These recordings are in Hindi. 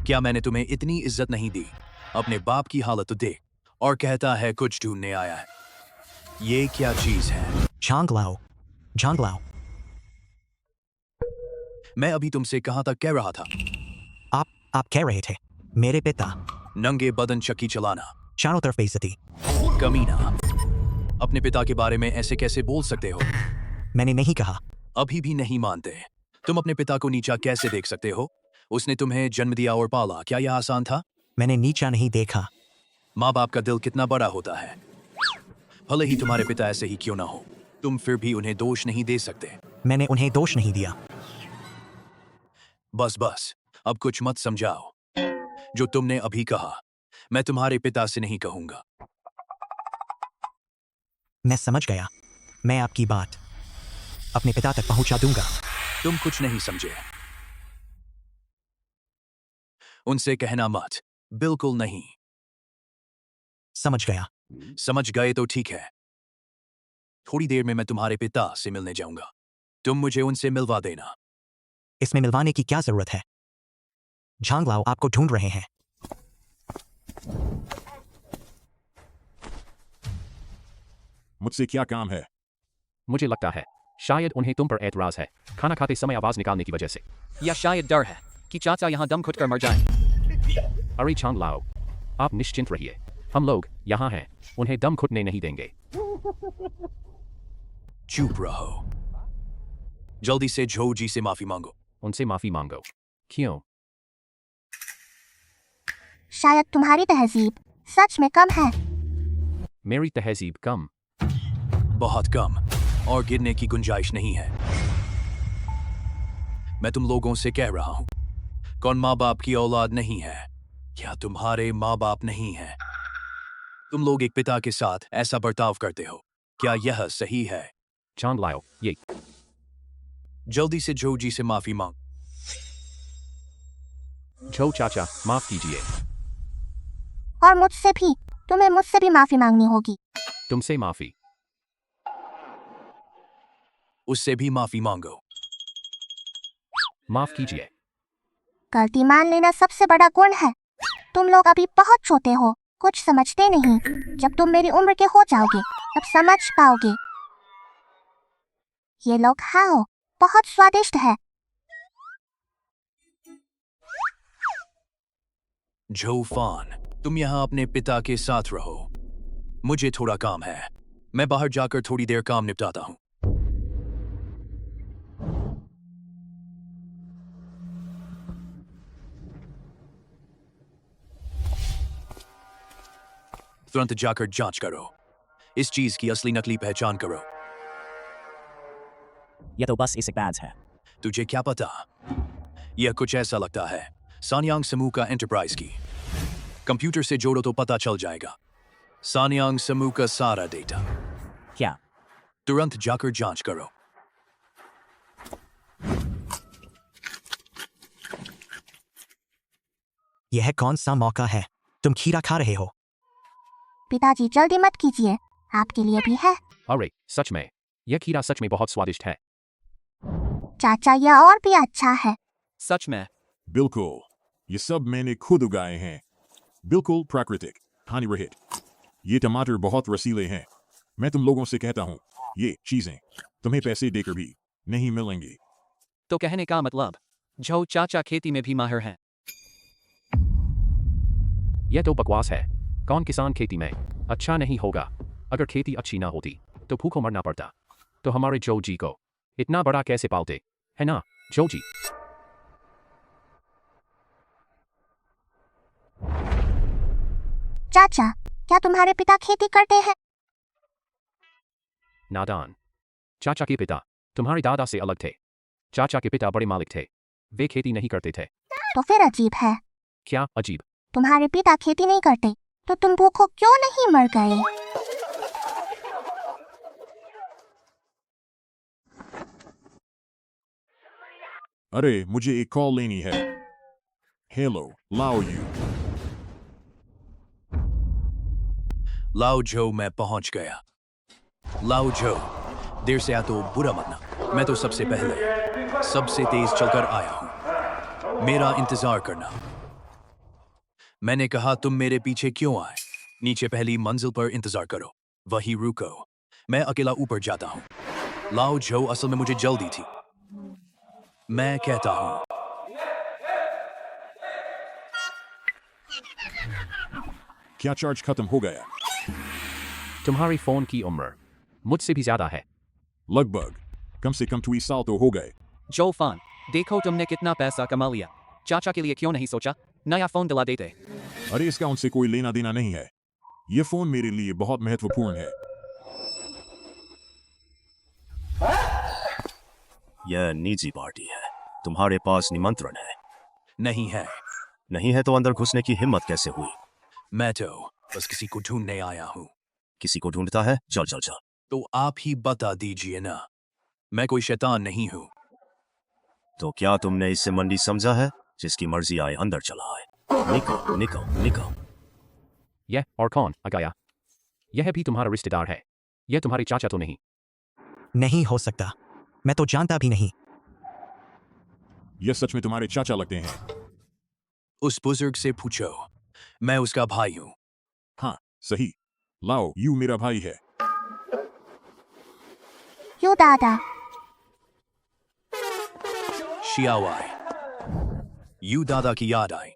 क्या मैंने तुम्हें इतनी इज्जत नहीं दी? अपने बाप की हालत तो देख, और कहता है कुछ ढूंढने आया है। ये क्या चीज है? झांगलाओ। मैं अभी तुमसे कहां तक कह रहा था? आप कह रहे थे मेरे पिता। नंगे बदन चक्की चलाना। चारों तरफ बेइज्जती। कमीना, अपने पिता के बारे में ऐसे कैसे बोल सकते हो? मैंने नहीं कहा। अभी भी नहीं मानते? तुम अपने पिता को नीचा कैसे देख सकते हो? उसने तुम्हें जन्म दिया और पाला, क्या यह आसान था? मैंने नीचा नहीं देखा। माँ बाप का दिल कितना बड़ा होता है। भले ही तुम्हारे पिता ऐसे ही क्यों ना हो, तुम फिर भी उन्हें दोष नहीं दे सकते। मैंने उन्हें दोष नहीं दिया। बस, अब कुछ मत समझाओ। जो तुमने अभी कहा, मैं तुम्हारे पिता से नहीं कहूंगा। मैं समझ गया। मैं आपकी बात अपने पिता तक पहुंचा दूंगा। तुम कुछ नहीं समझे। उनसे कहना मत, बिल्कुल नहीं। समझ गया। समझ गए तो ठीक है। थोड़ी देर में मैं तुम्हारे पिता से मिलने जाऊंगा। तुम मुझे उनसे मिलवा देना। इसमें मिलवाने की क्या जरूरत है? झांगलाओ आपको ढूंढ रहे हैं। मुझसे क्या काम है? मुझे लगता है शायद उन्हें तुम पर एतराज है, खाना खाते समय आवाज निकालने की वजह से। या शायद डर है कि चाचा यहाँ दम घुटकर मर जाए। अरे झांगलाओ, आप निश्चिंत रहिए, हम लोग यहाँ हैं, उन्हें दम घुटने नहीं देंगे। चुप रहो। जल्दी से झो जी से माफी मांगो। उनसे माफी मांगो। क्यों? शायद तुम्हारी तहजीब सच में कम है। मेरी तहजीब कम? बहुत कम, और गिरने की गुंजाइश नहीं है। मैं तुम लोगों से कह रहा हूं, कौन माँ बाप की औलाद नहीं है? क्या तुम्हारे माँ बाप नहीं है? तुम लोग एक पिता के साथ ऐसा बर्ताव करते हो, क्या यह सही है? झांगलाओ, ये जल्दी से झो जी से माफी मांग। झो चाचा, माफ कीजिए। और मुझसे भी, तुम्हें मुझसे भी माफी मांगनी होगी। तुमसे माफी? उससे भी माफी मांगो। माफ कीजिए। गलती मान लेना सबसे बड़ा गुण है। तुम लोग अभी बहुत छोटे हो, कुछ समझते नहीं। जब तुम मेरी उम्र के हो जाओगे, तब समझ पाओगे। ये लो खाओ, बहुत स्वादिष्ट है। झो फान, तुम यहाँ अपने पिता के साथ रहो। मुझे थोड़ा काम है, मैं बाहर जाकर थोड़ी देर काम निपटाता हूँ। तुरंत जाकर जांच करो, इस चीज की असली नकली पहचान करो। यह तो बस एक बैज है। तुझे क्या पता? यह कुछ ऐसा लगता है सानयांग समूह का एंटरप्राइज की। कंप्यूटर से जोड़ो तो पता चल जाएगा। सानयांग समूह का सारा डेटा। क्या? तुरंत जाकर जांच करो। यह कौन सा मौका है? तुम खीरा खा रहे हो। पिताजी जल्दी मत कीजिए, आपके लिए भी है। अरे सच में, यह खीरा सच में बहुत स्वादिष्ट है। चाचा यह और भी अच्छा है। सच में? बिल्कुल, ये सब मैंने खुद उगाए हैं। बिल्कुल प्राकृतिक, हानि रहित। ये टमाटर बहुत रसीले हैं। मैं तुम लोगों से कहता हूँ, ये चीजें तुम्हें पैसे देकर भी नहीं मिलेंगी। तो कहने का मतलब, झो चाचा खेती में भी माहिर हैं। यह तो बकवास है। कौन किसान खेती में अच्छा नहीं होगा? अगर खेती अच्छी ना होती तो भूखों मरना पड़ता। तो हमारे झो जी को इतना बड़ा कैसे पालते, है ना झो जी? चाचा, क्या तुम्हारे पिता खेती करते हैं? नादान, चाचा के पिता तुम्हारे दादा से अलग थे। चाचा के पिता बड़े मालिक थे, वे खेती नहीं करते थे। तो फिर अजीब है। क्या अजीब? तुम्हारे पिता खेती नहीं करते, तो तुम भूखों क्यों नहीं मर गए? अरे मुझे एक कॉल लेनी है। हेलो लाओ यू। लाओ झो, मैं पहुंच गया। लाओ झो, देर से आ तो बुरा मानना। मैं तो सबसे पहले सबसे तेज चलकर आया हूं। मेरा इंतजार करना। मैंने कहा तुम मेरे पीछे क्यों आए? नीचे पहली मंजिल पर इंतजार करो, वहीं रुको, मैं अकेला ऊपर जाता हूँ। लाओ जो, असल में मुझे जल्दी थी। मैं कहता हूँ क्या चार्ज खत्म हो गया? तुम्हारी फोन की उम्र मुझसे भी ज्यादा है। लगभग कम से कम 20 साल तो हो गए। जो फान, देखो तुमने कितना पैसा कमा लिया। चाचा के लिए क्यों नहीं सोचा नया फोन दिला देते? अरे इसका उनसे कोई लेना देना नहीं है। ये फोन मेरे लिए बहुत महत्वपूर्ण है। यह निजी पार्टी है। तुम्हारे पास निमंत्रण है? नहीं है। नहीं है तो अंदर घुसने की हिम्मत कैसे हुई? मैं तो बस किसी को ढूंढने आया हूँ। किसी को ढूंढता है? चल चल चल। तो आप ही बता दीजिए ना, मैं कोई शैतान नहीं हूँ। तो क्या तुमने इसे मंडी समझा है? जिसकी मर्जी आए अंदर चला आए। निकल निकल निकल। यह और कौन आ गया? यह भी तुम्हारा रिश्तेदार है। यह तुम्हारे चाचा तो नहीं? नहीं हो सकता, मैं तो जानता भी नहीं। यह सच में तुम्हारे चाचा लगते हैं। उस बुजुर्ग से पूछो, मैं उसका भाई हूँ। हाँ सही। लाओ यू मेरा भाई है। यू दादा। शियावाई, यू दादा की याद आई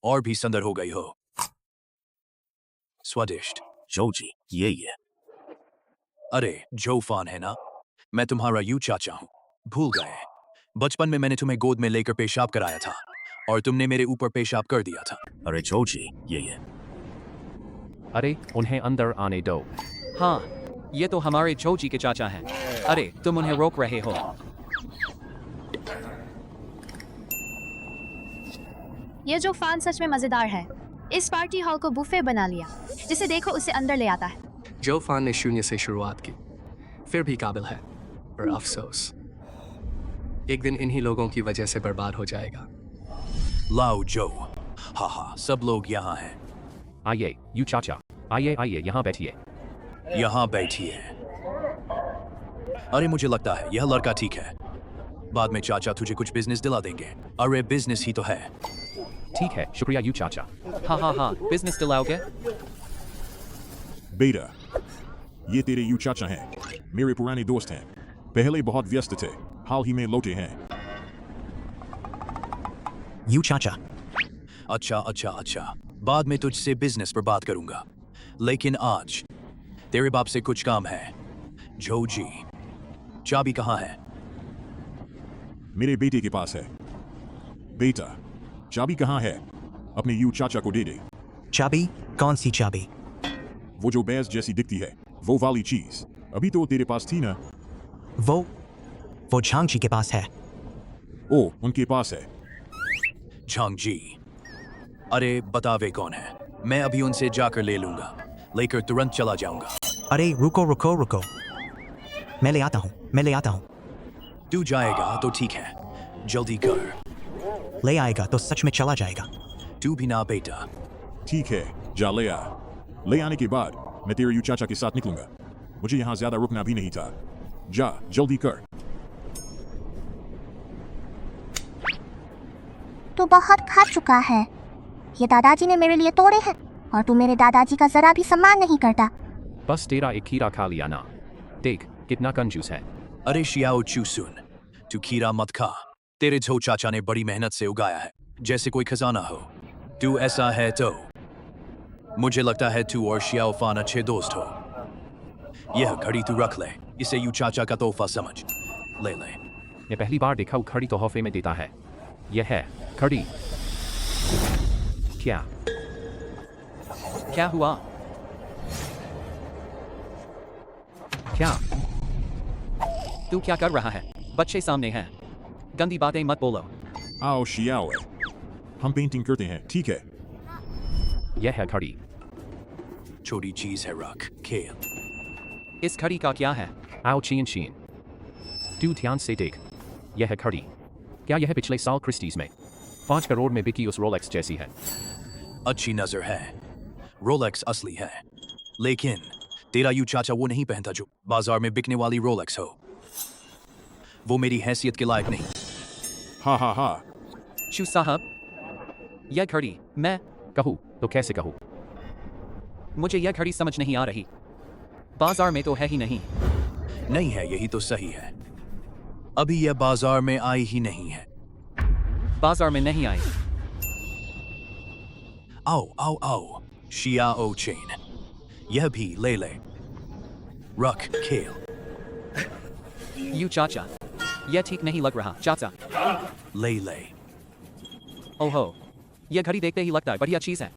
और भी सुंदर हो गई हो। स्वादिष्ट। जोजी ये अरे जो फान है ना, मैं तुम्हारा यू चाचा हूँ। भूल गए? बचपन में मैंने तुम्हें गोद में लेकर पेशाब कराया था और तुमने मेरे ऊपर पेशाब कर दिया था। अरे जोजी ये अरे उन्हें अंदर आने दो। हाँ, ये तो हमारे जोजी के चाचा हैं। अरे तुम उन्हें रोक रहे हो। ये जो फान सच में मजेदार है। इस पार्टी हॉल को बुफे बना लिया। जिसे देखो उसे अंदर ले आता है। जो फान ने शून्य से शुरुआत की, फिर भी काबिल है, पर अफसोस एक दिन इन्हीं लोगों की वजह से बर्बाद हो जाएगा। लाओ जो। हाँ हाँ, सब लोग यहाँ हैं। आइए यू चाचा, आइए आइए यहाँ बैठिए। यहाँ बैठिए। अरे मुझे लगता है यह लड़का ठीक है। बाद में चाचा तुझे कुछ बिजनेस दिला देंगे। अरे बिजनेस ही तो है। ठीक है, शुक्रिया यू चाचा। हाँ, बिजनेस दिलाओगे? बेटा, ये तेरे यू चाचा हैं। मेरे पुराने दोस्त हैं। पहले बहुत व्यस्त थे, हाल ही में लौटे हैं। यू चाचा, अच्छा, बाद में तुझसे बिजनेस पर बात करूंगा, लेकिन आज तेरे बाप से कुछ काम है। जोजी, चाबी कहाँ है? मेरे बेटे के पास है। बेटा, चाबी कहाँ है? अपने यू चाचा को दे दे। चाबी? कौन सी चाबी? वो जो बैज जैसी दिखती है, वो वाली चीज। अभी तो तेरे पास थी ना? वो झांगजी के पास है। ओ, उनके पास है। झांगजी, अरे बतावे कौन है? मैं अभी उनसे जाकर ले लूंगा, लेकर तुरंत चला जाऊंगा। अरे रुको, मैं ले आता हूँ। तू जाएगा तो ठीक है, जल्दी कर। ले आएगा तो सच में चला जाएगा। तू भी ना बेटा। ठीक है, जा ले आ। ले आने के बाद मैं तेरे यू चाचा के साथ निकलूंगा। मुझे यहाँ ज्यादा रुकना भी नहीं था। जा जल्दी कर। तू बहुत खा चुका है। ये दादाजी ने मेरे लिए तोड़े हैं और तू मेरे दादाजी का जरा भी सम्मान नहीं करता। बस तेरा एक खीरा खा लिया ना। देख कितना कंजूस है। अरे शियाओ चूसुन, तू खीरा मत खा। तेरे जो चाचा ने बड़ी मेहनत से उगाया है, जैसे कोई खजाना हो। तू ऐसा है तो मुझे लगता है तू और शियाओ फान अच्छे दोस्त हो। यह घड़ी तू रख ले, इसे यू चाचा का तोहफा समझ। ले। मैं पहली बार देखा हूँ घड़ी तोहफे में देता है। यह है घड़ी। क्या हुआ? क्या? तू क्या कर रहा है? बच्चे सामने हैं, गंदी बातें मत बोलो। आओ शियाओ, हम पेंटिंग करते हैं, ठीक है? यह है घड़ी। छोटी चीज है, रख खेल। इस घड़ी का क्या है? आओ शीन। तू ध्यान से देख। यह है घड़ी। क्या यह पिछले साल क्रिस्टीज में 5 करोड़ में बिकी उस रोलेक्स जैसी है? अच्छी नजर है। रोलेक्स असली है, लेकिन तेरा यू चाचा वो नहीं पहनता जो बाजार में बिकने वाली रोलेक्स हो। वो मेरी हैसियत के लायक नहीं। हा। शू साहब, यह घड़ी मैं कहूँ तो कैसे कहूँ? मुझे यह घड़ी समझ नहीं आ रही। बाजार में तो है ही नहीं। नहीं है, यही तो सही है। अभी यह बाजार में आई ही नहीं है। बाजार में नहीं आई। आओ आओ आओ, शियाओ चेन, यह भी ले ले। रख खेल। यू चाचा, यह ठीक नहीं लग रहा चाचा। ले ले। ओहो, यह घड़ी देखते ही लगता है बढ़िया चीज है।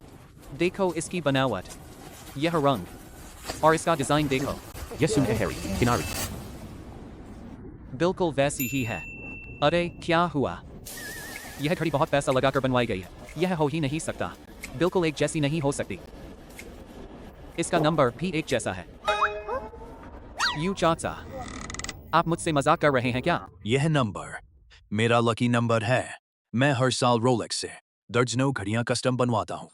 देखो इसकी बनावट, यह रंग और इसका डिजाइन देखो। यह सुन हैरी, किनारी। बिल्कुल वैसी ही है। अरे क्या हुआ? यह घड़ी बहुत पैसा लगाकर बनवाई गई है। यह हो ही नहीं सकता। बिल्कुल एक जैसी नहीं हो सकती। इसका नंबर भी एक जैसा है। यू चाचा, आप मुझसे मजाक कर रहे हैं क्या? यह नंबर मेरा लकी नंबर है। मैं हर साल रोलेक्स से दर्जनों घड़ियां कस्टम बनवाता हूं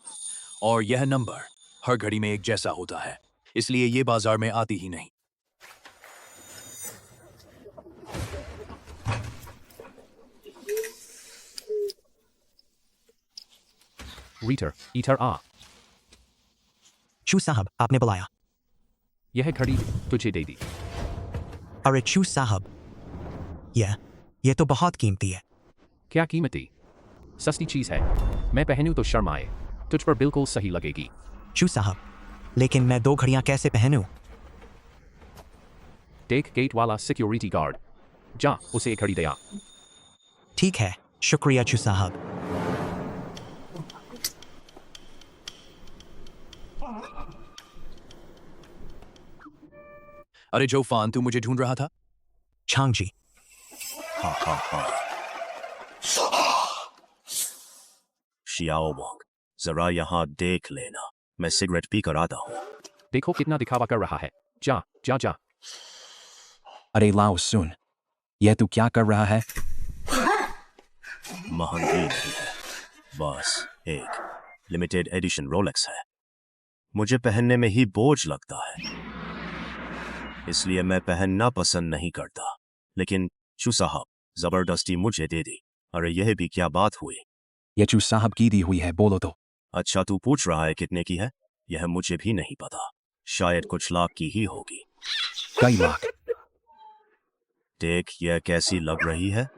और यह नंबर हर घड़ी में एक जैसा होता है, इसलिए ये बाजार में आती ही नहीं। रीटर, ईटर आ। चू साहब, आपने बुलाया। यह घड़ी तुझे दे दी। अरे चू साहब, यह तो बहुत कीमती है। क्या कीमती? सस्ती चीज है। मैं पहनूं तो शर्म आए। तुझ पर बिल्कुल सही लगेगी। चू साहब, लेकिन मैं 2 घड़ियां कैसे पहनूं? देख गेट वाला सिक्योरिटी गार्ड। जा उसे एक घड़ी दे आ। ठीक है, शुक्रिया चू साहब। अरे जो फान, तू मुझे ढूंढ रहा था? छांग जी, हा हा हा। शियाओ वांग, जरा यहाँ देख लेना। मैं सिगरेट पी कर आता हूँ। देखो कितना दिखावा कर रहा है। जा जा जा। अरे लाओ सुन, यह तू क्या कर रहा है? महंगी नहीं है, बस एक लिमिटेड एडिशन रोलेक्स है। मुझे पहनने में ही बोझ लगता है, इसलिए मैं पहनना पसंद नहीं करता। लेकिन चू साहब जबरदस्ती मुझे दे दी। अरे यह भी क्या बात हुई? यह चू साहब की दी हुई है, बोलो तो। अच्छा, तू पूछ रहा है कितने की है? यह मुझे भी नहीं पता, शायद कुछ लाख की ही होगी। कई लाख? देख यह कैसी लग रही है,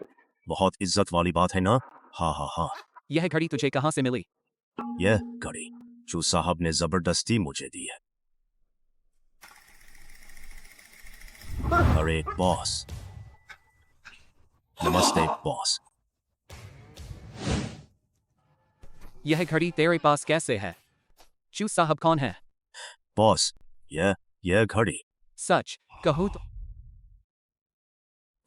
बहुत इज्जत वाली बात है ना? हाँ हाँ हाँ। यह घड़ी तुझे कहाँ से मिली? यह घड़ी चू साहब ने जबरदस्ती मुझे दी है। अरे बॉस, नमस्ते बॉस। यह घड़ी तेरे पास कैसे है? चू साहब कौन है? बॉस, यह घड़ी सच कहूँ तो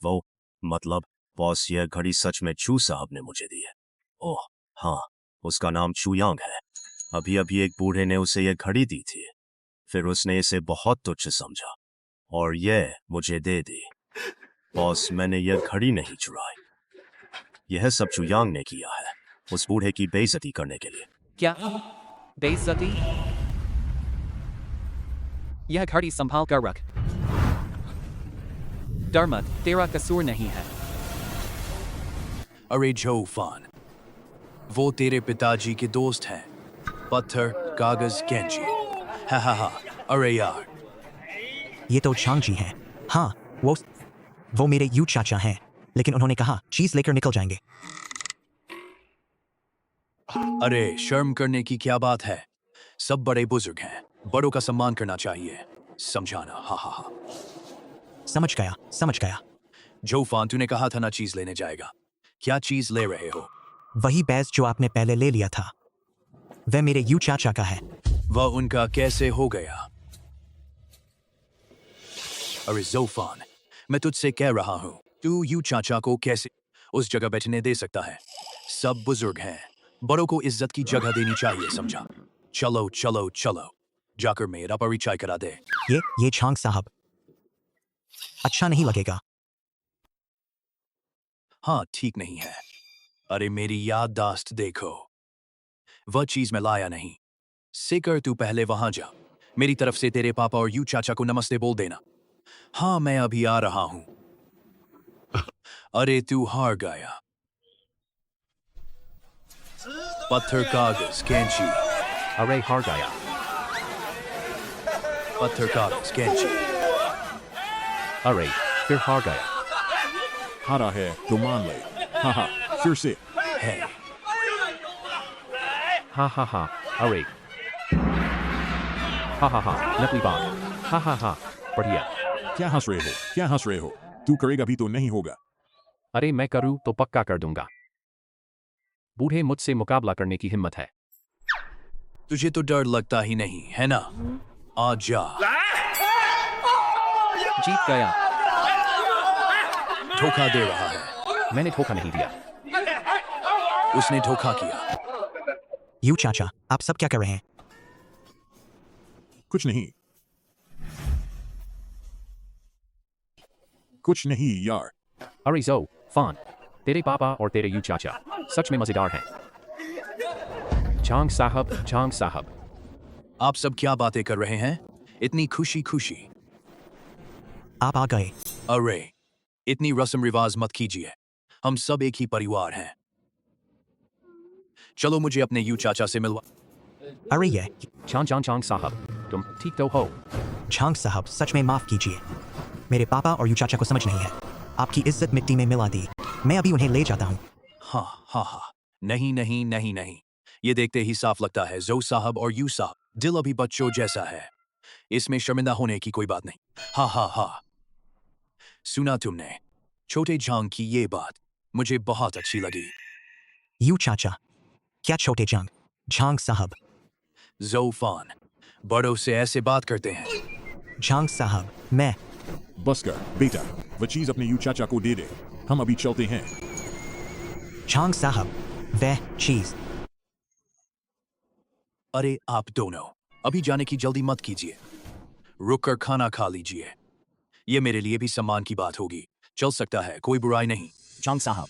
वो मतलब बॉस, यह घड़ी सच में चू साहब ने मुझे दी है। ओह हाँ, उसका नाम चू यांग है। अभी अभी एक बूढ़े ने उसे यह घड़ी दी थी, फिर उसने इसे बहुत तुच्छ समझा और यह मुझे दे दी। बॉस, मैंने यह घड़ी नहीं चुराई। यह सब चू यांग ने किया है, उस बूढ़े की बेइज्जती करने के लिए। क्या बेइज्जती? यह घड़ी संभाल कर रख। डर मत, तेरा कसूर नहीं है। अरे जो फान, वो तेरे पिताजी के दोस्त हैं, पत्थर कागज कैंची। हा हा हा। अरे यार, ये तो छांग जी हैं। हाँ, वो मेरे यू चाचा हैं, लेकिन उन्होंने कहा चीज लेकर निकल जाएंगे। अरे शर्म करने की क्या बात है? सब बड़े बुजुर्ग हैं, बड़ों का सम्मान करना चाहिए, समझाना। हा हा हा। समझ गया। जो फान, तूने कहा था ना चीज लेने जाएगा। क्या चीज ले रहे हो? वही बैज जो आपने पहले ले लिया था, वह मेरे यू चाचा का है। वह उनका कैसे हो गया? अरे जोफान, मैं तुझसे कह रहा हूं, तू यू चाचा को कैसे उस जगह बैठने दे सकता है? सब बुजुर्ग हैं, बड़ों को इज्जत की जगह देनी चाहिए, समझा? चलो चलो चलो, जाकर मेरा परिचय करा दे। ये छांग साहब, अच्छा नहीं लगेगा। हाँ, ठीक नहीं है। अरे मेरी याददाश्त देखो, वह चीज मैं लाया नहीं। सिकर, तू पहले वहां जा। मेरी तरफ से तेरे पापा और यू चाचा को नमस्ते बोल देना। हाँ, मैं अभी आ रहा हूं। अरे तू हार गया। पत्थर कागज कैंची अरे हार गया। पत्थर कागज कैंची। अरे फिर हार गया। हारा है तो मान ले। हाँ, फिर से। है हा, अरे हा, नकली बात। हा, बढ़िया। क्या हंस रहे हो? क्या हंस रहे हो? तू करेगा भी तो नहीं होगा। अरे मैं करूँ तो पक्का कर दूंगा। बूढ़े मुझसे मुकाबला करने की हिम्मत है। तुझे तो डर लगता ही नहीं है ना? आ जा। जीत गया। धोखा दे रहा है। मैंने धोखा नहीं दिया। उसने धोखा किया। यू चाचा, आप सब क्या कर रहे हैं? कुछ नहीं। कुछ नहीं यार। अरे जो फान, तेरे पापा और तेरे यू चाचा सच में मजेदार हैं। झांग साहब। आप सब क्या बातें कर रहे हैं? इतनी खुशी खुशी। आप आ गए। अरे इतनी रस्म रिवाज मत कीजिए। हम सब एक ही परिवार हैं। चलो मुझे अपने यू चाचा से मिलवा। अरे ये झांग साहब, तुम ठीक तो हो? झांग साहब, सच में माफ कीजिए। मेरे पापा और यू चाचा को समझ नहीं है। आपकी इज्जत मिट्टी में मिला दी। मैं अभी उन्हें ले जाता हूँ। हाँ। नहीं। ये देखते ही साफ लगता है जो साहब और यू साहब दिल अभी बच्चों जैसा है। इसमें शर्मिंदा होने की कोई बात नहीं। हाँ। सुना तुमने छोटे झांग की ये बात? मुझे बहुत अच्छी लगी। यू चाचा, क्या छोटे झांग? झांग साहब। जोफान, बड़ों से ऐसे बात करते हैं। झांग साहब, मैं। बस कर बेटा, वह चीज अपने यू चाचा को दे दे। हम अभी चलते हैं। झांग साहब, वह चीज। अरे आप दोनों अभी जाने की जल्दी मत कीजिए। रुककर खाना खा लीजिए। ये मेरे लिए भी सम्मान की बात होगी। चल सकता है, कोई बुराई नहीं। झांग साहब,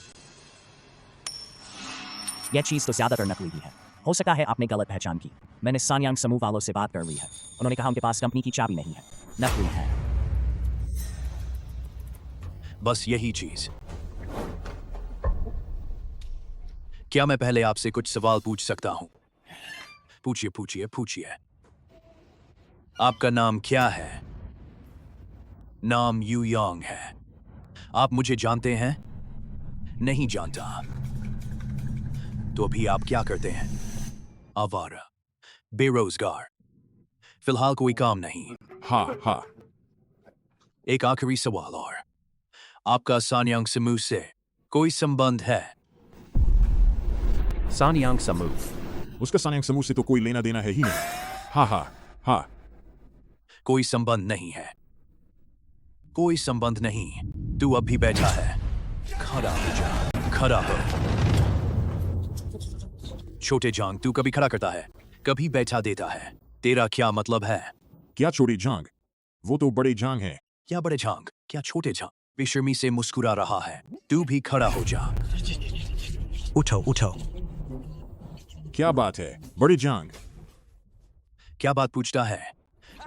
यह चीज तो ज्यादातर नकली ही है। हो सकता है आपने गलत पहचान की। मैंने सानयांग समूह वालों से बात कर ली है। उन्होंने कहा उनके पास कंपनी की चाबी नहीं है, नकली है। बस यही चीज। क्या मैं पहले आपसे कुछ सवाल पूछ सकता हूं? पूछिए। आपका नाम क्या है? नाम यू यांग है। आप मुझे जानते हैं? नहीं जानता। तो अभी आप क्या करते हैं? आवारा, बेरोजगार, फिलहाल कोई काम नहीं। हाँ। एक आखिरी सवाल और। आपका सानयांग समूह से कोई संबंध है? सानयांग समूह? उसका सानयांग समूह से तो कोई लेना देना है ही नहीं। हाँ। कोई संबंध नहीं है। कोई संबंध नहीं। तू अभी बैठा है। खड़ा हो जा। खड़ा हो। छोटे झांग, तू कभी खड़ा करता है, कभी बैठा देता है। तेरा क्या मतलब है? क्या छोटे झांग? वो तो बड़े झांग हैं। क्या बड़े झांग? क्या छोटे झांग? बेशर्मी से मुस्कुरा रहा है। तू भी खड़ा हो जा। उठो। क्या बात है बड़े झांग? क्या बात पूछता है?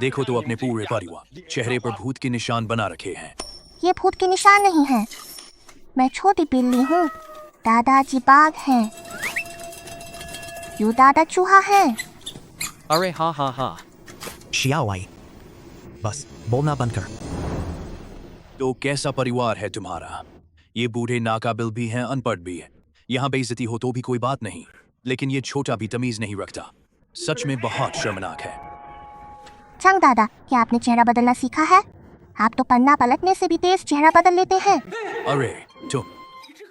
देखो तो अपने पूरे परिवार चेहरे पर भूत के निशान बना रखे हैं। ये भूत के निशान नहीं है। मैं छोटी बिल्ली हूँ। दादाजी बाघ हैं। यू दादा चूहा है। अरे हाँ। शियाओ आई, बस बोलना बंद कर। तो कैसा परिवार है तुम्हारा? ये बूढ़े नाकाबिल भी हैं, अनपढ़ भी है। यहाँ बेइज्जती हो तो भी कोई बात नहीं, लेकिन ये छोटा भी तमीज नहीं रखता। सच में बहुत शर्मनाक है। चंग दादा, क्या आपने चेहरा बदलना सीखा है? आप तो पन्ना पलटने से भी तेज चेहरा बदल लेते हैं। अरे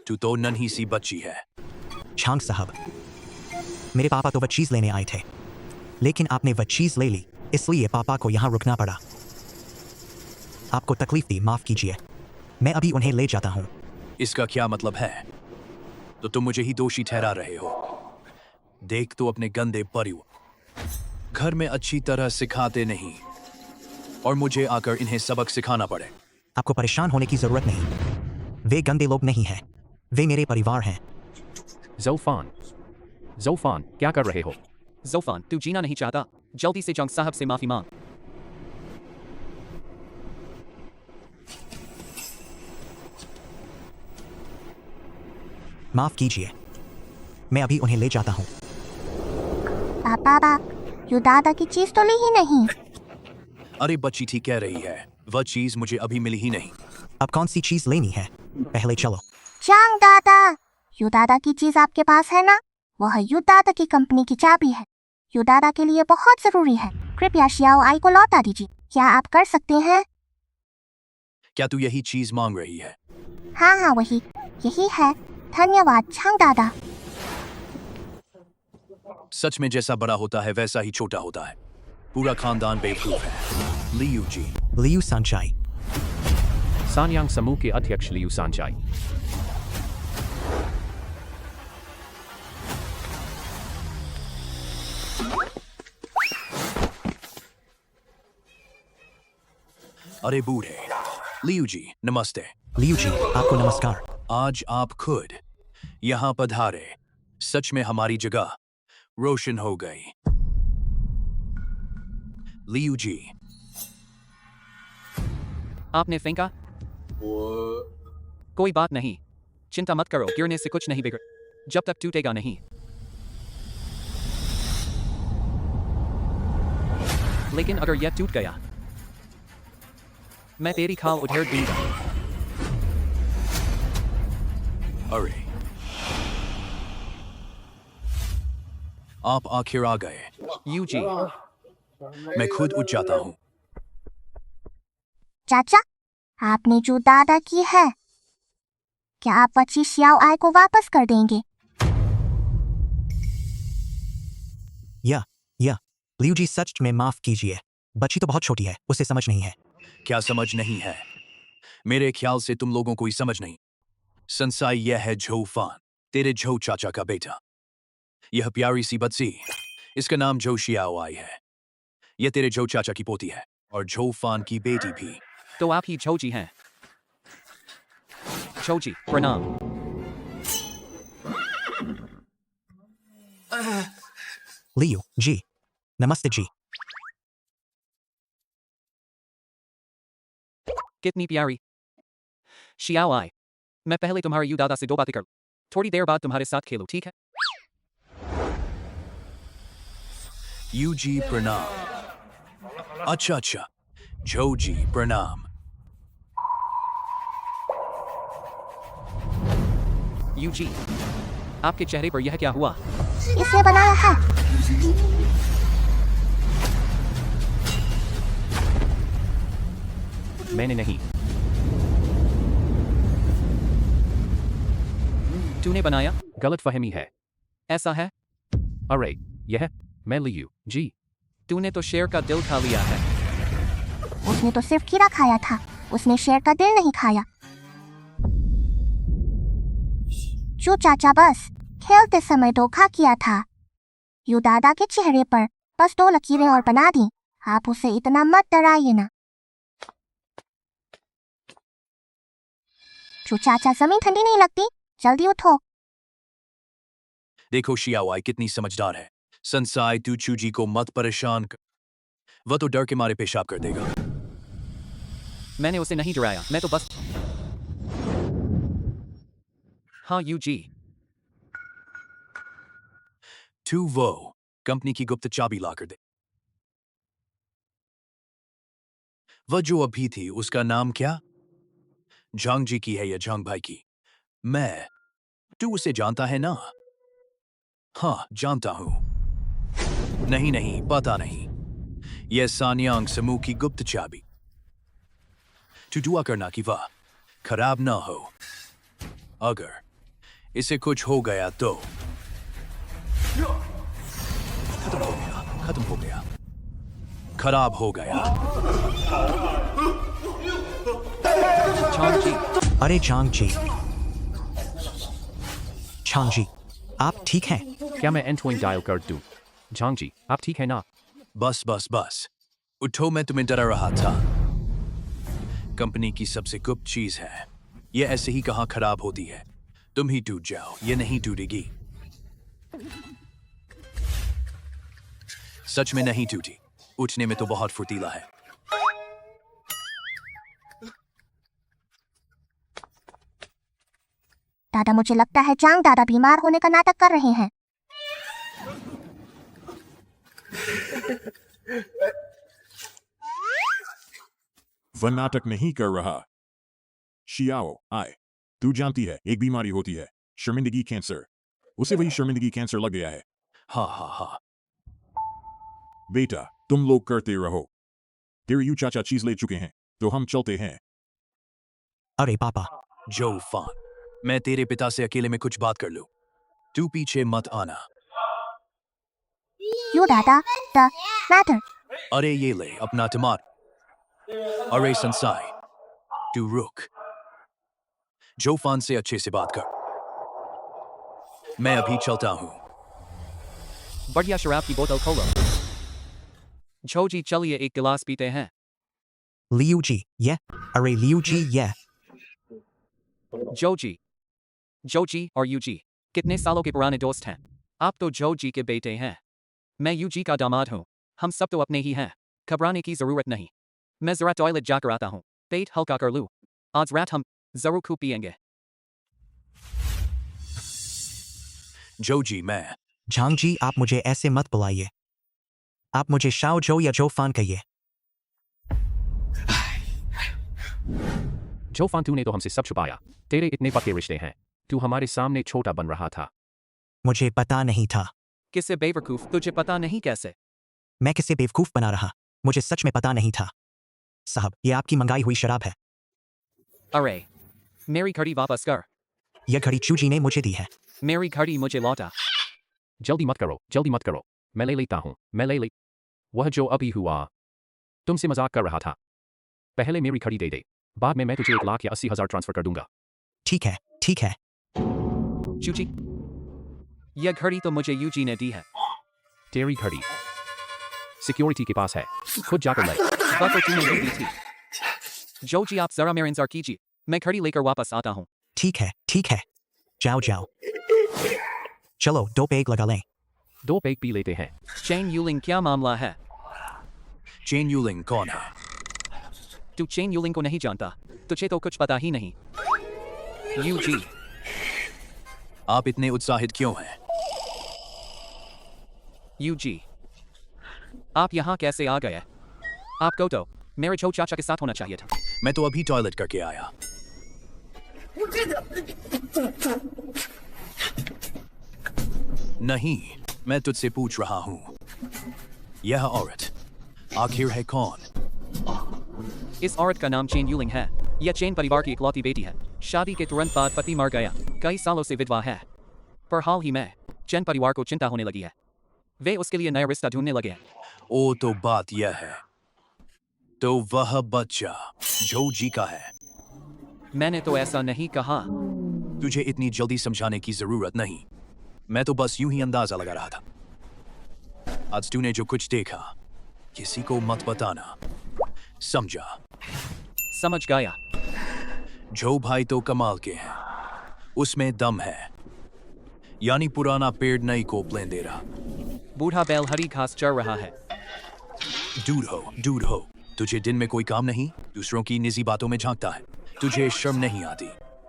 तू तो नन्ही सी बच्ची है। झांग साहब, मेरे पापा तो वह चीज लेने आए थे, लेकिन आपने वह चीज ले ली, इसलिए पापा को यहाँ रुकना पड़ा। आपको तकलीफ दी, माफ कीजिए। मैं अभी उन्हें ले जाता हूँ। इसका क्या मतलब है? तो तुम मुझे ही दोषी ठहरा रहे हो। देख तो अपने गंदे परिवार घर में अच्छी तरह सिखाते नहीं, और मुझे आकर इन्हें सबक सिखाना पड़े। आपको परेशान होने की जरूरत नहीं। वे गंदे लोग नहीं हैं, वे मेरे परिवार हैं। जोफान, क्या कर रहे हो? जोफान, तू जीना नहीं चाहता? जल्दी से जंग साहब से माफी मांग। माफ कीजिए, मैं अभी उन्हें ले जाता हूँ। पापा, यू दादा की चीज तो ली ही नहीं। अरे बच्ची ठीक कह रही है, वह चीज मुझे अभी मिली ही नहीं। अब कौन सी चीज लेनी है? पहले चलो। चांग दादा, यू दादा की चीज आपके पास है ना? वह यू दादा की कंपनी की चाबी है। यू दादा के लिए बहुत जरूरी है। कृपया शियाओ आई को लौटा दीजिए। क्या आप कर सकते हैं? क्या तू यही चीज मांग रही है? हाँ वही, यही है। धन्यवाद चांग दादा। सच में जैसा बड़ा होता है वैसा ही छोटा होता है। पूरा खानदान बेवकूफ है। लियू जी। लियू सांचाई। सानयांग समूह के अध्यक्ष लियू सांचाई। अरे बूढ़े। लियू जी नमस्ते। लियू जी आपको नमस्कार। आज आप खुद यहाँ पधारे, सच में हमारी जगह रोशन हो गई। लियू जी। आपने फेंका? कोई बात नहीं, चिंता मत करो, गिरने से कुछ नहीं बिगड़, जब तक टूटेगा नहीं। लेकिन अगर यह टूट गया, मैं तेरी खाल उधेड़ दूंगा। अरे आप आखिर आ गए। यू जी। मैं खुद उठ जाता हूँ। चाचा, आपने जो दादा की है, क्या आप बच्ची शियाओ आई को वापस कर देंगे? या लियू जी सच में माफ कीजिए। बच्ची तो बहुत छोटी है, उसे समझ नहीं है। क्या समझ नहीं है? मेरे ख्याल से तुम लोगों को ही समझ नहीं। संसाई यह है झो फान, तेरे झो चाचा का बेटा। यह प्यारी सी बच्ची, इसका नाम झो शियाओ आई है। यह तेरे झो चाचा की पोती है और झो फान की बेटी भी। तो आप ही छोजी हैं। छोजी प्रणाम। लियू जी नमस्ते जी। कितनी प्यारी शियाओ आई। मैं पहले तुम्हारे यू दादा से 2 बातें कर, थोड़ी देर बाद तुम्हारे साथ खेलूं, ठीक है? यू जी प्रणाम। अच्छा, झो जी प्रणाम। यू जी, आपके चेहरे पर यह क्या हुआ? इसने बनाया है। मैंने नहीं। तूने बनाया? गलतफहमी है। ऐसा है? अरे यह मैं लियू जी। तूने तो शेर का दिल खा लिया है। उसने तो सिर्फ कीड़ा खाया था, उसने शेर का दिल नहीं खाया। जो चाचा बस खेलते समय धोखा किया था। यू दादा के चेहरे पर बस 2 लकीरें और बना दी। आप उसे इतना मत डराइए ना। जो चाचा, जमीन ठंडी नहीं लगती, जल्दी उठो। देखो शियाओ आई कितनी समझदार है। संसाई तू चूजी को मत परेशान कर, वह तो डर के मारे पेशाब कर देगा। मैंने उसे नहीं डराया, मैं तो बस। हाँ यू जी। तू वो कंपनी की गुप्त चाबी ला कर दे। वह जो अभी थी उसका नाम क्या? झांग जी की है या झांग भाई की? तू उसे जानता है ना? हाँ जानता हूं। नहीं पता नहीं। यह सानयांग समूह की गुप्त चाबी। तू दुआ करना कि वह खराब ना हो। अगर इसे कुछ हो गया तो खत्म हो गया, खराब हो गया। झांग जी। अरे झांग जी, झांग जी आप ठीक हैं? क्या मैं एंटविंग डायल कर दूं? झांग जी आप ठीक है ना? बस उठो, मैं तुम्हें डरा रहा था। कंपनी की सबसे गुप्त चीज है, यह ऐसे ही कहां खराब होती है। तुम ही टूट जाओ, ये नहीं टूटेगी। सच में नहीं टूटी, उठने में तो बहुत फुर्तीला है। दादा, मुझे लगता है चांग दादा बीमार होने का नाटक कर रहे हैं। वह नाटक नहीं कर रहा। शियाओ आए, तू जानती है एक बीमारी होती है, शर्मिंदगी कैंसर। उसे वही शर्मिंदगी कैंसर लग गया है। हा। बेटा तुम लोग करते रहो। तेरे यू चाचा चीज ले चुके हैं, तो हम चलते हैं। अरे पापा, जो फान, मैं तेरे पिता से अकेले में कुछ बात कर लूं। तू पीछे मत आना। You Dada, the matter. अरे ये ले अपना टमाटर। अरे संसाई, तू रुक। जो फान से अच्छे से बात कर। मैं अभी चलता हूं। बढ़िया शराब की बोतल खोलो। जोजी चलिए एक गिलास पीते हैं। लियू जी, ये। अरे लियू जी, ये। जोजी और यूजी कितने सालों के पुराने दोस्त हैं। आप तो जोजी के बेटे हैं, मैं यूजी का दामाद हूँ। हम सब तो अपने ही हैं, घबराने की जरूरत नहीं। मैं जरा टॉयलेट जाकर आता हूँ, पेट हल्का कर लूँ। आज रात हम जरूर खूब पिएंगे। जोजी मैं। झांग जी, आप मुझे ऐसे मत बुलाइए। आप मुझे शाओ जो या जो फान कहिए। जो फान, तूने तो हमसे सब छुपाया। तेरे इतने पक्के रिश्ते हैं, तू हमारे सामने छोटा बन रहा था। मुझे पता नहीं था। किससे बेवकूफ, तुझे पता नहीं कैसे? मैं किससे बेवकूफ बना रहा? मुझे सच में पता नहीं था। साहब, ये आपकी मंगाई हुई शराब है। अरे मेरी घड़ी वापस कर। यह घड़ी चूजी ने मुझे दी है। मेरी घड़ी मुझे लौटा। जल्दी मत करो। मैं ले लेता हूँ, मैं ले ले। वह जो अभी हुआ, तुमसे मजाक कर रहा था। पहले मेरी घड़ी दे दे, बाद में मैं तुझे 1 लाख या 80,000 ट्रांसफर कर दूंगा। ठीक है। चूची, यह घड़ी तो मुझे यूजी ने दी है। तेरी घड़ी सिक्योरिटी के पास है, खुद जाकर ले। वह तो तूने ही दी थी। जोजी आप जरा मेरा इंतजार कीजिए, मैं घड़ी लेकर वापस आता हूँ। ठीक है। जाओ। चलो 2 पेग लगा लें। 2 पेग पी लेते हैं। चेन यूलिंग, क्या मामला है? चेन यूलिंग कौन है? तू चेन यूलिंग को नहीं जानता, तुझे तो कुछ पता ही नहीं। यूजी, आप इतने उत्साहित क्यों हैं? यूजी, आप यहाँ कैसे आ गए? आपको तो मेरे छो चाचा के साथ होना चाहिए था। मैं तो अभी टॉयलेट करके आया। नहीं, मैं तुझसे पूछ रहा हूं, यह औरत आखिर है कौन? इस औरत का नाम चेन यूलिंग है। यह चेन परिवार की इकलौती बेटी है। शादी के तुरंत बाद पति मर गया, कई सालों से विधवा है। पर हाल ही में चेन परिवार को चिंता होने लगी है, वे उसके लिए नया रिश्ता ढूंढने लगे हैं। ओ तो बात यह है, तो वह बच्चा जोजी का है। मैंने तो ऐसा नहीं कहा। तुझे इतनी जल्दी समझाने की जरूरत नहीं, मैं तो बस यूं ही अंदाजा लगा रहा था। आज तूने जो कुछ देखा, किसी को मत बताना, समझा? समझ गया। जो भाई तो कमाल के हैं, उसमें दम है। यानी पुराना पेड़ नई को प्लेन दे रहा। बूढ़ा बैल हरी घास चर रहा है। दूर हो। तुझे दिन में कोई काम नहीं, दूसरों की निजी बातों में झांकता है। तुझे शर्म नहीं आती?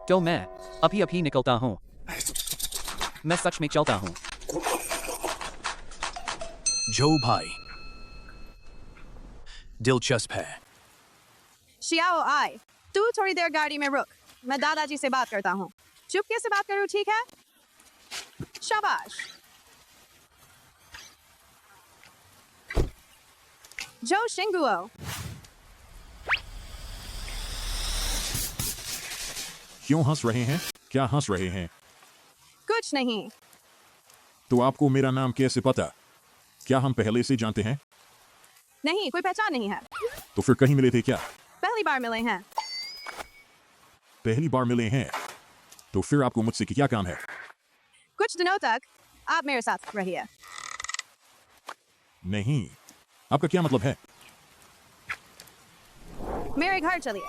तो मैं अभी निकलता हूँ। मैं सच में चलता हूँ। जो भाई दिलचस्प है। शियाओ आए, तू थोड़ी देर गाड़ी में रुक, मैं दादाजी से बात करता हूँ। चुपके से बात करूँ, ठीक है? शाबाश। जो शिंगुओ, क्यों हंस रहे हैं? क्या हंस रहे हैं? कुछ नहीं। तो आपको मेरा नाम कैसे पता? क्या हम पहले से जानते हैं? नहीं, कोई पहचान नहीं है। तो फिर कहीं मिले थे क्या? पहली बार मिले हैं। पहली बार मिले हैं, तो फिर आपको मुझसे क्या काम है? कुछ दिनों तक आप मेरे साथ रहिए। नहीं, आपका क्या मतलब है? मेरे घर चलिए।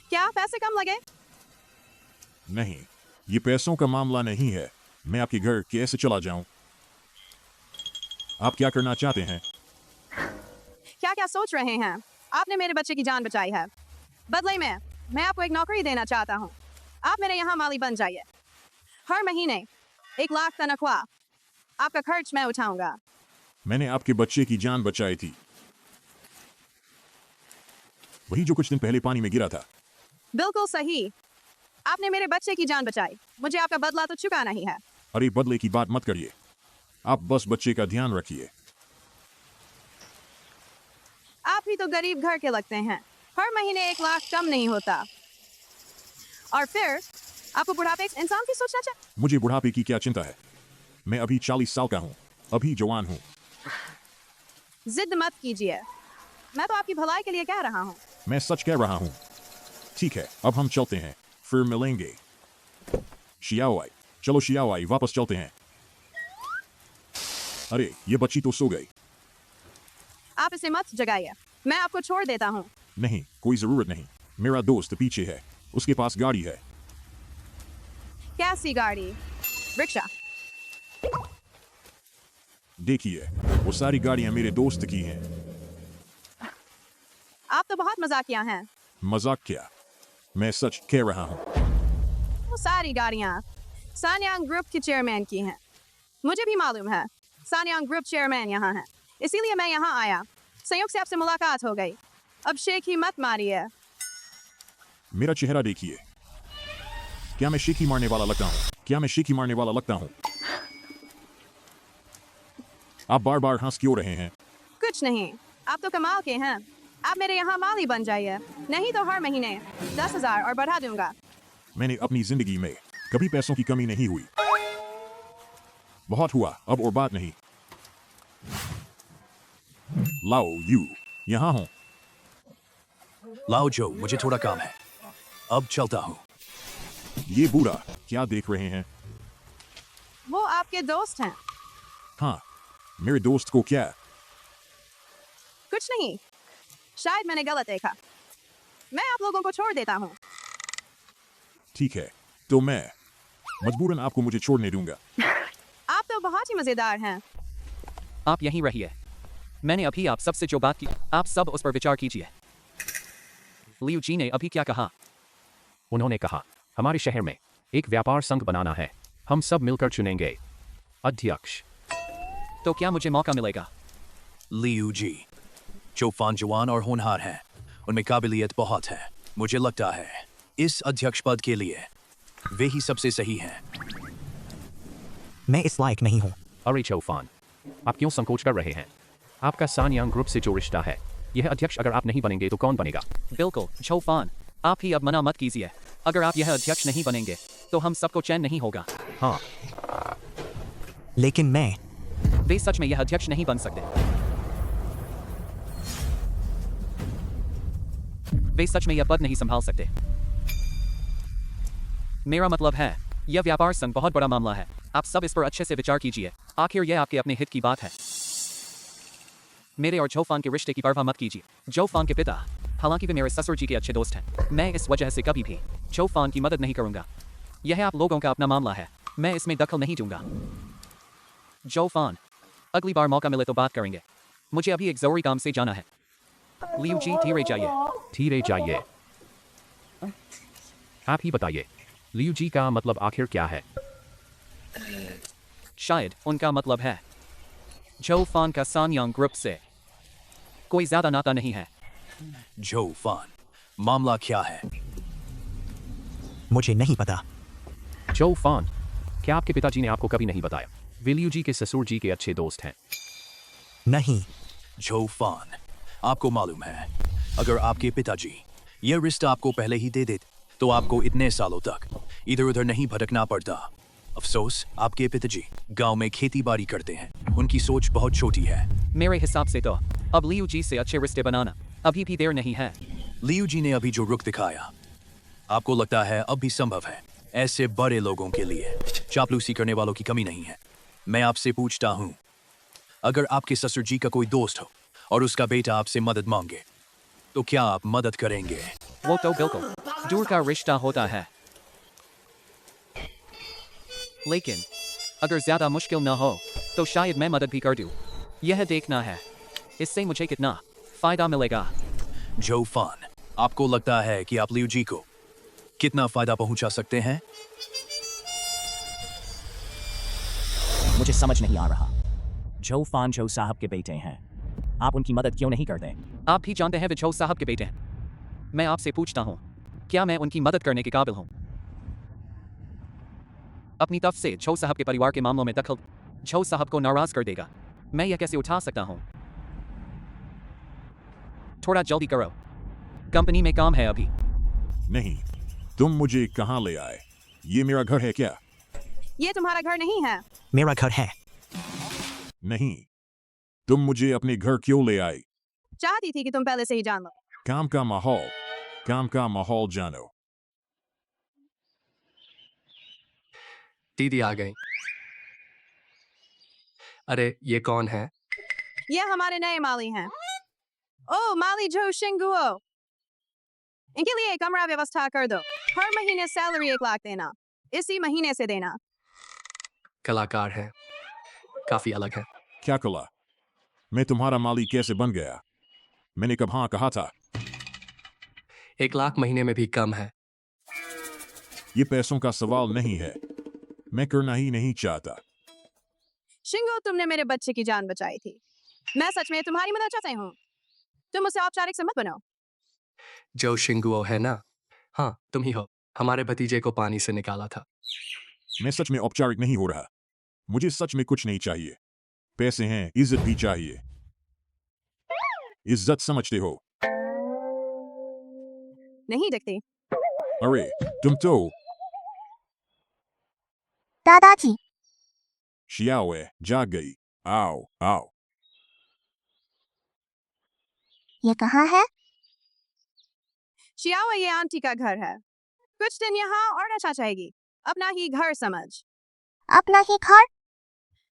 क्या पैसे कम लगे? नहीं, ये पैसों का मामला नहीं है। मैं आपके घर कैसे चला जाऊं? आप क्या करना चाहते हैं? क्या क्या सोच रहे हैं? आपने मेरे बच्चे की जान बचाई है। बदले में मैं आपको एक नौकरी देना चाहता हूँ। आप मेरे यहाँ माली बन जाइए। हर महीने 1 लाख तनख्वाह। आपका खर्च मैं उठाऊंगा। मैंने आपके बच्चे की जान बचाई थी, वही जो कुछ दिन पहले पानी में गिरा था। बिल्कुल सही। आपने मेरे बच्चे की जान बचाई। मुझे आपका बदला तो चुकाना ही है। अरे बदले की बात मत करिए, आप बस बच्चे का ध्यान रखिए। आप भी तो गरीब घर के लगते हैं। हर महीने 1 लाख कम नहीं होता। और फिर आपको बुढ़ापे के इंसान की सोचना चाहिए। मुझे बुढ़ापे की क्या चिंता है? मैं अभी 40 साल का हूँ, अभी जवान हूँ। जिद मत कीजिए, मैं तो आपकी भलाई के लिए कह रहा हूँ। मैं सच कह रहा हूँ। ठीक है, अब हम चलते हैं, फिर मिलेंगे। शियाओआई, चलो शियाओआई, वापस चलते हैं। अरे ये बच्ची तो सो गई। आप इसे मत जगाइए, मैं आपको छोड़ देता हूँ। नहीं, कोई जरूरत नहीं। मेरा दोस्त पीछे है, उसके पास गाड़ी है। कैसी गाड़ी? रिक्शा? देखिए, वो सारी गाड़ियां मेरे दोस्त की हैं। आप तो बहुत मजाकिया हैं। मजाक क्या, मैं सच कह रहा हूँ। वो सारी गाड़ियाँ सान्यांग ग्रुप के चेयरमैन की हैं। मुझे भी मालूम है, सान्यांग ग्रुप चेयरमैन यहाँ हैं, इसीलिए मैं यहाँ आया। संयोग से आपसे मुलाकात हो गई। अब शेख ही मत मारिए। मेरा चेहरा देखिए, क्या मैं शेखी मारने वाला लगता हूँ? क्या मैं शेखी मारने वाला लगता हूँ? आप बार बार हंस क्यों रहे हैं? कुछ नहीं, आप तो कमाल के हैं। आप मेरे यहाँ माली बन जाइए, नहीं तो हर महीने 10,000 और बढ़ा दूंगा। मैंने अपनी जिंदगी में कभी पैसों की कमी नहीं हुई। बहुत हुआ, अब और बात नहीं। लाओ यू, यहाँ हूँ। लाओ जो, मुझे थोड़ा काम है, अब चलता हूँ। ये बूढ़ा क्या देख रहे हैं? वो आपके दोस्त हैं। हाँ, मेरे दोस्त को क्या? कुछ नहीं, शायद मैंने गलत देखा। मैं आप लोगों को छोड़ देता हूँ। ठीक है, तो मैं मजबूरन आपको मुझे छोड़ने दूंगा। आप तो बहुत ही मजेदार हैं। आप यहीं रहिए। मैंने अभी आप सबसे जो बात की, आप सब उस पर विचार कीजिए। लियू जी ने अभी क्या कहा? उन्होंने कहा, हमारे शहर में एक व्यापार संघ बनाना है, हम सब मिलकर चुनेंगे अध्यक्ष। तो क्या मुझे मौका मिलेगा? लियू जी, जो फान जवान और होनहार हैं, उनमें काबिलियत बहुत है। मुझे लगता है इस अध्यक्ष पद के लिए वे ही सबसे सही हैं। मैं इस लायक नहीं हूँ। अरे चौफान, आप क्यों संकोच कर रहे हैं? आपका सान्यांग ग्रुप से जो रिश्ता है, यह अध्यक्ष अगर आप नहीं बनेंगे तो कौन बनेगा? बिल्कुल चौफान, आप ही अब मना मत कीजिए। अगर आप यह अध्यक्ष नहीं बनेंगे तो हम सबको चैन नहीं होगा। हाँ, लेकिन मैं वे सच में यह अध्यक्ष नहीं बन सकते। वे सच में यह पद नहीं संभाल सकते। मेरा मतलब है, यह व्यापार संघ बहुत बड़ा मामला है। आप सब इस पर अच्छे से विचार कीजिए। आखिर यह आपके अपने हित की बात है। मेरे और जोफान के रिश्ते की परवाह मत कीजिए। जोफान के पिता, हालांकि वे मेरे ससुर जी के अच्छे दोस्त हैं, मैं इस वजह से कभी भी जोफान की मदद नहीं करूंगा। यह आप लोगों का अपना मामला है, मैं इसमें दखल नहीं दूंगा। जोफान, अगली बार मौका मिले तो बात करेंगे। मुझे अभी एक जरूरी काम से जाना है। लियू जी, धीरे जाइए। धीरे जाइए। आप ही बताइए, लियू जी का मतलब आखिर क्या है? शायद उनका मतलब है जोफान का सान्यांग ग्रुप से कोई ज्यादा नाता नहीं है। जो फान, मामला क्या है? मुझे नहीं पता। जोफान, क्या आपके पिताजी ने आपको कभी नहीं बताया? वे लियू जी के ससुर जी के अच्छे दोस्त हैं। नहीं। जो फान, आपको मालूम है, अगर आपके पिताजी यह रिश्ता आपको पहले ही दे देते तो आपको इतने सालों तक इधर उधर नहीं भटकना पड़ता। अफसोस, आपके पिताजी गांव में खेती बाड़ी करते हैं। उनकी सोच बहुत छोटी है। मेरे हिसाब से तो अब लियू जी से अच्छे रिश्ते बनाना अभी भी देर नहीं है। लियू जी ने अभी जो रुख दिखाया, आपको लगता है अब भी संभव है? ऐसे बड़े लोगों के लिए चापलूसी करने वालों की कमी नहीं है। मैं आपसे पूछता हूँ, अगर आपके ससुर जी का कोई दोस्त हो और उसका बेटा आपसे मदद मांगे, तो क्या आप मदद करेंगे? वो तो बिल्कुल दूर का रिश्ता होता है, लेकिन अगर ज्यादा मुश्किल न हो तो शायद मैं मदद भी कर दूं। यह देखना है इससे मुझे कितना फायदा मिलेगा। जो फान, आपको लगता है कि आप लियू जी को कितना फायदा पहुंचा सकते हैं? मुझे समझ नहीं आ रहा। जो फान जो साहब के बेटे हैं, आप उनकी मदद क्यों नहीं करते? आप भी जानते हैं वे जो साहब के बेटे हैं। मैं आपसे पूछता हूँ, क्या मैं उनकी मदद करने के काबिल हूँ? अपनी तरफ से जो साहब के परिवार के मामलों में दखल जो साहब को नाराज कर देगा। मैं यह कैसे उठा सकता हूँ? थोड़ा जल्दी करो, कंपनी में काम है अभी। नहीं, तुम मुझे कहाँ ले आए? ये मेरा घर है क्या? ये तुम्हारा घर नहीं है। मेरा घर है। नहीं, तुम मुझे अपने घर क्यों ले आए? चाहती थी कि तुम पहले से ही जान लो। काम का माहौल जानो। दीदी आ गई। अरे ये कौन है? ये हमारे नए माली हैं। ओ माली जो शिंगुओ, इनके लिए एक कमरा व्यवस्था कर दो। हर महीने सैलरी 1 लाख देना, इसी महीने से देना। कलाकार है, काफी अलग है। क्या कला? मैं तुम्हारा माली कैसे बन गया? मैंने कब हाँ कहा था? 1 लाख महीने में भी कम है। ये पैसों का सवाल नहीं है, मैं करना ही नहीं चाहता। शिंगो, तुमने मेरे बच्चे की जान बचाई थी। मैं सच में तुम्हारी मदद चाहता हूँ। तुम मुझसे औपचारिक से मत बनो। जो शिंगुओ है ना? हाँ, तुम ही हो। हमारे भतीजे को पानी से निकाला था। मैं सच में औपचारिक नहीं हो रहा। मुझे सच में कुछ नहीं चाहिए। पैसे हैं, इज्जत भी चाहिए। इज्जत समझते हो? नहीं दिखती। अरे तुम तो दादाजी, शियाओए जाग गई। आओ आओ। ये कहाँ है? शियाओ, ये आंटी का घर है। कुछ दिन यहाँ और रहना चाहेगी। अपना ही घर समझ। अपना ही घर?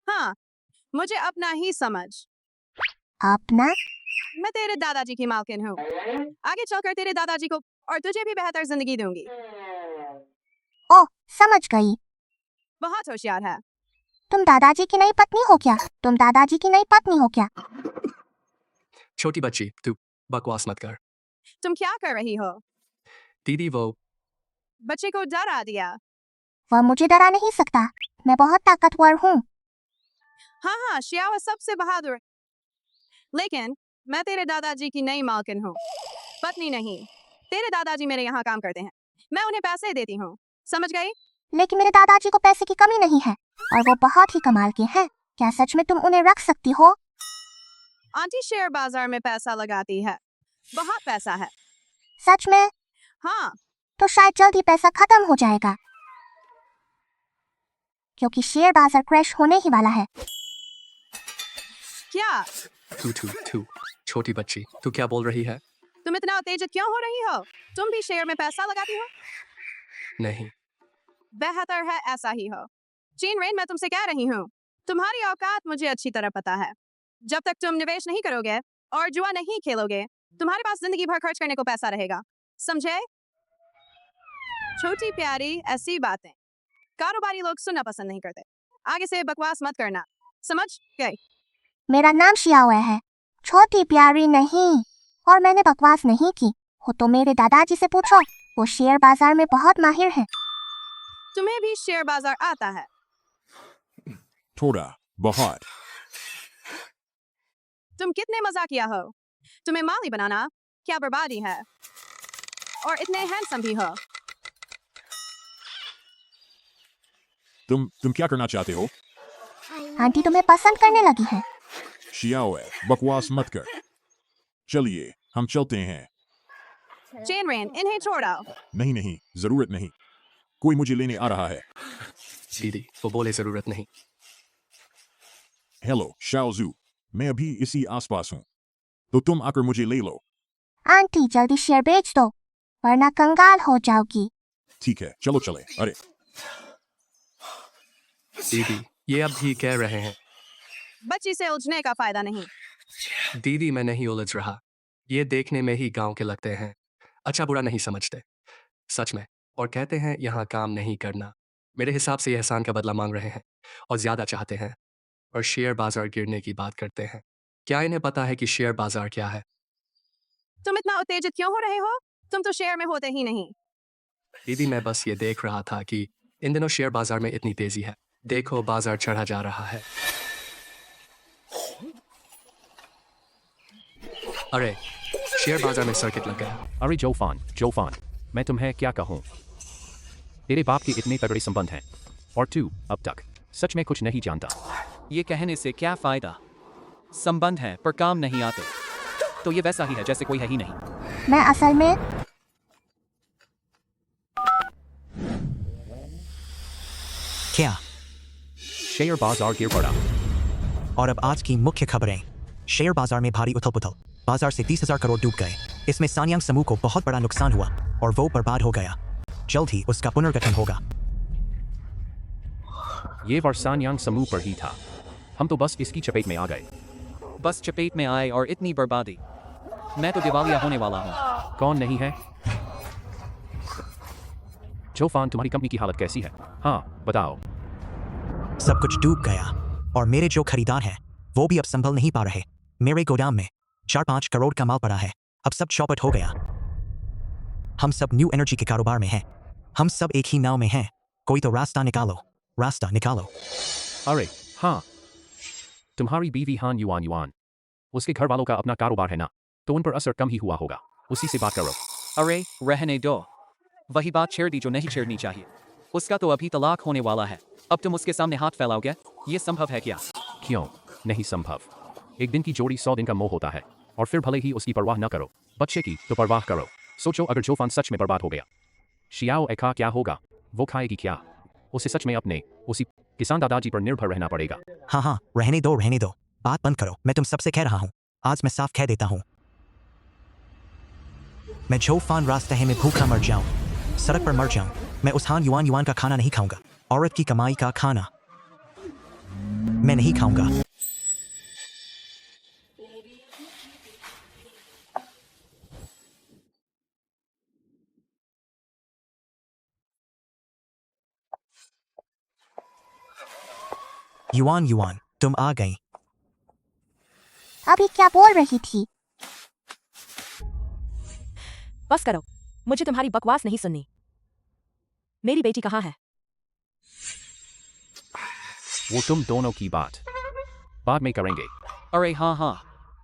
हाँ, मुझे अपना ही समझ। अपना? मैं तेरे दादाजी की मालकिन हूँ। आगे चलकर तेरे दादाजी को और तुझे भी बेहतर जिंदगी दूंगी। ओह, समझ गई। बहुत होशियार है। तुम दादाजी की नई पत्नी हो क्या? तुम दादाजी की नई पत्नी हो क्या? छोटी बच्ची, तू बकवास मत कर। तुम क्या कर रही हो? दीदी वो बच्चे को डरा दिया। वह मुझे डरा नहीं सकता। मैं बहुत ताकतवर हूँ। हाँ, शियाओ सबसे बहादुर। लेकिन मैं तेरे दादाजी की नई मालकिन हूँ, पत्नी नहीं। तेरे दादाजी मेरे यहाँ काम करते हैं। मैं उन्हें पैसे देती हूँ, समझ गई? लेकिन मेरे दादाजी को पैसे की कमी नहीं है और वो बहुत ही कमाल के हैं। क्या सच में तुम उन्हें रख सकती हो? आंटी शेयर बाजार में पैसा लगाती है, बहुत पैसा है। सच में? हाँ। तो शायद जल्द ही पैसा खत्म हो जाएगा, क्योंकि शेयर बाजार क्रैश होने ही वाला है। क्या? तू छोटी बच्ची, तू क्या बोल रही है? तुम इतना उत्तेजित क्यों हो रही हो? तुम भी शेयर में पैसा लगाती हो? नहीं। बेहतर है ऐसा ही हो। चीन रेन, मैं तुमसे कह रही हूँ, तुम्हारी औकात मुझे अच्छी तरह पता है। जब तक तुम निवेश नहीं करोगे और जुआ नहीं खेलोगे, तुम्हारे पास जिंदगी भर खर्च करने को पैसा रहेगा, समझे? छोटी प्यारी ऐसी बातें कारोबारी लोग सुनना पसंद नहीं करते। आगे से बकवास मत करना, समझ गई? मेरा नाम शियाओए है, छोटी प्यारी नहीं। और मैंने बकवास नहीं की हो तो मेरे दादाजी से पूछो, वो शेयर बाजार में बहुत माहिर हैं। तुम्हें भी शेयर बाजार आता है? थोड़ा बहुत। तुम कितने मजाकिया हो। तुम्हें माली बनाना क्या बर्बादी है, और इतने हैंडसम भी हो। तुम क्या करना चाहते हो? आंटी तुम्हें पसंद करने लगी है। शियाओए बकवास मत कर। चलिए हम चलते हैं। चेन रेन, इन्हें छोड़ो। नहीं, जरूरत नहीं। कोई मुझे लेने आ रहा है। दीदी वो बोले जरूरत नहीं। हेलो शाओजू, मैं अभी इसी आसपास हूँ, तो तुम आकर मुझे ले लो। आंटी जल्दी शेयर बेच दो, वरना कंगाल हो जाओगी। ठीक है, चलो चले। अरे दीदी ये अब भी कह रहे हैं। बच्ची से उलझने का फायदा नहीं। दीदी मैं नहीं उलझ रहा, ये देखने में ही गांव के लगते हैं, अच्छा बुरा नहीं समझते सच में, और कहते हैं यहाँ काम नहीं करना। मेरे हिसाब से ये एहसान का बदला मांग रहे हैं और ज़्यादा चाहते हैं, और शेयर बाजार गिरने की बात करते हैं। क्या इन्हें पता है कि शेयर बाजार क्या है? तुम इतना उत्तेजित क्यों हो रहे हो? तुम तो शेयर में होते ही नहीं। दीदी मैं बस ये देख रहा था कि इन दिनों शेयर बाजार में इतनी तेज़ी है। देखो बाजार चढ़ा जा रहा है। अरे शेयर बाजार में सर्किट लग गया। अरे जोफान, मैं तुम्हें क्या कहूँ। तेरे बाप के इतने तगड़े संबंध हैं और तू अब तक सच में कुछ नहीं जानता। ये कहने से क्या फायदा? संबंध है पर काम नहीं आते। तो ये वैसा ही है जैसे कोई है ही नहीं। मैं असल में क्या? शेयर बाजार गिर पड़ा। और अब आज की मुख्य खबरें। शेयर बाजार में भारी उथल पुथल। बाजार से 30,000 करोड़ डूब गए। इसमें सानयांग समूह को बहुत बड़ा नुकसान हुआ और वो बर्बाद हो गया। जल्द ही उसका पुनर्गठन होगा। ये वार सानयांग समूह पर ही था। हम तो बस इसकी चपेट में आ गए। बस चपेट में आए और इतनी बर्बादी। मैं तो दिवालिया होने वाला हूँ। कौन नहीं है? जोफान, तुम्हारी कंपनी की हालत कैसी है? हाँ बताओ। सब कुछ डूब गया और मेरे जो खरीदार हैं वो भी अब संभल नहीं पा रहे। मेरे गोदाम में 4-5 करोड़ का माल पड़ा है। अब सब चौपट हो गया। हम सब न्यू एनर्जी के कारोबार में हैं। हम सब एक ही नाव में हैं। कोई तो रास्ता निकालो। अरे हाँ, तुम्हारी बीवी हान युआन, उसके घर वालों का अपना कारोबार है ना, तो उन पर असर कम ही हुआ होगा। उसी से बात करो। अरे रहने दो। वही बात छेड़ दी जो नहीं छेड़नी चाहिए। उसका तो अभी तलाक होने वाला है। अब तुम उसके सामने हाथ फैलाओगे? ये संभव है क्या? क्यों नहीं संभव? एक दिन की जोड़ी 100 दिन का मोह होता है। और फिर भले ही उसकी परवाह न करो, बच्चे की तो परवाह करो। सोचो अगर जोफान सच में बर्बाद हो गया, शियाओ एका क्या होगा? वो खाएगी क्या? उसे सच में अपने उसी किसान दादाजी पर निर्भर रहना पड़ेगा। हाँ, रहने दो। बात बंद करो। मैं तुम सबसे कह रहा हूँ। आज मैं साफ कह देता हूँ, मैं जोफान रास्ते में भूखा मर जाऊं, सड़क पर मर जाऊं, मैं उस हान युआन का खाना नहीं खाऊंगा। औरत की कमाई का खाना मैं नहीं खाऊंगा। युआन, तुम आ गई। अभी क्या बोल रही थी? बस करो, मुझे तुम्हारी बकवास नहीं सुननी। मेरी बेटी कहाँ है? वो तुम दोनों की बात बाद में करेंगे। अरे हाँ,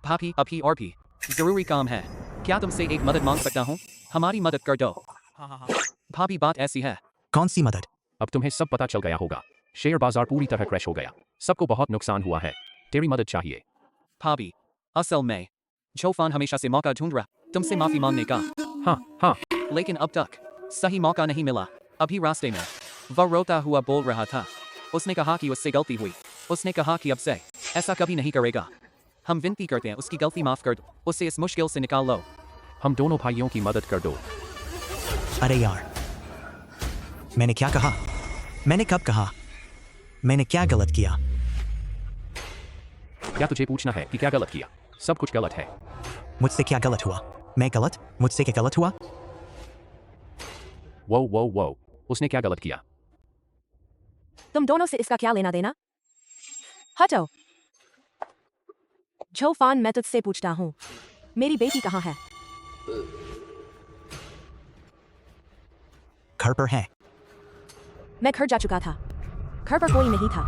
भाभी अभी और भी जरूरी काम है। क्या तुमसे एक मदद मांग सकता हूँ? हमारी मदद कर दो। हाँ। भाभी बात ऐसी है। कौन सी मदद? अब तुम्हें सब पता चल गया होगा। शेयर बाजार पूरी तरह क्रैश हो गया। सबको बहुत नुकसान हुआ है। तेरी मदद चाहिए। भाभी असल में जोफान हमेशा से मौका ढूंढ रहा तुमसे माफी मांगने का। हाँ। लेकिन अब तक सही मौका नहीं मिला। अभी रास्ते में वह रोता हुआ बोल रहा था। उसने कहा कि उससे गलती हुई। उसने कहा कि अब से ऐसा कभी नहीं करेगा। हम विनती करते हैं उसकी गलती माफ कर दो। उसे इस मुश्किल से निकाल लो। हम दोनों भाइयों की मदद कर दो। अरे यार, मैंने क्या कहा? मैंने कब कहा? मैंने क्या गलत किया? क्या तुझे पूछना है कि क्या गलत किया? सब कुछ गलत है। मुझसे क्या गलत हुआ? मैं गलत? मुझसे क्या गलत हुआ? वो उसने क्या गलत किया? तुम दोनों से इसका क्या लेना देना? हटो। जोफान, मैं तुझसे पूछता हूँ, मेरी बेटी कहाँ है? घर पर है। मैं घर जा चुका था। घर पर कोई नहीं था।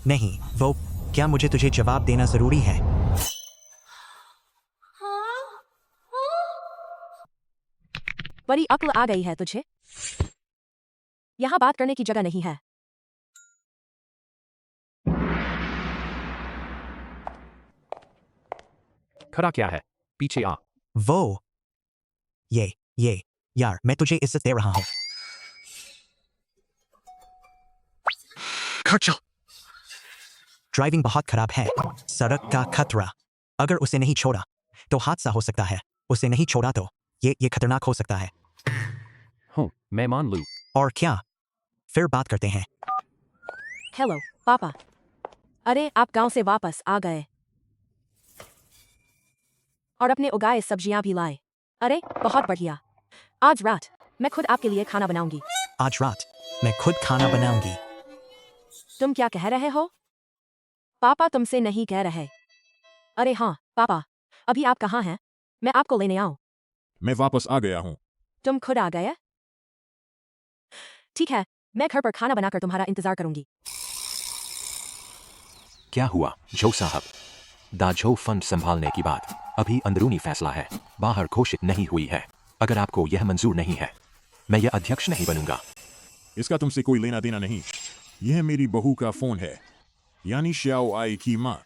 नहीं, वो क्या मुझे तुझे जवाब देना जरूरी है? बड़ी अक्ल आ गई है तुझे। यहाँ बात करने की जगह नहीं है। खड़ा क्या है? पीछे आ। वो ये यार, मैं तुझे इज्जत दे रहा हूँ। खर्चा। ड्राइविंग बहुत खराब है। सड़क का खतरा। अगर उसे नहीं छोड़ा तो हादसा हो सकता है। उसे नहीं छोड़ा तो ये खतरनाक हो सकता है। मैं मान लूं। और क्या? फिर बात करते हैं। हेलो पापा। अरे आप गांव से वापस आ गए और अपने उगाए सब्जियां भी लाए। अरे बहुत बढ़िया। आज रात मैं खुद आपके लिए खाना बनाऊंगी। आज रात मैं खुद खाना बनाऊंगी। तुम क्या कह रहे हो? पापा तुमसे नहीं कह रहे। अरे हाँ पापा, अभी आप कहाँ हैं? मैं आपको लेने आऊं? मैं वापस आ गया हूँ। तुम खुद आ गए? ठीक है, मैं घर पर खाना बनाकर तुम्हारा इंतजार करूंगी। क्या हुआ जो साहब? दाजो फंड संभालने की बात अभी अंदरूनी फैसला है, बाहर घोषित नहीं हुई है। अगर आपको यह मंजूर नहीं है, मैं यह अध्यक्ष नहीं बनूंगा। इसका तुमसे कोई लेना देना नहीं। यह मेरी बहू का फोन है, यानी श्याओ आई की माँ।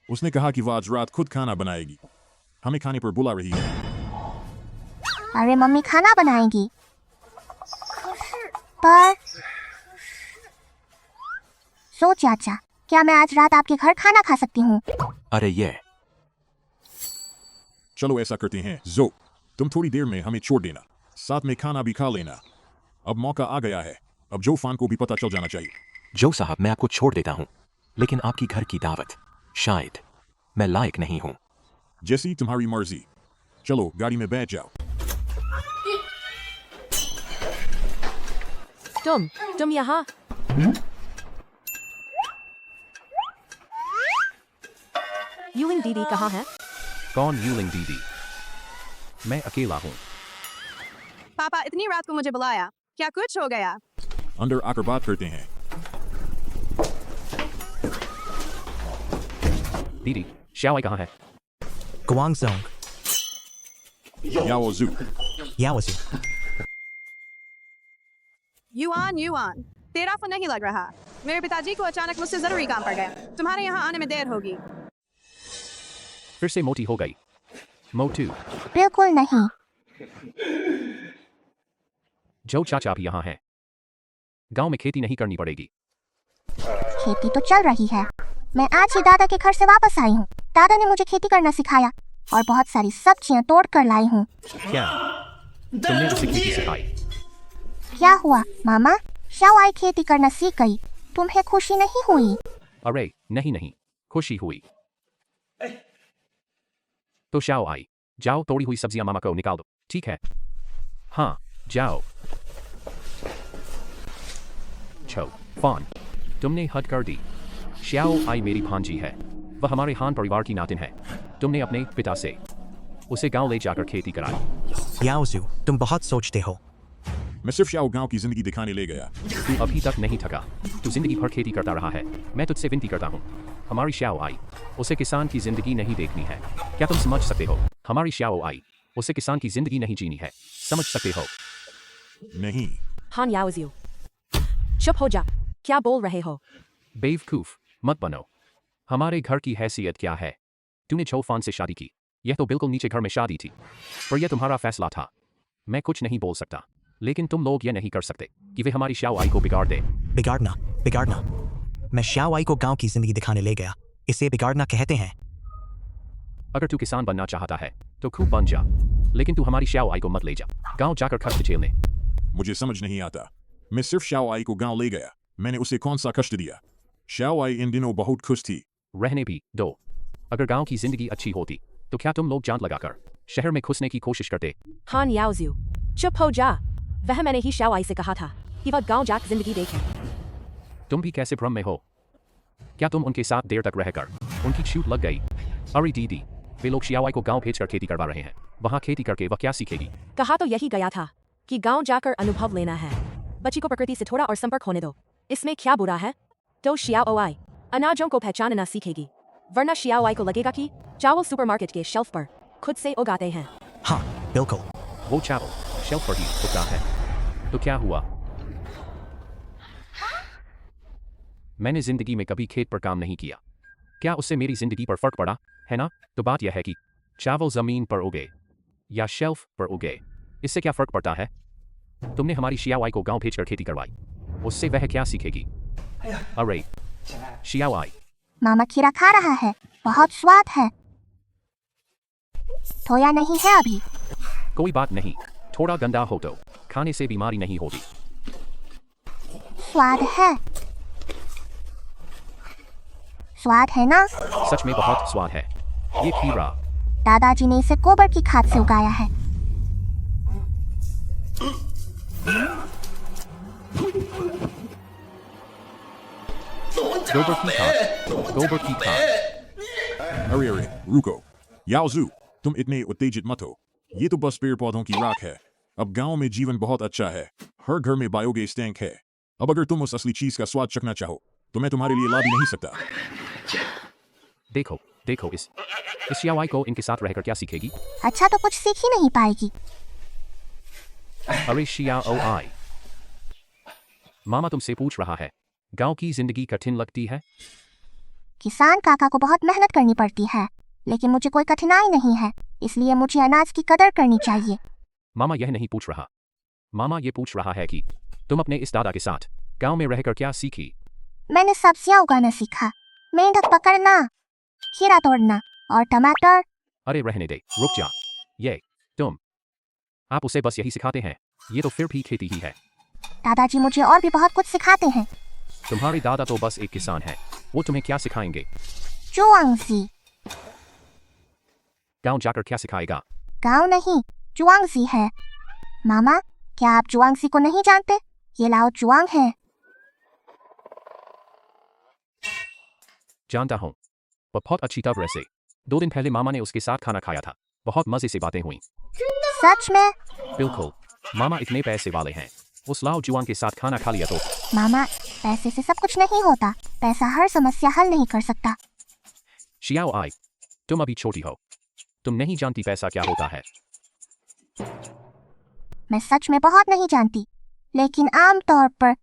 उसने कहा कि वह आज रात खुद खाना बनाएगी। हमें खाने पर बुला रही है। अरे मम्मी खाना बनाएगी, पर सो चाचा, क्या मैं आज रात आपके घर खाना खा सकती हूँ? अरे ये चलो ऐसा करते हैं जो, तुम थोड़ी देर में हमें छोड़ देना, साथ में खाना भी खा लेना। अब मौका आ गया है, अब जो फान को भी पता चल जाना चाहिए। जो साहब, मैं आपको छोड़ देता हूँ, लेकिन आपकी घर की दावत शायद मैं लायक नहीं हूँ। जैसी तुम्हारी मर्जी। चलो गाड़ी में बैठ जाओ। तुम यहाँ? यूलिंग दीदी कहाँ है? कौन यूलिंग दीदी? मैं अकेला हूँ। पापा इतनी रात को मुझे बुलाया, क्या कुछ हो गया? अंदर आकर बात करते हैं। दीदी, श्याओआई कहाँ है? गुआंगजोंग। याओ जू। याओजू। युआन, तेरा फोन नहीं लग रहा। मेरे पिताजी को अचानक मुझसे जरूरी काम पड़ गया। तुम्हारे यहाँ आने में देर होगी। फिर से मोटी हो गई। मोटू। बिल्कुल नहीं। जो चाचा भी यहाँ है। गांव में खेती नहीं करनी पड़ेगी। खेती तो चल रही है। मैं आज ही दादा के घर से वापस आई हूँ। दादा ने मुझे खेती करना सिखाया और बहुत सारी सब्जियाँ तोड़ कर लाई हूँ। क्या तुमने उसे खेती सिखाई? क्या हुआ मामा? श्याओआई खेती करना सीख गई, तुम्हें खुशी नहीं हुई? अरे नहीं, खुशी हुई। तो श्याओआई, जाओ तोड़ी हुई सब्जियां मामा को निकाल दो, ठीक है? हाँ, जाओ। छो फान, तुमने हद कर दी। श्याओआई मेरी भांजी है, वह हमारे हान परिवार की नातिन है। तुमने अपने पिता से उसे गांव ले जाकर खेती कराई। याओजू, तुम बहुत सोचते हो। मैं सिर्फ श्याओ गांव की जिंदगी दिखाने ले गया। तू अभी तक नहीं थका, तू जिंदगी भर खेती करता रहा है। मैं तुझसे विनती करता हूँ, हमारी श्याओआई, उसे किसान की जिंदगी नहीं देखनी है। क्या तुम समझ सकते हो? हमारी श्याओआई, उसे किसान की जिंदगी नहीं जीनी है। समझ सकते हो? नहीं। हान याओजू, चुप हो जा। क्या बोल रहे हो? बेवकूफ मत बनो। हमारे घर की हैसियत क्या है? तूने छो फान से शादी की, यह तो बिल्कुल नीचे घर में शादी थी, पर यह तुम्हारा फैसला था। मैं कुछ नहीं बोल सकता, लेकिन तुम लोग यह नहीं कर सकते कि वे हमारी श्याओआई को बिगाड़ दे। बिगाड़ना। मैं श्याओआई को गांव की जिंदगी दिखाने ले गया, इसे बिगाड़ना कहते हैं। अगर तू किसान बनना चाहता है तो खूब बन जा, लेकिन तू हमारी श्याओआई को मत ले जा गांव जाकर कष्ट झेलने। मुझे समझ नहीं आता। मैं सिर्फ श्याओआई को गांव ले गया, मैंने उसे कौन सा कष्ट दिया? श्याओआई इन दिनों बहुत खुश थी। रहने भी दो। अगर गांव की जिंदगी अच्छी होती तो क्या तुम लोग जान लगाकर शहर में घुसने की कोशिश करते? हान याओजू, चुप हो जा। वह मैंने ही श्याओआई से कहा था कि वह गांव जाकर जिंदगी देखे। तुम भी कैसे भ्रम में हो? क्या तुम उनके साथ देर तक रहकर उनकी छूट लग गई? अरे दीदी, वे लोग श्याओआई को गांव भेजकर खेती करवा रहे हैं। वहां खेती करके वह क्या सीखेगी? कहा तो यही गया था कि गांव जाकर अनुभव लेना है। बच्ची को प्रकृति से थोड़ा और संपर्क होने दो, इसमें क्या बुरा है? तो श्याओआई अनाजों को पहचानना सीखेगी, वरना श्याओआई को लगेगा कि चावल सुपरमार्केट के शेल्फ पर खुद से उगाते हैं। हाँ, बिल्कुल। वो चावल शेल्फ पर ही उगता है। तो क्या हुआ? मैंने जिंदगी में कभी खेत पर काम नहीं किया, क्या उससे मेरी जिंदगी पर फर्क पड़ा है ना? तो बात यह है कि चावल जमीन पर उगे या शेल्फ पर उगे, इससे क्या फर्क पड़ता है? तुमने हमारी श्याओआई को गांव भेजकर खेती करवाई, उससे वह क्या सीखेगी? अरे श्याओआई, मामा खीरा खा रहा है, बहुत स्वाद है। धोया नहीं है अभी। कोई बात नहीं, थोड़ा गंदा हो तो खाने से बीमारी नहीं होगी। स्वाद है ना? सच में बहुत स्वाद है ये खीरा। दादाजी ने इसे गोबर की खाद से उगाया है। गोबर की खाद। अरे रुको याओजू, तुम इतने उत्तेजित मत हो। ये तो बस पेड़ पौधों की राख है। अब गांव में जीवन बहुत अच्छा है। हर घर में बायोगैस टैंक है। अब अगर तुम उस असली चीज का स्वाद चखना चाहो तो मैं तुम्हारे लिए ला भी नहीं सकता। देखो देखो इस शियाओ को इनके साथ रहकर क्या सीखेगी। अच्छा तो कुछ सीख ही नहीं पाएगी। अरे शियाओ मामा तुमसे पूछ रहा है, गांव की जिंदगी कठिन लगती है? किसान काका को बहुत मेहनत करनी पड़ती है, लेकिन मुझे कोई कठिनाई नहीं है, इसलिए मुझे अनाज की कदर करनी चाहिए। मामा यह नहीं पूछ रहा। मामा ये पूछ रहा है कि तुम अपने इस दादा के साथ गांव में रहकर क्या सीखी। मैंने सब्जियां उगाना सीखा, मेंढक पकड़ना, खीरा तोड़ना और टमाटर। अरे रहने दे, रुक जा। ये तुम आप उसे बस यही सिखाते हैं? ये तो फिर भी खेती ही है। दादाजी मुझे और भी बहुत कुछ सिखाते हैं। तुम्हारे दादा तो बस एक किसान है, वो तुम्हें क्या सिखाएंगे? जुआंगजी। गांव जाकर क्या सिखाएगा? गांव नहीं, जुआंगजी है। मामा, क्या आप जुआंगजी को नहीं जानते? ये लाओ जुआंग है। जानता हूँ, वह बहुत अच्छी तरह से 2 दिन पहले मामा ने उसके साथ खाना खाया था। बहुत मजे से बातें हुई। सच में? बिल्कुल, मामा इतने पैसे वाले हैं, उस लाओ जुआंग के साथ खाना खा लिया तो। मामा, पैसे से सब कुछ नहीं होता, पैसा हर समस्या हल नहीं कर सकता। शियाओ तुम अभी छोटी हो, तुम नहीं जानती पैसा क्या होता है। मैं सच में बहुत नहीं जानती, लेकिन आमतौर पर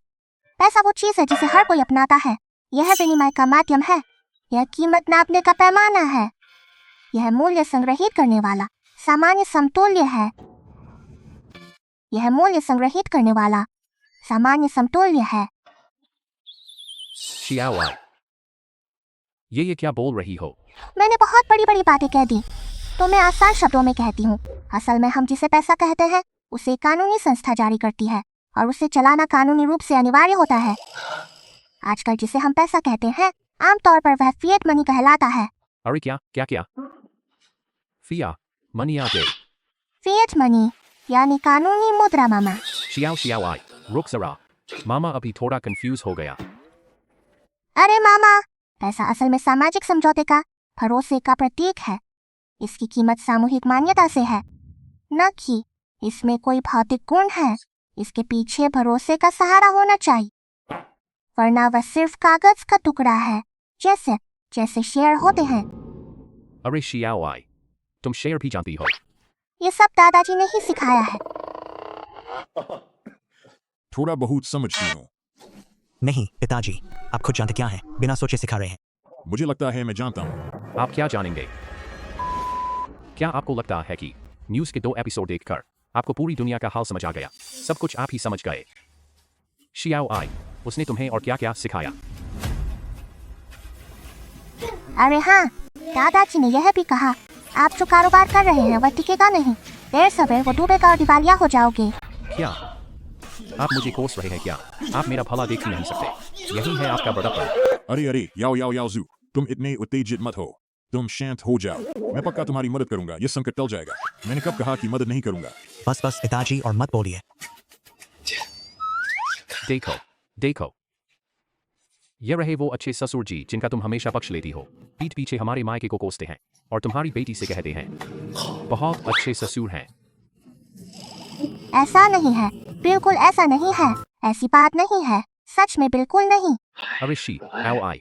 पैसा वो चीज है जिसे हर कोई अपनाता है। यह विनिमय का माध्यम है, यह कीमत नापने का पैमाना है, यह मूल्य संग्रहित करने वाला सामान्य समतुल्य है। यह मूल्य संग्रहित करने वाला सामान्य समतुल्य है। शियाओ ये क्या बोल रही हो? मैंने बहुत बड़ी बड़ी बातें कह दी, तो मैं आसान शब्दों में कहती हूँ। असल में हम जिसे पैसा कहते हैं उसे कानूनी संस्था जारी करती है और उसे चलाना कानूनी रूप से अनिवार्य होता है। आजकल जिसे हम पैसा कहते हैं आमतौर पर वह फिएट मनी कहलाता है। अरे क्या क्या क्या? फिया मनी आ गई। फिएट मनी यानी कानूनी मुद्रा मामा। शियाओ रुक जरा, मामा अभी थोड़ा कंफ्यूज हो गया। अरे मामा, पैसा असल में सामाजिक समझौते का, भरोसे का प्रतीक है। इसकी कीमत सामूहिक मान्यता से है, न कि इसमें कोई भौतिक गुण है। इसके पीछे भरोसे का सहारा होना चाहिए, वरना वह सिर्फ कागज का टुकड़ा है, जैसे जैसे शेयर होते हैं। अरे शियाओ तुम शेयर भी जानती हो? ये सब दादाजी ने ही सिखाया है। थोड़ा बहुत समझती हूँ। नहीं पिताजी, आप खुद जानते क्या है, बिना सोचे सिखा रहे हैं। मुझे लगता है मैं जानता हूँ। आप क्या जानेंगे? क्या आपको लगता है कि न्यूज़ के 2 एपिसोड देखकर आपको पूरी दुनिया का हाल समझ आ गया? सब कुछ आप ही समझ गए। शियाओ उसने तुम्हें और क्या क्या सिखाया? अरे हाँ, दादाजी ने यह भी कहा, आप जो कारोबार कर रहे हैं वह टिकेगा नहीं, देर सवेर वो डूबेगा और दिवालिया हो जाओगे। क्या आप मुझे कोस रहे हैं क्या? आप मेरा भला देख ही नहीं सकते, यही है आपका बड़प्पन। अरे अरे याओ, तुम इतने उत्तेजित मत हो, तुम शांत हो जाओ। मैं पक्का तुम्हारी मदद करूंगा, ये संकट टल जाएगा। मैंने कब कहा कि मदद नहीं करूंगा? बस बस पिताजी, और मत बोलिए। देखो देखो, ये रहे वो अच्छे ससुर जी जिनका तुम हमेशा पक्ष लेती हो, पीठ पीछे हमारे मायके को कोसते हैं और तुम्हारी बेटी से कहते हैं बहुत अच्छे ससुर हैं। ऐसा नहीं है, बिल्कुल ऐसा नहीं है, ऐसी बात नहीं है, सच में बिल्कुल नहीं। अरे शियाओ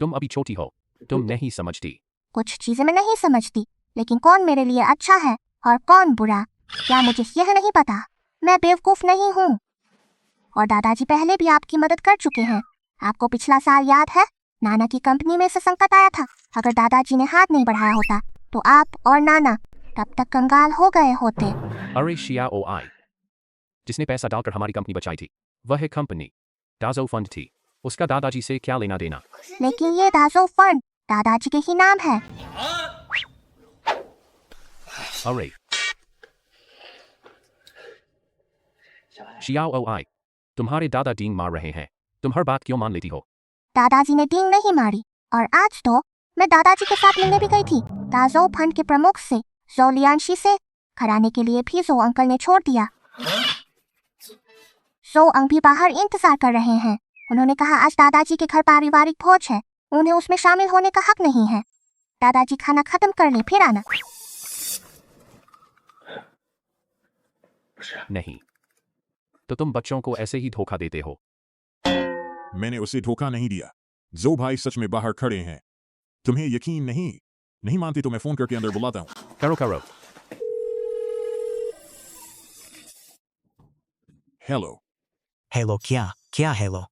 तुम अभी छोटी हो, तुम नहीं समझती। कुछ चीजें मैं नहीं समझती, लेकिन कौन मेरे लिए अच्छा है और कौन बुरा, क्या मुझे यह नहीं पता? मैं बेवकूफ नहीं हूँ। और दादाजी पहले भी आपकी मदद कर चुके हैं। आपको पिछला साल याद है, नाना की कंपनी में से संकट आया था। अगर दादाजी ने हाथ नहीं बढ़ाया होता तो आप और नाना तब तक कंगाल हो गए होते। अरे शियाओ जिसने पैसा डालकर हमारी कंपनी बचाई थी वह कंपनी दाजो फंड थी, उसका दादाजी से क्या लेना देना? लेकिन ये दाजो फंड दादाजी के ही नाम है। अरे शियाओ तुम्हारे दादा डींग मार रहे हैं, तुम हर बात क्यों मान लेती हो? दादाजी ने डींग नहीं मारी, और आज तो मैं दादाजी के साथ मिलने भी गई थी। दाजो फंड के प्रमुख से जोलियांशी से घराने के लिए भी जो अंकल ने छोड़ दिया। जो अंक भी बाहर इंतजार कर रहे हैं। उन्होंने कहा आज दादाजी के घर पारिवारिक भोज है, उन्हें उसमें शामिल होने का हक नहीं है। दादाजी खाना खत्म कर ले फिर आना। नहीं, तो तुम बच्चों को ऐसे ही धोखा देते हो। मैंने उसे धोखा नहीं दिया। जो भाई सच में बाहर खड़े हैं। तुम्हें यकीन नहीं मानते तो मैं फोन करके अंदर बुलाता हूं। करो करो। हेलो। हेलो क्या हेलो?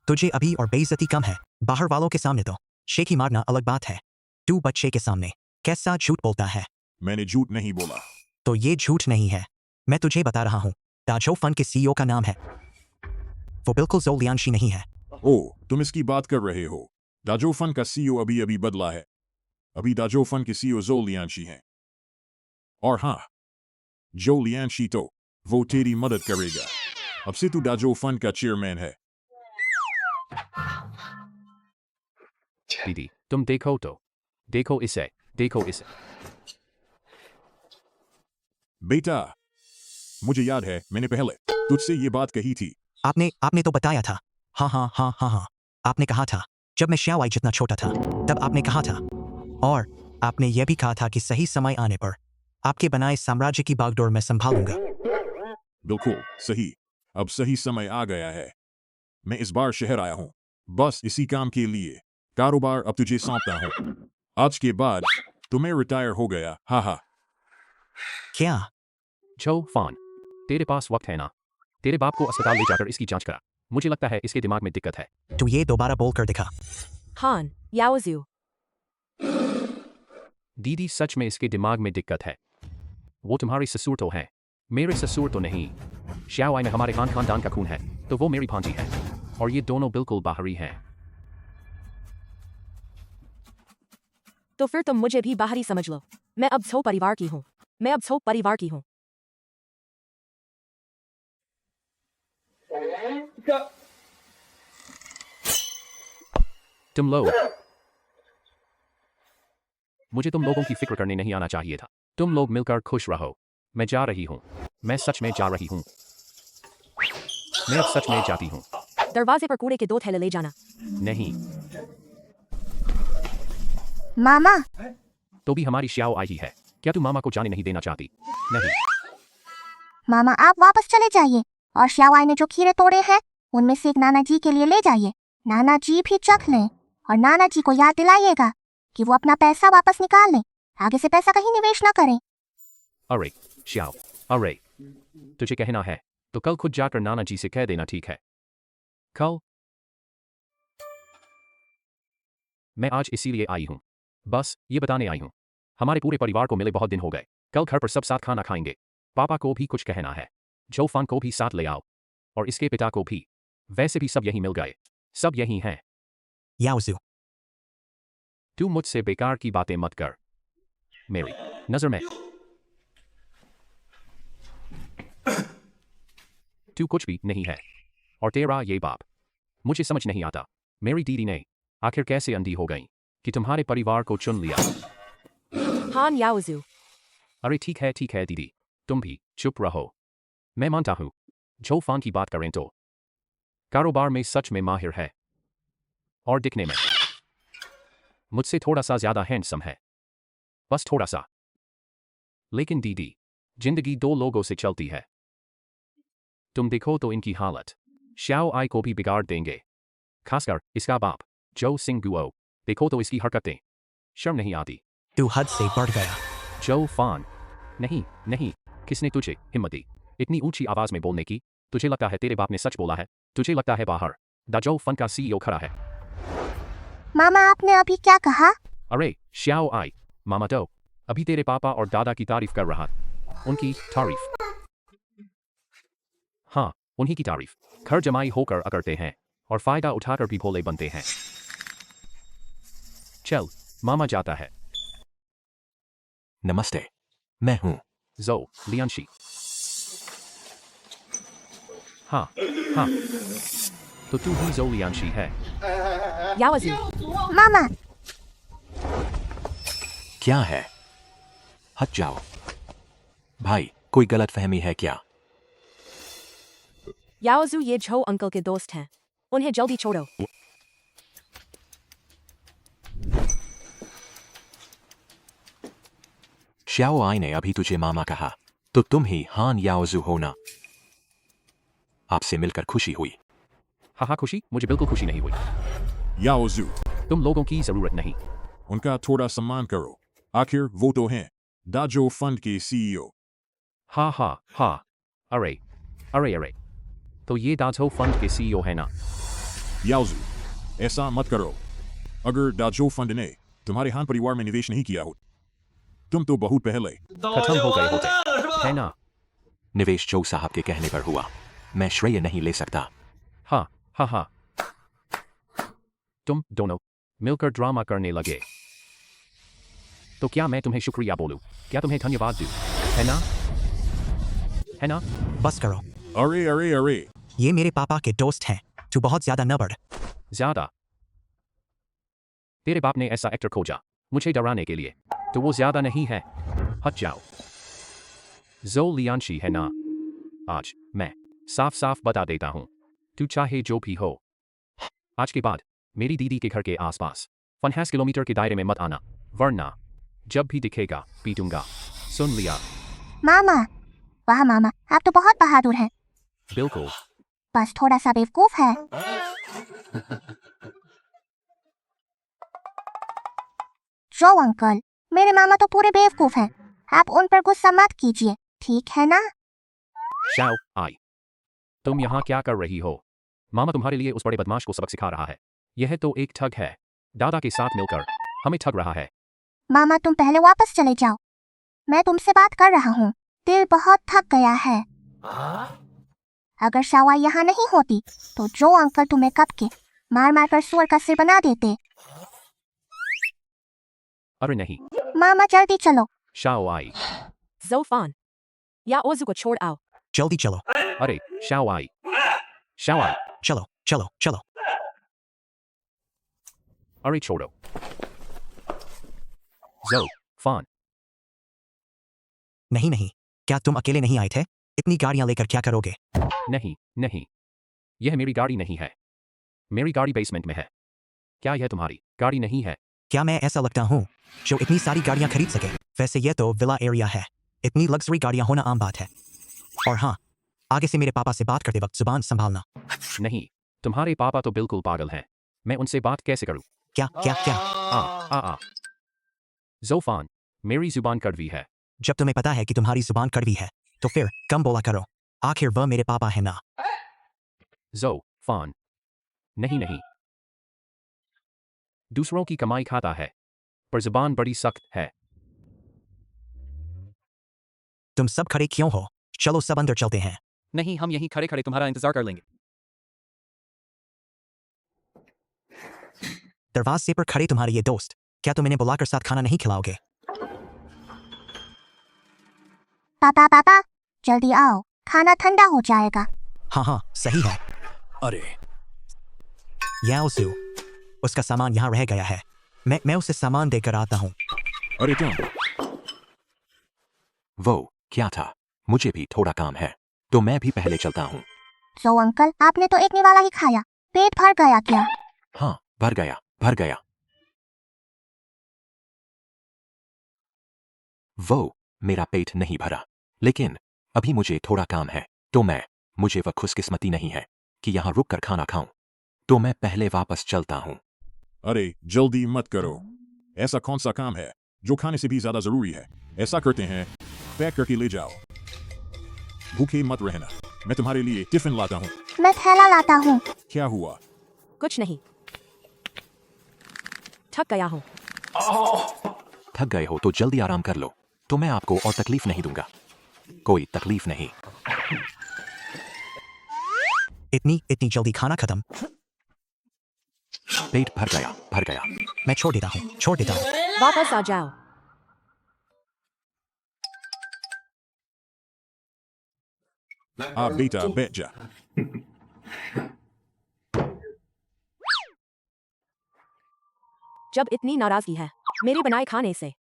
तुझे अभी और बेइज्जती कम है। बाहर वालों के सामने तो शेखी मारना अलग बात है। तू बच्चे के सामने कैसा झूठ बोलता है? मैंने झूठ नहीं बोला। तो ये झूठ नहीं है। मैं तुझे बता रहा हूँ, दाजो फन के सीईओ का नाम है। वो बिल्कुल जो लियांशी नहीं है। ओह, तुम इसकी बात कर रहे हो। दाजो फन का सीईओ अभी बदला है। अभी दाजो फन के सीईओ जो लियांशी हैं। और हाँ, जो लियांशी तो वो तेरी मदद करेगा। अब से तू दाजो फन का चेयरमैन है। दीदी, तुम देखो तो, देखो इसे। बेटा, मुझे याद है मैंने पहले तुझसे ये बात कही थी। आपने तो बताया था। हाँ। आपने कहा था जब मैं श्यावाई जितना छोटा था, तब आपने कहा था। और आपने यह भी कहा था कि सही समय आने पर आपके बनाए साम्राज्य की बागडोर मैं संभालूंगा। बिल्कुल सही। अब सही समय आ गया है। मैं इस बार शहर आया हूँ बस इसी काम के लिए। कारोबार अब तुझे सौंपता हूँ। आज के बाद तुम्हें रिटायर हो गया। हा। क्या? जो फान, तेरे पास वक्त है ना? तेरे बाप को अस्पताल ले जाकर इसकी जांच करा। मुझे लगता है इसके दिमाग में दिक्कत है। तू ये दोबारा बोल कर दिखा। Han, Yaozu. दीदी, सच में इसके दिमाग में दिक्कत है। वो तुम्हारी ससुर तो है, मेरे ससुर तो नहीं। श्यावाई में हमारे खानदान का खून है, तो वो मेरी भांजी है। और ये दोनों बिल्कुल बाहरी हैं। तो फिर तुम मुझे भी बाहरी समझ लो। मैं अब सो परिवार की हूँ। तुम लोग, मुझे तुम लोगों की फिक्र करने नहीं आना चाहिए था। तुम लोग मिलकर खुश रहो। मैं जा रही हूँ। मैं सच में जा रही हूँ। मैं अब सच में जाती हूँ। दरवाजे पर कूड़े के 2 थैले ले जाना। नहीं। मामा, तो भी हमारी श्याओ आई ही है। क्या तू मामा को जाने नहीं देना चाहती? नहीं। मामा आप वापस चले जाइए और श्यावाई ने जो खीरे तोड़े हैं उनमें से एक नाना जी के लिए ले जाइए। नाना जी भी चख लें और नाना जी को याद दिलाइएगा कि वो अपना पैसा वापस निकाल लें। आगे से पैसा कहीं निवेश न करें। अरे श्याओ, अरे तुझे कहना है तो कल खुद जाकर नाना जी से कह देना, ठीक है? कल? मैं आज इसीलिए आई हूँ। बस ये बताने आई हूँ। हमारे पूरे परिवार को मिले बहुत दिन हो गए। कल घर पर सब साथ खाना खाएंगे। पापा को भी कुछ कहना है। जो फान को भी साथ ले आओ और इसके पिता को भी। वैसे भी सब यहीं मिल गए। सब यहीं हैं। याओजू, तू मुझसे बेकार की बातें मत कर। मेरी नजर में तू कुछ भी नहीं है। और तेरा ये बाप, मुझे समझ नहीं आता मेरी दीदी ने आखिर कैसे अंधी हो गई कि तुम्हारे परिवार को चुन लिया। Han Yaozu. अरे ठीक है दीदी, तुम भी चुप रहो। मैं मानता हूँ जो फान की बात करें तो कारोबार में सच में माहिर है और दिखने में मुझसे थोड़ा सा ज्यादा हैंडसम है, बस थोड़ा सा। लेकिन दीदी, जिंदगी 2 लोगों से चलती है। तुम देखो तो इनकी हालत श्याओ आई को भी बिगाड़ देंगे। खासकर इसका बाप जो सिंह गुओ। देखो तो इसकी हरकतें, शर्म नहीं आती। तू हद से बढ़ गया। जो फान, नहीं, किसने तुझे हिम्मत दी इतनी ऊंची आवाज में बोलने की? तुझे लगता है तेरे बाप ने सच बोला है? तुझे लगता है बाहर दाजो फन का सीईओ खड़ा है? मामा आपने अभी क्या कहा? अरे श्याओ आई, मामा तो अभी तेरे पापा और दादा की तारीफ कर रहा। उनकी तारीफ? हाँ, उन्हीं की तारीफ। घर जमाई होकर अकड़ते हैं और फायदा उठाकर भी भोले बनते हैं। चल, मामा जाता है। नमस्ते, मैं हूं जो लियांशी। हाँ, तो तू ही जो लियांशी है। Yaozu. मामा, क्या है? हट जाओ। भाई, कोई गलत फहमी है क्या? Yaozu ये झो अंकल के दोस्त हैं। उन्हें जल्दी छोड़ो। श्याओ आई ने अभी तुझे मामा कहा, तो तुम ही हान याओजू हो ना? आपसे मिलकर खुशी हुई। हाँ खुशी, मुझे बिल्कुल खुशी नहीं हुई। याओ जू, तुम लोगों की जरूरत नहीं। उनका थोड़ा सम्मान करो, आखिर वो तो हैं दाजो फंड के सीईओ। हाँ। अरे, तो ये दाजो फंड के सीईओ है ना? याओ जू, ऐसा मत करो। अगर दाजो फंड ने तुम्हारे हान परिवार में निवेश नहीं किया हो, तुम तो बहुत पहले खत्म हो गए होते, है ना? निवेश जो साहब के कहने पर हुआ, मैं श्रेय नहीं ले सकता। हाँ। तुम दोनों मिलकर ड्रामा करने लगे, तो क्या मैं तुम्हें शुक्रिया बोलूं? क्या तुम्हें धन्यवाद दूं? है ना? बस करो। अरे ये मेरे पापा के दोस्त हैं, तू बहुत ज्यादा न बढ़। ज्यादा? तेरे बाप ने ऐसा एक्टर खोजा मुझे डराने के लिए, तो वो ज्यादा नहीं है। हट जाओ। जो लियांशी है ना? आज मैं साफ साफ बता देता हूं, तू चाहे जो भी हो, आज के बाद मेरी दीदी के घर के आसपास 50 किलोमीटर के दायरे में मत आना, वरना जब भी दिखेगा पीटूंगा। सुन लिया? मामा, वाह मामा, आप तो बहुत बहादुर हैं। बिल्कुल। बस थोड़ा सा बेवकूफ है। जो अंकल, मेरे मामा तो पूरे बेवकूफ हैं। आप उन पर गुस्सा मत कीजिए, ठीक है ना? शाओ आई, तुम यहाँ क्या कर रही हो? मामा तुम्हारे लिए उस बड़े बदमाश को सबक सिखा रहा है। यह तो एक ठग है, दादा के साथ मिलकर हमें ठग रहा है। मामा तुम पहले वापस चले जाओ, मैं तुमसे बात कर रहा हूँ। दिल बहुत थक गया है। अगर शावा यहाँ नहीं होती तो जो अंकल तुम्हें कब के मार कर सुअर का सिर बना देते। अरे नहीं। मामा जल्दी चलो। शाओ आई। जोफान, या ओजू को छोड़ आओ। जल्दी चलो। अरे शाओ आई। चलो। अरे छोड़ो। जो फान। नहीं, क्या तुम अकेले नहीं आए थे? इतनी गाड़ियां लेकर क्या करोगे? नहीं, यह मेरी गाड़ी नहीं है। मेरी गाड़ी बेसमेंट में है। क्या यह तुम्हारी गाड़ी नहीं है? क्या मैं ऐसा लगता हूँ जो इतनी सारी गाड़ियां खरीद सके? वैसे ये तो विला एरिया है, इतनी लग्जरी गाड़ियां होना आम बात है। और हाँ, आगे से मेरे पापा से बात करते वक्त जुबान संभालना। नहीं, तुम्हारे पापा तो बिल्कुल पागल हैं। मैं उनसे बात कैसे करूं? क्या? जोफान, मेरी जुबान कड़वी है। जब तुम्हें पता है कि तुम्हारी जुबान कड़वी है तो फिर कम बोला करो, आखिर वह मेरे पापा है ना। जोफान, नहीं, दूसरों की कमाई खाता है, पर जुबान बड़ी सख्त है। तुम सब खड़े क्यों हो? चलो सब अंदर चलते हैं। नहीं, हम यहीं खड़े खड़े तुम्हारा इंतजार कर लेंगे। दरवाजे पर खड़े तुम्हारे ये दोस्त, क्या तुम इन्हें बुलाकर साथ खाना नहीं खिलाओगे? पापा जल्दी आओ, खाना ठंडा हो जाएगा। हाँ, सही है। अरे याओ जू, उसका सामान यहाँ रह गया है, मैं उसे सामान देकर आता हूँ। अरे तुम, वो क्या था? मुझे भी थोड़ा काम है, तो मैं भी पहले चलता हूँ। तो अंकल, आपने तो एक निवाला ही खाया, पेट भर गया क्या? हाँ, भर गया। वो मेरा पेट नहीं भरा, लेकिन अभी मुझे थोड़ा काम है, तो मुझे वह खुशकिस्मती नहीं है कि यहाँ रुक कर खाना खाऊं, तो मैं पहले वापस चलता हूँ। अरे जल्दी मत करो, ऐसा कौन सा काम है जो खाने से भी ज्यादा जरूरी है? ऐसा करते हैं, पैक करके ले जाओ, भूखे मत रहना। मैं तुम्हारे लिए टिफिन लाता हूँ। मैं थैला लाता हूँ। क्या हुआ? कुछ नहीं, थक गया हूँ। थक गए हो तो जल्दी आराम कर लो, तो मैं आपको और तकलीफ नहीं दूंगा। कोई तकलीफ नहीं। इतनी जल्दी खाना खत्म? पेट भर गया। मैं छोड़ देता हूँ। वापस आ जाओ। बेटा बैठ जा। जब इतनी नाराजगी है मेरे बनाए खाने से,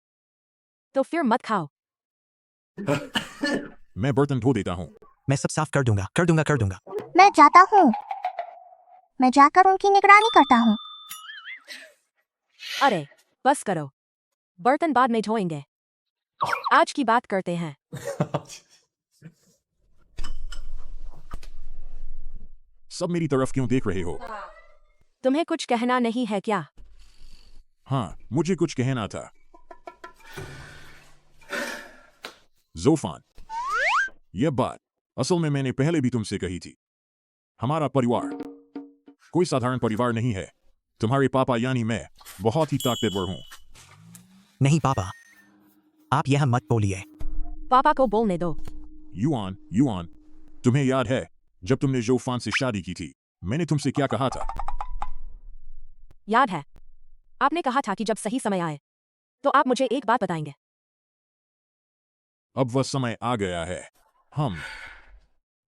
तो फिर मत खाओ। मैं बर्तन धो देता हूँ। मैं सब साफ कर दूंगा। मैं जाता हूँ, मैं जाकर उनकी निगरानी करता हूँ। अरे बस करो, बर्तन बाद में धोएंगे, आज की बात करते हैं। सब मेरी तरफ क्यों देख रहे हो? तुम्हें कुछ कहना नहीं है क्या? हाँ, मुझे कुछ कहना था। जोफान, यह बात असल में मैंने पहले भी तुमसे कही थी। हमारा परिवार कोई साधारण परिवार नहीं है। तुम्हारे पापा यानी मैं बहुत ही ताकतवर हूं। नहीं पापा, आप यह मत बोलिए। पापा को बोलने दो। युआन, तुम्हें याद है जब तुमने जोफान से शादी की थी, मैंने तुमसे क्या कहा था? याद है, आपने कहा था कि जब सही समय आए तो आप मुझे एक बात बताएंगे। अब वह समय आ गया है।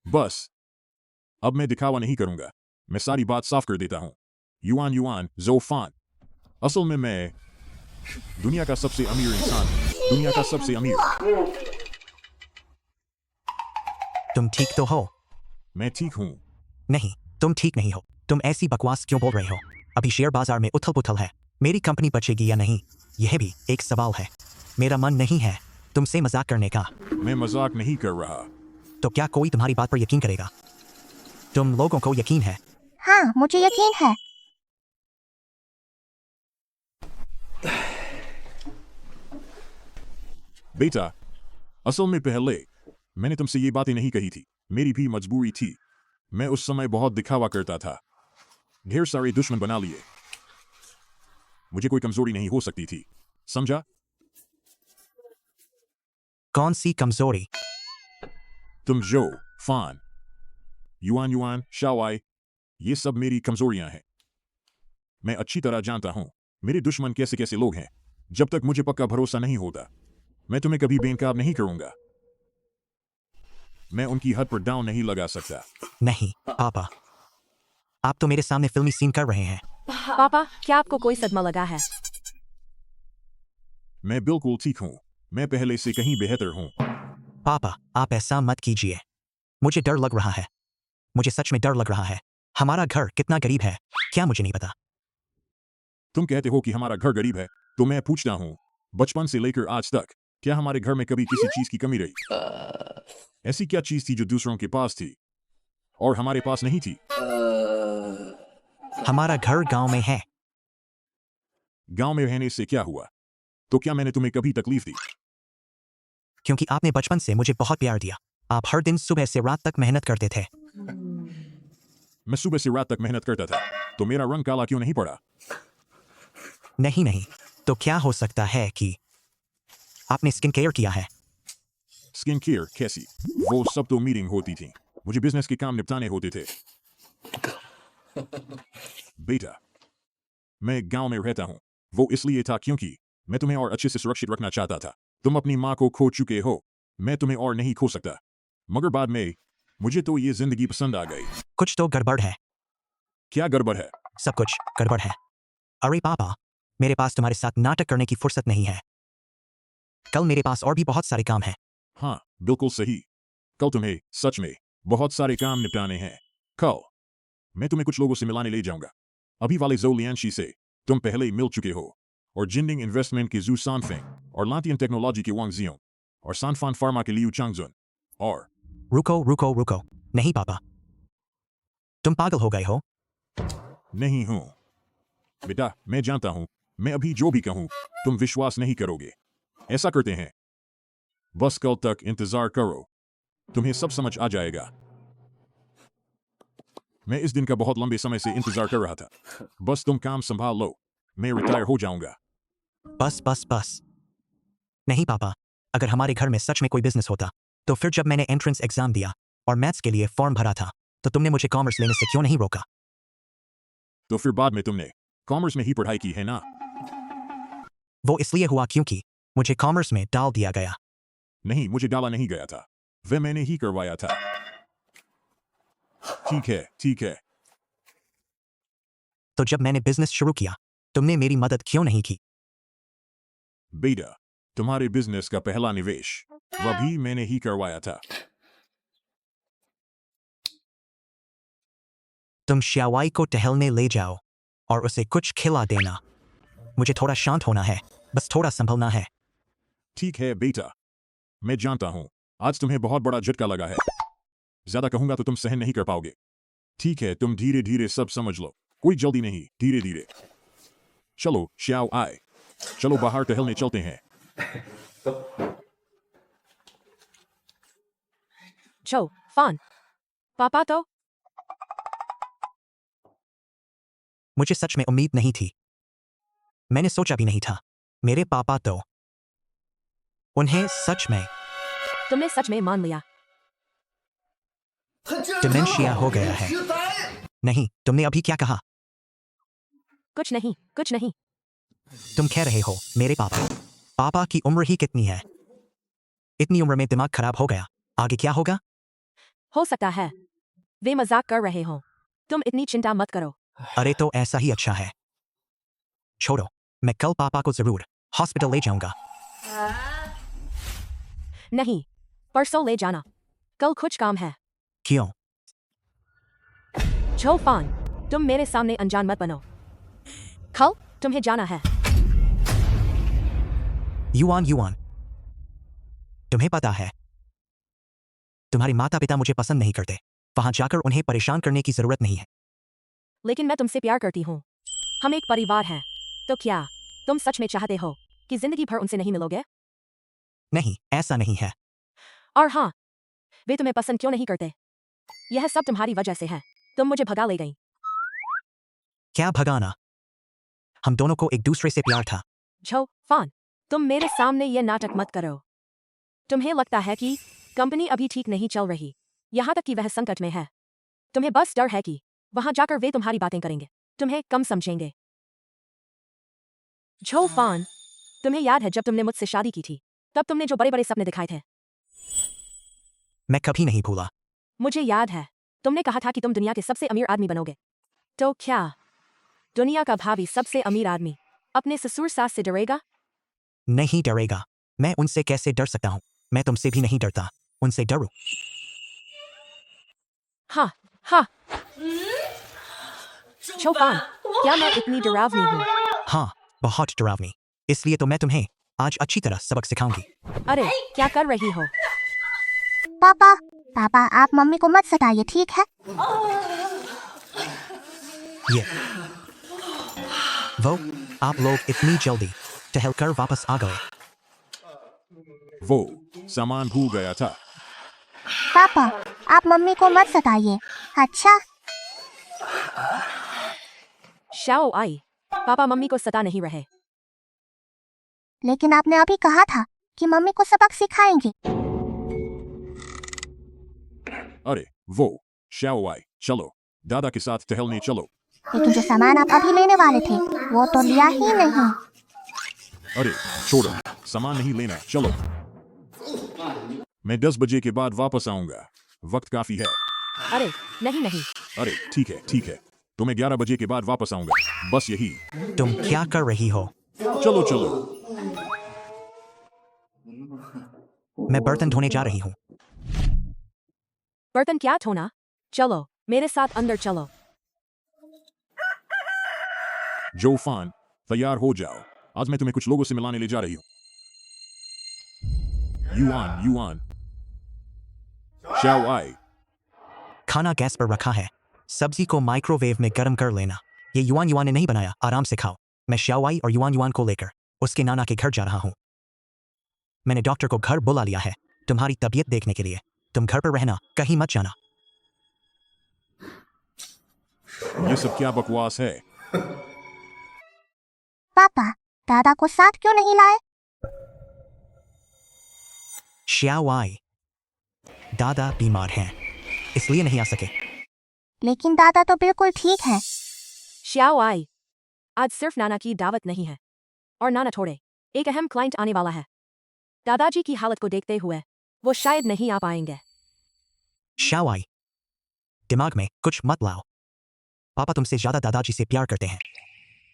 बस अब मैं दिखावा नहीं करूंगा। मैं सारी बात साफ कर देता हूं। युआन, जोफान, असल में मैं दुनिया का सबसे अमीर इंसान हूं। दुनिया का सबसे अमीर। तुम ठीक तो हो? मैं ठीक हूं। नहीं, तुम ठीक नहीं हो। तुम ऐसी बकवास क्यों बोल रहे हो? अभी शेयर बाजार में उथल पुथल है। मेरी कंपनी बचेगी या नहीं, यह भी एक सवाल है। मेरा मन नहीं है तुमसे मजाक करने का। मैं मजाक नहीं कर रहा। तो क्या कोई तुम्हारी बात पर यकीन करेगा? तुम लोगों को यकीन है? हाँ, मुझे यकीन है। बेटा, असल में पहले मैंने तुमसे ये बातें नहीं कही थी। मेरी भी मजबूरी थी। मैं उस समय बहुत दिखावा करता था। ढेर सारे दुश्मन बना लिए। मुझे कोई कमजोरी नहीं हो सकती थी, समझा? कौन सी कमजोरी? तुम जो फान, युआन, शाओआई, ये सब मेरी कमजोरियां हैं। मैं अच्छी तरह जानता हूं मेरे दुश्मन कैसे कैसे लोग हैं। जब तक मुझे पक्का भरोसा नहीं होता, मैं तुम्हें कभी बेनकाब नहीं करूंगा। मैं उनकी हद पर दांव नहीं लगा सकता। नहीं पापा, आप तो मेरे सामने फिल्मी सीन कर रहे हैं। पापा, क्या आपको कोई सदमा लगा है? मैं बिल्कुल ठीक हूं। मैं पहले से कहीं बेहतर हूं। पापा, आप ऐसा मत कीजिए। मुझे डर लग रहा है। मुझे सच में डर लग रहा है। हमारा घर कितना गरीब है, क्या मुझे नहीं पता? तुम कहते हो कि हमारा घर गरीब है, तो मैं पूछता हूं, बचपन से लेकर आज तक क्या हमारे घर में कभी किसी चीज की कमी रही? ऐसी क्या चीज थी जो दूसरों के पास थी और हमारे पास नहीं थी? हमारा घर गांव में है। गांव में रहने से क्या हुआ? तो क्या मैंने तुम्हें कभी तकलीफ दी? क्योंकि आपने बचपन से मुझे बहुत प्यार दिया। आप हर दिन सुबह से रात तक मेहनत करते थे। मैं सुबह से रात तक मेहनत करता था, तो मेरा रंग काला क्यों नहीं पड़ा? नहीं, तो क्या हो सकता है कि आपने स्किन केयर किया है? स्किन केयर कैसी? वो सब तो मीटिंग होती थी। मुझे बिजनेस के काम निपटाने होते थे। बेटा, मैं गांव में रहता हूं। वो इसलिए था क्योंकि मैं तुम्हें और अच्छे से सुरक्षित रखना चाहता था। तुम अपनी माँ को खो चुके हो, मैं तुम्हें और नहीं खो सकता। मगर बाद में मुझे तो ये जिंदगी पसंद आ गई। कुछ तो गड़बड़ है। क्या गड़बड़ है? सब कुछ गड़बड़ है। अरे पापा, मेरे पास तुम्हारे साथ नाटक करने की फुर्सत नहीं है। कल मेरे पास और भी बहुत सारे काम हैं। हाँ, बिल्कुल सही। कल तुम्हें सच में बहुत सारे काम निपटाने हैं। कल मैं तुम्हें कुछ लोगों से मिलाने ले जाऊंगा। अभी वाले ज़ो लियांशी से तुम पहले ही मिल चुके हो, और जिंडिंग इन्वेस्टमेंट के जू सानफेंग, और लांटियन टेक्नोलॉजी के वांग जियोंग, और सानफान फार्मा के लियू चांगजुन, और रुको। नहीं पापा, तुम पागल हो गए हो? नहीं हूं। बेटा, मैं जानता हूं, मैं अभी जो भी कहूं तुम विश्वास नहीं करोगे। ऐसा करते हैं, बस कल तक इंतजार करो, तुम्हें सब समझ आ जाएगा। मैं इस दिन का बहुत लंबे समय से इंतजार कर रहा था। बस तुम काम संभाल लो, मैं रिटायर हो जाऊंगा। बस। नहीं पापा, अगर हमारे घर में सच में कोई बिजनेस होता, तो फिर जब मैंने एंट्रेंस एग्जाम दिया और मैथ्स के लिए फॉर्म भरा था, तो तुमने मुझे कॉमर्स लेने से क्यों नहीं रोका? तो फिर बाद में तुमने कॉमर्स में ही पढ़ाई की है ना? वो इसलिए हुआ क्योंकि मुझे कॉमर्स में डाल दिया गया। नहीं, मुझे डाला नहीं गया था, वह मैंने ही करवाया था। ठीक है। तो जब मैंने बिजनेस शुरू किया, तुमने मेरी मदद क्यों नहीं की? बेटा, तुम्हारे बिजनेस का पहला निवेश वह भी मैंने ही करवाया था। तुम श्यावाई को टहलने ले जाओ और उसे कुछ खिला देना। मुझे थोड़ा शांत होना है, बस थोड़ा संभलना है। ठीक है बेटा, मैं जानता हूं आज तुम्हें बहुत बड़ा झटका लगा है। ज्यादा कहूंगा तो तुम सहन नहीं कर पाओगे। ठीक है, तुम धीरे धीरे सब समझ लो, कोई जल्दी नहीं, धीरे धीरे। चलो श्याओ आई, चलो बाहर टहलने चलते हैं। चो फान पापा तो मुझे सच में उम्मीद नहीं थी, मैंने सोचा भी नहीं था। मेरे पापा तो उन्हें सच में तुमने सच में मान लिया। डिमेंशिया हो गया है। नहीं, तुमने अभी क्या कहा? कुछ नहीं, कुछ नहीं। तुम कह रहे हो मेरे पापा की उम्र ही कितनी है? इतनी उम्र में दिमाग खराब हो गया, आगे क्या होगा? हो सकता है वे मजाक कर रहे हो, तुम इतनी चिंता मत करो। अरे तो ऐसा ही अच्छा है, छोड़ो, मैं कल पापा को जरूर हॉस्पिटल ले जाऊंगा। नहीं, परसों ले जाना, कल कुछ काम है। क्यों? छो फान, तुम मेरे सामने अनजान मत बनो, कल तुम्हें जाना है। युआन, तुम्हें पता है तुम्हारे माता पिता मुझे पसंद नहीं करते, वहां जाकर उन्हें परेशान करने की जरूरत नहीं है। लेकिन मैं तुमसे प्यार करती हूँ, हम एक परिवार हैं, तो क्या तुम सच में चाहते हो कि जिंदगी भर उनसे नहीं मिलोगे? नहीं, ऐसा नहीं है। और हाँ, वे तुम्हें पसंद क्यों नहीं करते? यह सब तुम्हारी वजह से है, तुम मुझे भगा ले गई। क्या भगाना? हम दोनों को एक दूसरे से प्यार था। छो फान, तुम मेरे सामने ये नाटक मत करो। तुम्हें लगता है कि कंपनी अभी ठीक नहीं चल रही, यहाँ तक कि वह संकट में है। तुम्हें बस डर है कि वहां जाकर वे तुम्हारी बातें करेंगे, तुम्हें कम समझेंगे। छो फान, तुम्हें याद है जब तुमने मुझसे शादी की थी, तब तुमने जो बड़े बड़े सपने दिखाए थे? मैं कभी नहीं भूला। मुझे याद है, तुमने कहा था कि तुम दुनिया के सबसे अमीर आदमी बनोगे। तो क्या दुनिया का भावी सबसे अमीर आदमी अपने ससुर सास से डरेगा? नहीं डरेगा, मैं उनसे कैसे डर सकता हूँ? मैं तुमसे भी नहीं डरता, उनसे डरो। हाँ हाँ, छो फान, क्या मैं इतनी डरावनी हूँ? हाँ, बहुत डरावनी, इसलिए तो मैं तुम्हें आज अच्छी तरह सबक सिखाऊंगी। अरे क्या कर रही हो? पापा, आप मम्मी को मत सताइए, ठीक है? ये वो आप लोग इतनी जल्दी टहलकर वापस आ गए। वो सामान भूल गया था। पापा, आप मम्मी को मत सताइए, अच्छा? शाओ आई, पापा मम्मी को सता नहीं रहे। लेकिन आपने अभी कहा था कि मम्मी को सबक सिखाएंगे। अरे वो श्याओ आई, चलो दादा के साथ टहलने चलो। लेकिन जो सामान आप अभी लेने वाले थे वो तो लिया ही नहीं। अरे छोड़ो, सामान नहीं लेना, चलो। मैं 10 बजे के बाद वापस आऊंगा, वक्त काफी है। अरे नहीं, अरे ठीक है, तो मैं 11 बजे के बाद वापस आऊंगा, बस यही। तुम क्या कर रही हो? चलो। मैं बर्तन धोने जा रही हूँ। बर्तन क्या धोना? चलो मेरे साथ अंदर चलो। जो फान, तैयार हो जाओ, आज मैं तुम्हें कुछ लोगों से मिलाने ले जा रही हूँ। युआन, श्याओ आई। खाना गैस पर रखा है, सब्जी को माइक्रोवेव में गर्म कर लेना। ये युआन ने नहीं बनाया, आराम से खाओ। मैं श्याओ आई और युआन को लेकर उसके नाना के घर जा रहा हूँ। मैंने डॉक्टर को घर बुला लिया है तुम्हारी तबीयत देखने के लिए। तुम घर पर रहना, कहीं मत जाना। ये सब क्या बकवास है? पापा, दादा को साथ क्यों नहीं लाए? श्याओ आई, दादा बीमार हैं, इसलिए नहीं आ सके। लेकिन दादा तो बिल्कुल ठीक है। श्याओ आई, आज सिर्फ नाना की दावत नहीं है, और नाना थोड़े एक अहम क्लाइंट आने वाला है। दादाजी की हालत को देखते हुए वो शायद नहीं आ पाएंगे। श्याओ आई, दिमाग में कुछ मत लाओ। पापा तुमसे ज्यादा दादाजी से प्यार करते हैं।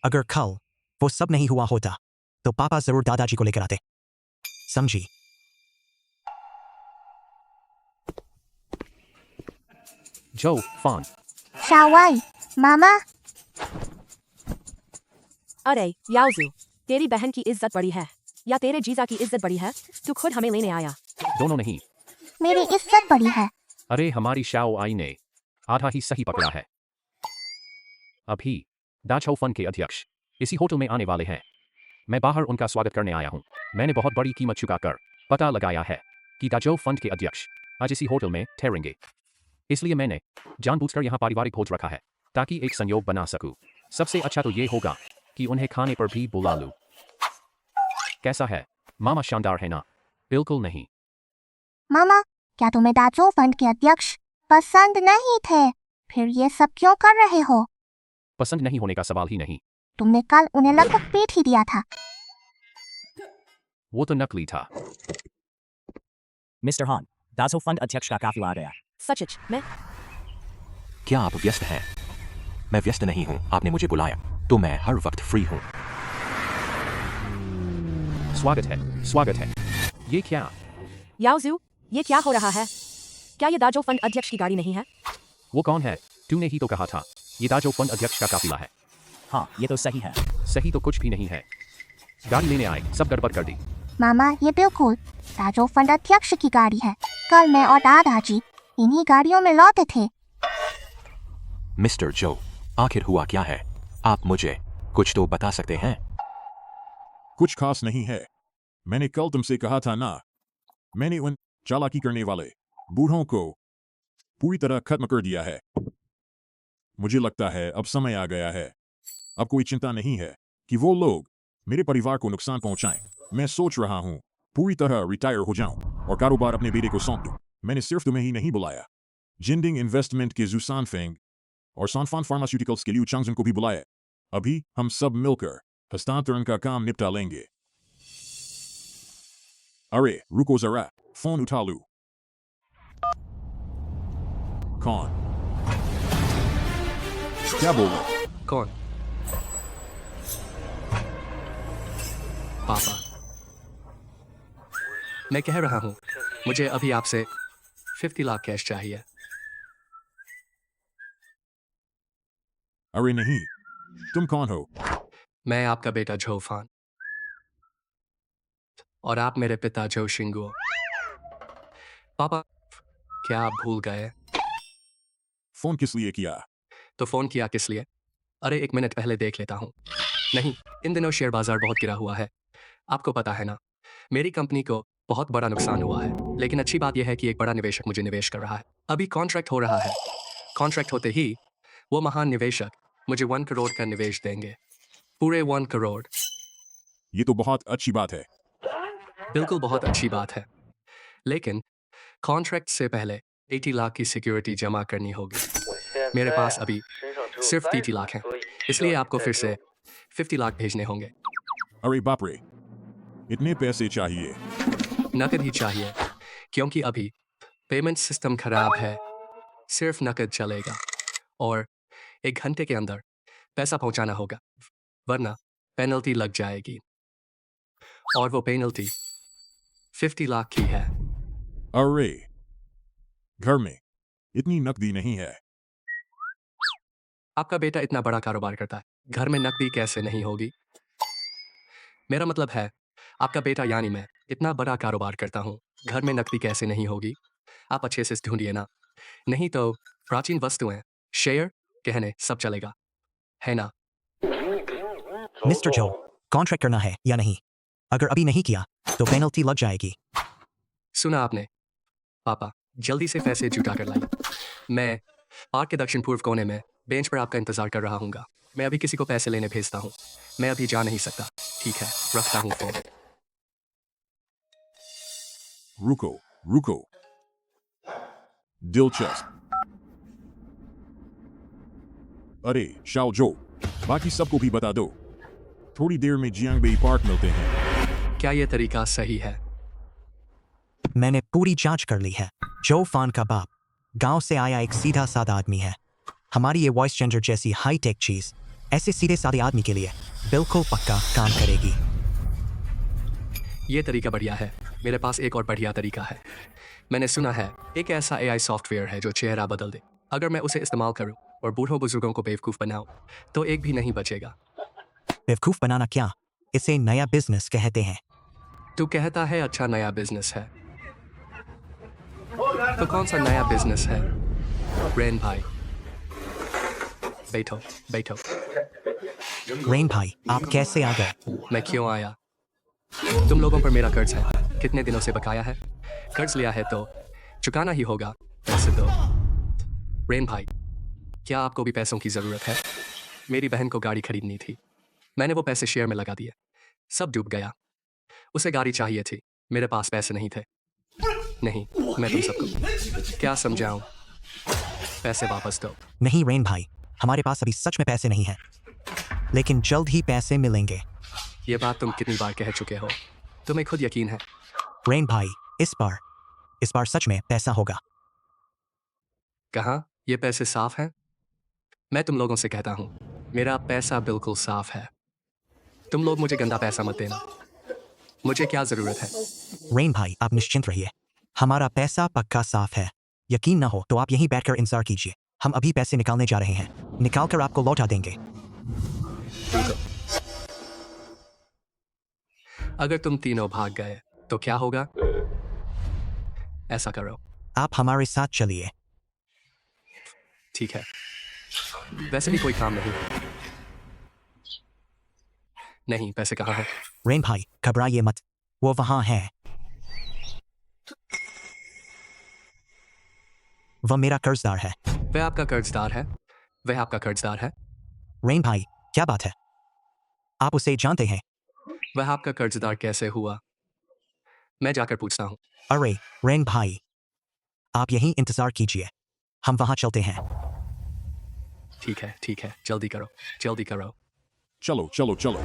अगर कल वो सब नहीं हुआ होता तो पापा जरूर दादाजी को लेकर आते, समझी? जो फान, श्याओ आई, मामा। अरे याओजू, तेरी बहन की इज्जत बड़ी है या तेरे जीजा की इज्जत बड़ी है? तू खुद हमें लेने आया। दोनों नहीं। मेरी इज्जत बड़ी है। अरे हमारी शाओ आई ने आधा ही सही पकड़ा है। अभी दाचो फंड के अध्यक्ष इसी होटल में आने वाले हैं। मैं बाहर उनका स्वागत करने आया हूं। मैंने बहुत बड़ी कीमत चुकाकर पता लगाया है कि दाचो फंड के अध्यक्ष आज इसी होटल में ठहरेंगे। इसलिए मैंने जानबूझकर यहाँ पारिवारिक भोज रखा है ताकि एक संयोग बना सकूं। सबसे अच्छा तो ये होगा कि उन्हें खाने पर भी बुला लूं। कैसा है मामा, शानदार है ना? बिल्कुल नहीं। मामा, क्या तुम्हें दाचो फंड के अध्यक्ष पसंद नहीं थे? फिर ये सब क्यों कर रहे हो? पसंद नहीं होने का सवाल ही नहीं। तुमने कल उन्हें लगभग पीट ही दिया था। वो तो नकली था। मिस्टर हान, दाचो फंड अध्यक्ष का काफिला आ गया। सचिच, मैं क्या आप व्यस्त हैं? मैं व्यस्त नहीं हूं। आपने मुझे बुलाया तो मैं हर वक्त फ्री हूं। स्वागत है, स्वागत है। ये क्या? याओजू, ये क्या हो रहा है? क्या ये दाचो फंड अध्यक्ष की गाड़ी नहीं है? वो कौन है? तूने ही तो कहा था ये दाचो फंड अध्यक्ष का काफिला है। हाँ, ये तो सही है। सही तो कुछ भी नहीं है। गाड़ी लेने आए, सब गड़बड़ कर दी। मामा, ये बिल्कुल दाचो फंड अध्यक्ष की गाड़ी है। कल मैं और दादाजी इन्हीं गाड़ियों में लौटे थे। मिस्टर जो, आखिर हुआ क्या है? आप मुझे कुछ तो बता सकते हैं? कुछ खास नहीं है। मैंने कल तुमसे कहा था ना, मैंने उन चालाकी करने वाले बूढ़ों को पूरी तरह खत्म कर दिया है। मुझे लगता है अब समय आ गया है। अब कोई चिंता नहीं है कि वो लोग मेरे परिवार को नुकसान पहुंचाएं। मैं सोच रहा हूं पूरी तरह रिटायर हो जाऊं और कारोबार अपने बेटे को सौंप दूं। मैंने सिर्फ तुम्हें ही नहीं बुलाया, जिंडिंग इन्वेस्टमेंट के जूसान फेंग और सनफान फार्मास्यूटिकल्स के लियू चांगजन को भी बुलाया। अभी हम सब मिलकर हस्तांतरण का काम निपटा लेंगे। अरे रुको जरा, फोन उठा लूं। कौन? क्या बोल रहे? कौन? पापा। मैं कह रहा हूं, मुझे अभी आपसे 50 लाख कैश चाहिए। अरे नहीं, तुम कौन हो? मैं आपका बेटा जो फान और आप मेरे पिता जो शिंगुओ। पापा, क्या आप भूल गए? फोन किस लिए किया? तो फोन किया किस लिए? अरे 1 मिनट पहले देख लेता हूँ। नहीं, इन दिनों शेयर बाजार बहुत गिरा हुआ है। आपको पता है ना, मेरी कंपनी को बहुत बड़ा नुकसान हुआ है। लेकिन अच्छी बात यह है कि एक बड़ा निवेशक मुझे निवेश कर रहा है। अभी कॉन्ट्रैक्ट हो रहा है। कॉन्ट्रैक्ट होते ही वो महान निवेशक मुझे 1 करोड़ का निवेश देंगे। पूरे 1 करोड़। ये तो बहुत अच्छी बात है। बिल्कुल बहुत अच्छी बात है, लेकिन कॉन्ट्रैक्ट से पहले 80 लाख की सिक्योरिटी जमा करनी होगी। मेरे पास अभी सिर्फ 30 लाख हैं, इसलिए आपको फिर से 50 लाख भेजने होंगे। अरे बाप रे, इतने पैसे चाहिए? नकद ही चाहिए, क्योंकि अभी पेमेंट सिस्टम खराब है। सिर्फ नकद चलेगा और 1 घंटे के अंदर पैसा पहुंचाना होगा, वरना पेनल्टी लग जाएगी। और वो पेनल्टी 50 लाख की है। अरे, घर में इतनी नकदी नहीं है। आपका बेटा इतना बड़ा कारोबार करता है, घर में नकदी कैसे नहीं होगी? मेरा मतलब है, आपका बेटा यानी मैं इतना बड़ा कारोबार करता हूँ, घर में नकदी कैसे नहीं होगी? आप अच्छे से ढूंढिए ना, नहीं तो प्राचीन वस्तुएं, शेयर, गहने सब चलेगा, है ना? मिस्टर जो, कॉन्ट्रैक्ट करना है या नहीं? अगर अभी नहीं किया तो पेनल्टी लग जाएगी। सुना आपने? पापा, जल्दी से पैसे जुटा कर लाइए। मैं पार्क के दक्षिण पूर्व कोने में बेंच पर आपका इंतजार कर रहा हूँगा। मैं अभी किसी को पैसे लेने भेजता हूँ। मैं अभी जा नहीं सकता। ठीक है, रखता हूँ फोन। रुको, रुको। दिलचस्प। अरे शाओ जो, बाकी सबको भी बता दो। थोड़ी देर में जियांगबेई पार्क मिलते हैं। क्या ये तरीका सही है? मैंने पूरी जांच कर ली है। जो फान का बाप गांव से आया एक सीधा साधा आदमी है। हमारी ये वॉइस चेंजर जैसी हाई टेक चीज ऐसे सीधे साधे आदमी के लिए बिल्कुल पक्का काम करेगी। ये तरीका बढ़िया है। मेरे पास एक और बढ़िया तरीका है। मैंने सुना है एक ऐसा AI सॉफ्टवेयर है जो चेहरा बदल दे। अगर मैं उसे इस्तेमाल करूं और बूढ़ों बुजुर्गों को बेवकूफ़ बनाऊं तो एक भी नहीं बचेगा। बेवकूफ़ बनाना क्या? इसे नया बिजनेस कहते हैं। तू कहता है अच्छा नया बिजनेस है, तो कौन सा नया बिजनेस है? रेन भाई, बैठो बैठो। रेन भाई आप कैसे आ गए? मैं क्यों आया? तुम लोगों पर मेरा कर्ज है, कितने दिनों से बकाया है? कर्ज लिया है तो चुकाना ही होगा, पैसे दो। रेन भाई, क्या आपको भी पैसों की ज़रूरत है? मेरी बहन को गाड़ी खरीदनी थी, मैंने वो पैसे शेयर में लगा दिए, सब डूब गया। उसे गाड़ी चाहिए थी, मेरे पास पैसे नहीं थे। नहीं, मैं तुम सबको क्या समझाऊं? पैसे वापस दो। नहीं रेन भाई, हमारे पास अभी सच में पैसे नहीं हैं, लेकिन जल्द ही पैसे मिलेंगे। ये बात तुम कितनी बार कह चुके हो, तुम्हें खुद यकीन है? रेन भाई इस बार सच में पैसा होगा। कहाँ? ये पैसे साफ हैं? मैं तुम लोगों से कहता हूँ, मेरा पैसा बिल्कुल साफ है। तुम लोग मुझे गंदा पैसा मत देना, मुझे क्या जरूरत है? रेन भाई आप निश्चिंत रहिए, हमारा पैसा पक्का साफ है। यकीन ना हो तो आप यहीं बैठकर इंतजार कीजिए, हम अभी पैसे निकालने जा रहे हैं, निकाल कर आपको लौटा देंगे। रुको। अगर तुम तीनों भाग गए तो क्या होगा? ऐसा करो, आप हमारे साथ चलिए। ठीक है, वैसे भी कोई काम नहीं। नहीं, पैसे कहाँ हैं? रेन भाई घबराइए मत, वो वहां है। वह मेरा कर्जदार है। वह आपका कर्जदार है? वह आपका कर्जदार है? रेन भाई क्या बात है, आप उसे जानते हैं? वह आपका कर्जदार कैसे हुआ? मैं जाकर पूछता हूँ। अरे रेन भाई आप यहीं इंतजार कीजिए, हम वहां चलते हैं। ठीक है, जल्दी करो, जल्दी करो। चलो चलो चलो,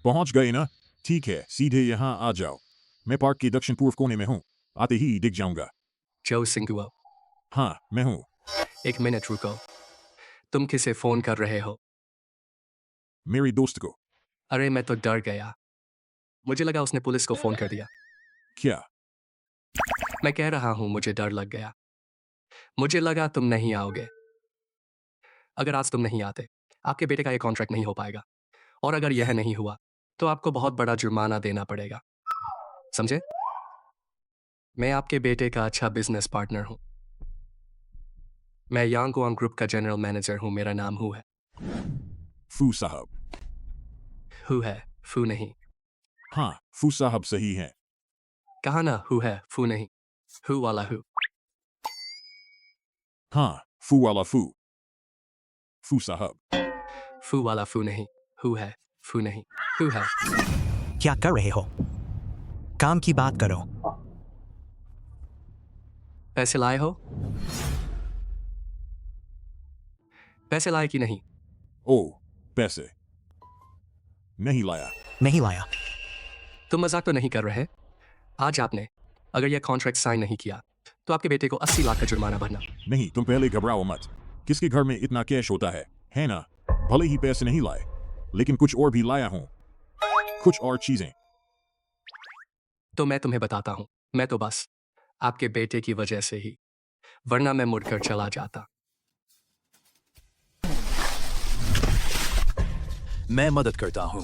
पहुंच गए ना? ठीक है, सीधे यहाँ आ जाओ, मैं पार्क के दक्षिण पूर्व कोने में हूँ, आते ही दिख जाऊंगा। जो सिंगुआ? हाँ मैं हूँ। एक मिनट रुको, तुम किसे फोन कर रहे हो? मेरी दोस्त को। अरे मैं तो डर गया, मुझे लगा उसने पुलिस को फोन कर दिया। क्या? मैं कह रहा हूँ मुझे डर लग गया, मुझे लगा तुम नहीं आओगे। अगर आज तुम नहीं आते, आपके बेटे का ये कॉन्ट्रैक्ट नहीं हो पाएगा, और अगर यह नहीं हुआ तो आपको बहुत बड़ा जुर्माना देना पड़ेगा, समझे? मैं आपके बेटे का अच्छा बिजनेस पार्टनर हूँ। मैं यांगवांग ग्रुप का जनरल मैनेजर हूँ, मेरा नाम हु है। फू साहब। हु है, फू नहीं। हाँ फू साहब सही है। कहा ना हु है, फू नहीं। हु वाला हु। हाँ फू वाला फू। फू साहब। फू वाला फू नहीं, हु है, फू नहीं, हु है। क्या कर रहे हो? काम की बात करो। पैसे लाए हो? पैसे लाए कि नहीं? ओ पैसे नहीं लाया। नहीं लाया। तुम मजाक तो नहीं कर रहे? आज आपने अगर यह कॉन्ट्रैक्ट साइन नहीं किया तो आपके बेटे को 80 लाख का जुर्माना भरना। नहीं, तुम पहले घबराओ मत, किसके घर में इतना कैश होता है ना? भले ही पैसे नहीं लाए, लेकिन कुछ और भी लाया हूं, कुछ और चीजें। तो मैं तुम्हें बताता हूं, मैं तो बस आपके बेटे की वजह से ही, वरना मैं मुड़कर चला जाता। मैं मदद करता हूं।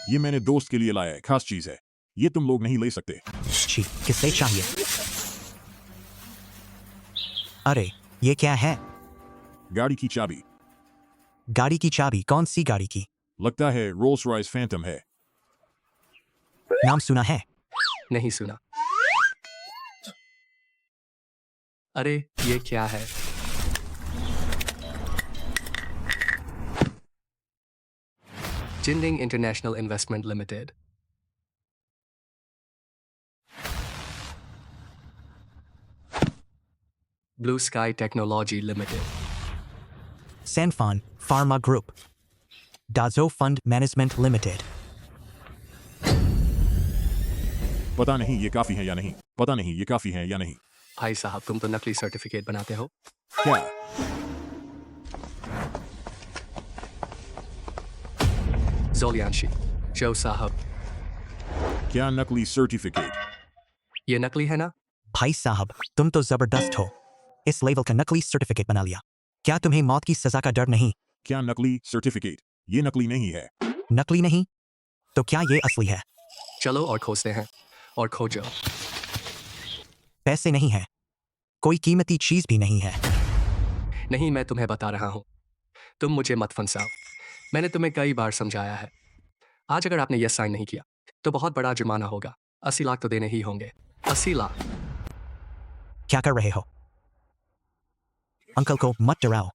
ये मैंने दोस्त के लिए लाया है, खास चीज है, ये तुम लोग नहीं ले सकते। छी, किसे चाहिए? अरे ये क्या है? गाड़ी की चाबी। गाड़ी की चाबी? कौन सी गाड़ी की? लगता है रोल्स रॉयस फैंटम है। नाम सुना है? नहीं सुना। अरे ये क्या है? Jinding International Investment Limited. Blue Sky Technology Limited. Sanfon Pharma Group. Dajo Fund Management Limited. पता नहीं ये काफी है या नहीं, पता नहीं ये काफी है या नहीं। भाई साहब तुम तो नकली सर्टिफिकेट बनाते हो। क्या? जोलियांशी, जो साहब। क्या नकली सर्टिफिकेट? ये नकली है ना? भाई साहब तुम तो जबरदस्त हो, इस लेवल का नकली सर्टिफिकेट बना लिया। क्या तुम्हें मौत की सजा का डर नहीं? क्या नकली सर्टिफिकेट? ये नकली नहीं है। नकली नहीं? तो क्या ये असली है? चलो और खोजते हैं, और खोजो। पैसे नहीं है, कोई कीमती चीज भी नहीं है। नहीं, मैं तुम्हें बता रहा हूँ, तुम मुझे मत फंसाओ। मैंने तुम्हें कई बार समझाया है। आज अगर आपने यस साइन नहीं किया तो बहुत बड़ा जुर्माना होगा। 80 लाख तो देने ही होंगे। 80 लाख। क्या कर रहे हो? अंकल को मत डराओ।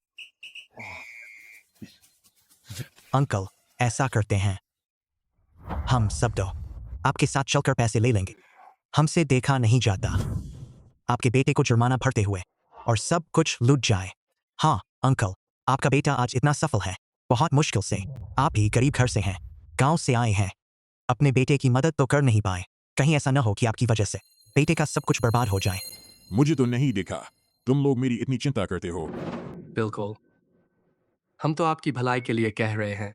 अंकल ऐसा करते हैं, हम सब दो आपके साथ चलकर पैसे ले लेंगे। हमसे देखा नहीं जाता आपके बेटे को जुर्माना भरते हुए और सब कुछ लूट जाए। हाँ अंकल, आपका बेटा आज इतना सफल है, बहुत मुश्किल से। आप भी गरीब घर से हैं, गांव से आए हैं, अपने बेटे की मदद तो कर नहीं पाए। कहीं ऐसा न हो कि आपकी वजह से बेटे का सब कुछ बर्बाद हो जाए। मुझे तो नहीं दिखा तुम लोग मेरी इतनी चिंता करते हो। बिल्कुल, हम तो आपकी भलाई के लिए कह रहे हैं,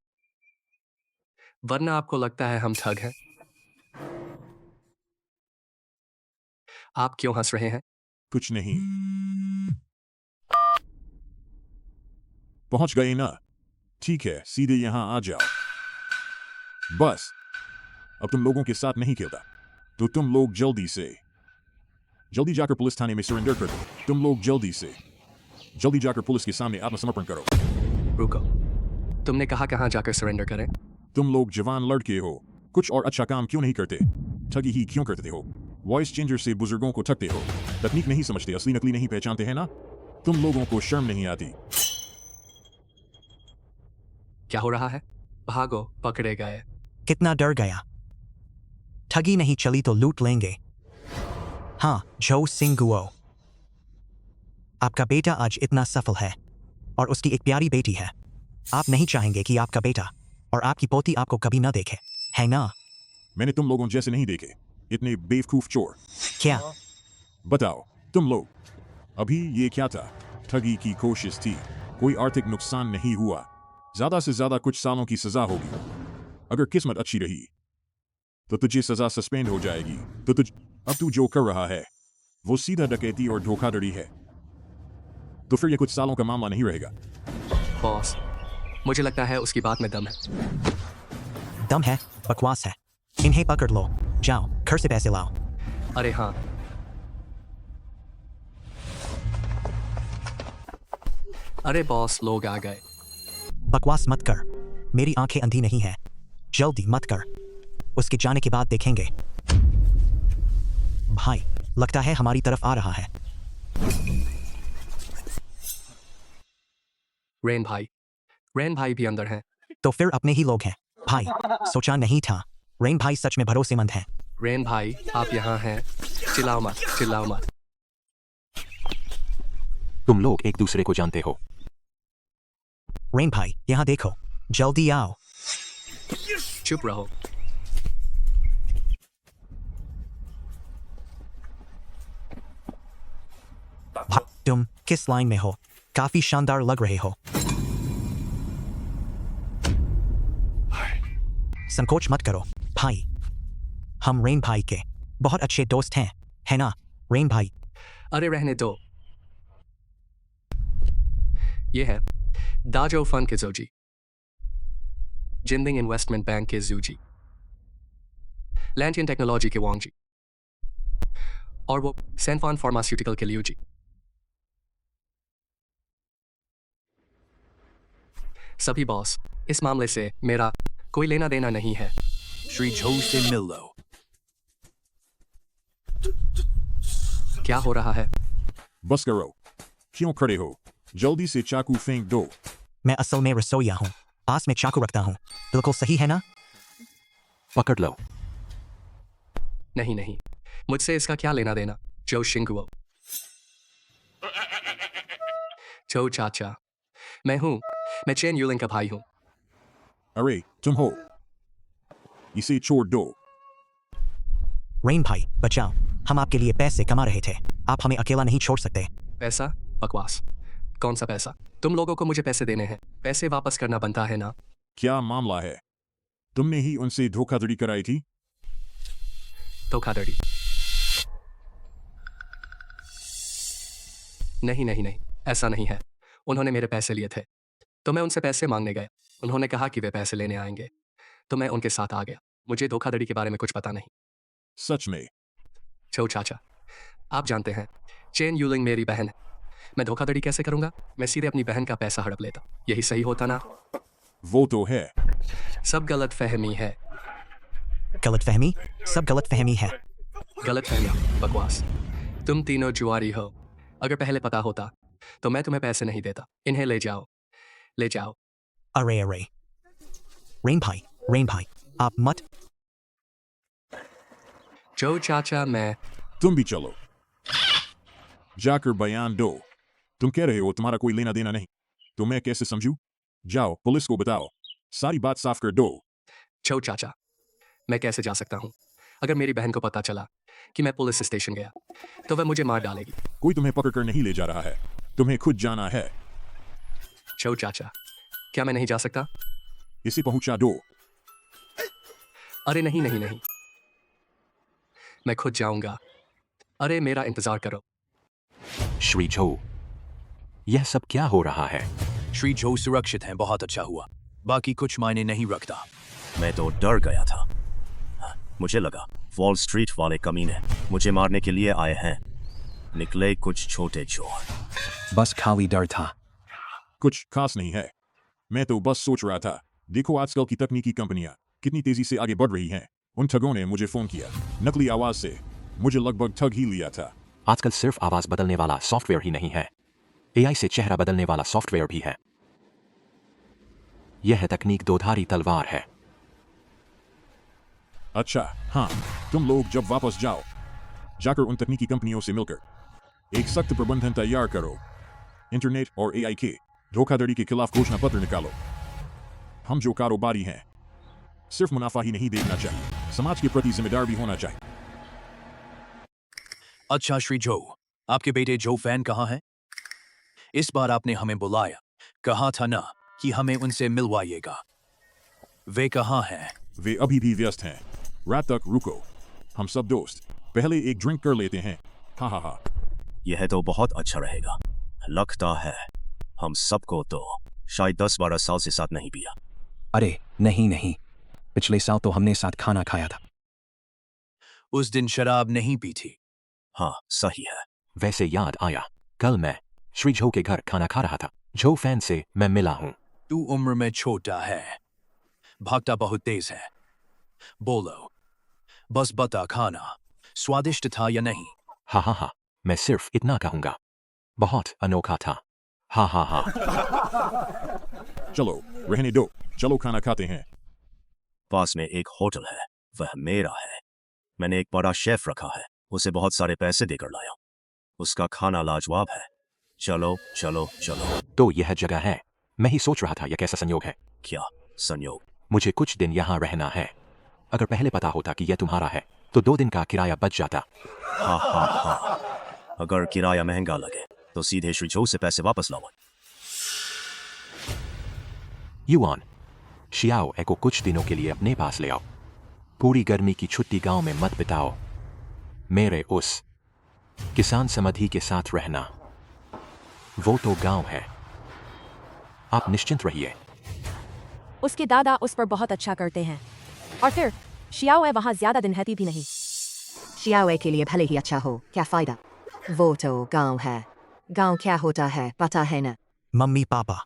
वरना आपको लगता है हम ठग हैं। आप क्यों हंस रहे हैं? कुछ नहीं। पहुंच गए ना? ठीक है, सीधे यहां आ जाओ। बस अब तुम लोगों के साथ नहीं खेलता, तो तुम लोग जल्दी जाकर पुलिस थाने में सरेंडर कर दो। तुम लोग जल्दी जाकर पुलिस के सामने आत्मसमर्पण करो। रुको, तुमने कहा कहाँ जाकर सरेंडर करें? तुम लोग जवान लड़के हो, कुछ और अच्छा काम क्यों नहीं करते? ठगी ही क्यों करते हो? वॉइस चेंजर से बुजुर्गों को ठगते हो, तकनीक नहीं समझते, असली नकली नहीं पहचानते हैं ना? तुम लोगों को शर्म नहीं आती? क्या हो रहा है? भागो, पकड़े गए। कितना डर गया। ठगी नहीं चली तो लूट लेंगे। हाँ जो सिंगुओ, आपका बेटा आज इतना सफल है और उसकी एक प्यारी बेटी है। आप नहीं चाहेंगे कि आपका बेटा और आपकी पोती आपको कभी ना देखे, है ना? मैंने तुम लोगों जैसे नहीं देखे, इतने बेवकूफ चोर। क्या? बताओ तुम लोग, अभी ये क्या था? ठगी की कोशिश थी, कोई आर्थिक नुकसान नहीं हुआ, ज्यादा से ज्यादा कुछ सालों की सजा होगी। अगर किस्मत अच्छी रही तो तुझे सजा सस्पेंड हो जाएगी। तो अब तू जो कर रहा है वो सीधा डकैती और धोखाधड़ी है, तो फिर ये कुछ सालों का मामला नहीं रहेगा। बॉस, मुझे लगता है उसकी बात में दम है। दम है? बकवास है। इन्हें पकड़ लो, जाओ घर से पैसे लाओ। अरे हाँ, अरे बॉस, लोग आ गए। बकवास मत कर, मेरी आंखें अंधी नहीं है। जल्दी मत कर, उसके जाने के बाद देखेंगे। भाई लगता है हमारी तरफ आ रहा है। रेन भाई भी अंदर हैं। तो फिर अपने ही लोग हैं। भाई सोचा नहीं था, रेन भाई सच में भरोसेमंद हैं। रेन भाई, आप यहाँ हैं। चिल्लाओ मत। तुम लोग एक दूसरे को जानते हो। रेन भाई यहाँ देखो, जल्दी आओ। चुप रहो। तुम किस लाइन में हो? काफी शानदार लग रहे हो। संकोच मत करो भाई, हम रेन भाई के बहुत अच्छे दोस्त हैं, है ना रेन भाई? अरे रहने दो। ये है दाजो फंड के जोजी, जिंदिंग इन्वेस्टमेंट बैंक के जूजी, लैंटियन टेक्नोलॉजी के वांग जी, और वो सैनफॉन फार्मास्यूटिकल के लियू जी। सभी बॉस, इस मामले से मेरा कोई लेना देना नहीं है। श्री झो से मिल लो। क्या हो रहा है? बस करो, क्यों खड़े हो? जल्दी से चाकू फेंक दो। मैं असल में रसोईया हूँ, पास में चाकू रखता हूँ। बिल्कुल सही है ना? पकड़ लो। नहीं, मुझसे इसका क्या लेना देना? जो शिंगुओ, जो चाचा, मैं चेन यूलिंग का भाई हूँ। अरे तुम हो, इसे छोड़ दो। रेन भाई बचाओ, हम आपके लिए पैसे कमा रहे थे, आप हमें अकेला नहीं छोड़ सकते। पैसा? बकवास। कौन सा पैसा? तुम लोगों को मुझे पैसे देने हैं, पैसे वापस करना बनता है ना? क्या मामला है? तुमने ही उनसे धोखाधड़ी कराई थी? धोखाधड़ी? नहीं, ऐसा नहीं है। उन्होंने मेरे पैसे लिए थे तो मैं उनसे पैसे मांगने गया। उन्होंने कहा कि वे पैसे लेने आएंगे तो मैं उनके साथ आ गया। मुझे धोखाधड़ी के बारे में कुछ पता नहीं। सच में? छो चाचा, आप जानते हैं चेन यूलिंग मेरी बहन है। मैं धोखाधड़ी कैसे करूंगा? मैं सीधे अपनी बहन का पैसा हड़प लेता। यही सही होता ना? वो तो है। सब गलत फहमी है। गलतफहमी? सब गलतफहमी है। गलत फहमी, बकवास। तुम तीनों जुआरी हो। अगर पहले पता होता तो मैं तुम्हें पैसे नहीं देता। इन्हें ले जाओ, ले जाओ। अरे रेन भाई आप मत। जो चाचा, मैं तुम भी चलो, जाकर बयान दो। तुम कह रहे हो तुम्हारा कोई लेना देना नहीं, तो मैं कैसे समझूं? जाओ पुलिस को बताओ, सारी बात साफ कर दो। जो चाचा, मैं कैसे जा सकता हूँ? अगर मेरी बहन को पता चला कि मैं पुलिस स्टेशन गया तो वह मुझे मार डालेगी। कोई तुम्हें पकड़कर नहीं ले जा रहा है, तुम्हें खुद जाना है। जो चाचा, क्या मैं नहीं जा सकता? इसे पहुंचा दो। अरे नहीं, मैं खुद जाऊंगा। अरे मेरा इंतजार करो। श्री झो, यह सब क्या हो रहा है? श्री जो सुरक्षित हैं, बहुत अच्छा हुआ। बाकी कुछ मायने नहीं रखता। मैं तो डर गया था। मुझे लगा वॉल स्ट्रीट वाले कमीने मुझे मारने के लिए आए हैं। निकले कुछ छोटे चोर। बस खाली डर था। कुछ खास नहीं है, मैं तो बस सोच रहा था, देखो आजकल की तकनीकी कंपनियां कितनी तेजी से आगे बढ़ रही हैं। उन ठगों ने मुझे फोन किया, नकली आवाज से मुझे लगभग ठग ही लिया था। आजकल सिर्फ आवाज बदलने वाला सॉफ्टवेयर ही नहीं है, एआई से चेहरा बदलने वाला सॉफ्टवेयर भी है। यह तकनीक दोधारी तलवार है। अच्छा हाँ, तुम लोग जब वापस जाओ, जाकर उन तकनीकी कंपनियों से मिलकर एक सख्त प्रबंधन तैयार करो। इंटरनेट और एआई के धोखाधड़ी के खिलाफ घोषणा पत्र निकालो। हम जो कारोबारी हैं, सिर्फ मुनाफा ही नहीं देखना चाहिए, समाज के प्रति जिम्मेदार भी होना चाहिए। अच्छा श्री जो, आपके बेटे जो फैन कहाँ हैं? इस बार आपने हमें बुलाया, कहा था ना कि हमें उनसे मिलवाइएगा। वे कहाँ हैं? वे अभी भी व्यस्त हैं। रात तक रुको, हम सब दोस्त पहले एक ड्रिंक कर लेते हैं। हा। यह तो बहुत अच्छा रहेगा। लगता है हम सबको तो शायद 10-12 साल से साथ नहीं पिया। अरे नहीं, पिछले साल तो हमने साथ खाना खाया था। उस दिन शराब नहीं पी थी। हाँ सही है। वैसे याद आया, कल मैं श्री झो के घर खाना खा रहा था। झो फैन से मैं मिला हूँ। तू उम्र में छोटा है, भागता बहुत तेज है। बोलो, बस बता, खाना स्वादिष्ट था या नहीं? हाँ, मैं सिर्फ इतना कहूंगा, बहुत अनोखा था। हाँ। चलो रहने दो, चलो खाना खाते हैं। पास में एक होटल है, वह मेरा है। मैंने एक बड़ा शेफ रखा है, उसे बहुत सारे पैसे देकर लाया। उसका खाना लाजवाब है। चलो। तो यह जगह है। मैं ही सोच रहा था यह कैसा संयोग है। क्या संयोग? मुझे कुछ दिन यहाँ रहना है। अगर पहले पता होता कि यह तुम्हारा है तो 2 दिन का किराया बच जाता। हाँ। अगर किराया महंगा लगे तो सीधे श्री झो से पैसे वापस लाओ। युआन, शियाओ ए को कुछ दिनों के लिए अपने पास ले आओ। पूरी गर्मी की छुट्टी गांव में मत बिताओ। मेरे उस किसान समधि के साथ रहना। वो तो गांव है। आप निश्चिंत रहिए। उसके दादा उस पर बहुत अच्छा करते हैं। और फिर शियाओए वहाँ ज्यादा दिन रहती भी नहीं। शियाओए के लिए भले ही अच्छा हो, क्या फायदा? वो तो गांव है। गांव क्या होता है पता है ना? मम्मी पापा,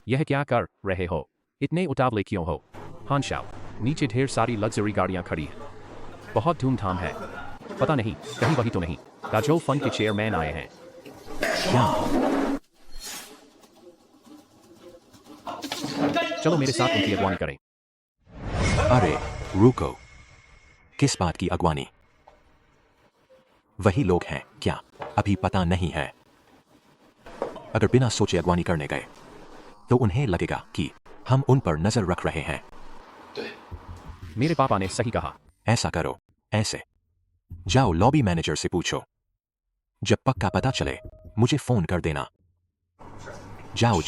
यह क्या कर रहे हो? इतने उतावले क्यों हो? हानशाओ, नीचे ढेर सारी लग्जरी गाड़ियां खड़ी हैं। बहुत धूमधाम है। पता नहीं कहीं वही तो नहीं दाजो फंड के चेयरमैन आए हैं। क्या? चलो मेरे साथ उनकी अगवानी करें। अरे रुको, किस बात की अगवानी? वही लोग हैं क्या? अभी पता नहीं है। अगर बिना सोचे अगवानी करने गए तो उन्हें लगेगा कि हम उन पर नजर रख रहे हैं। मेरे पापा ने सही कहा। ऐसा करो, ऐसे जाओ लॉबी मैनेजर से पूछो। जब पक्का पता चले मुझे फोन कर देना। जाओ।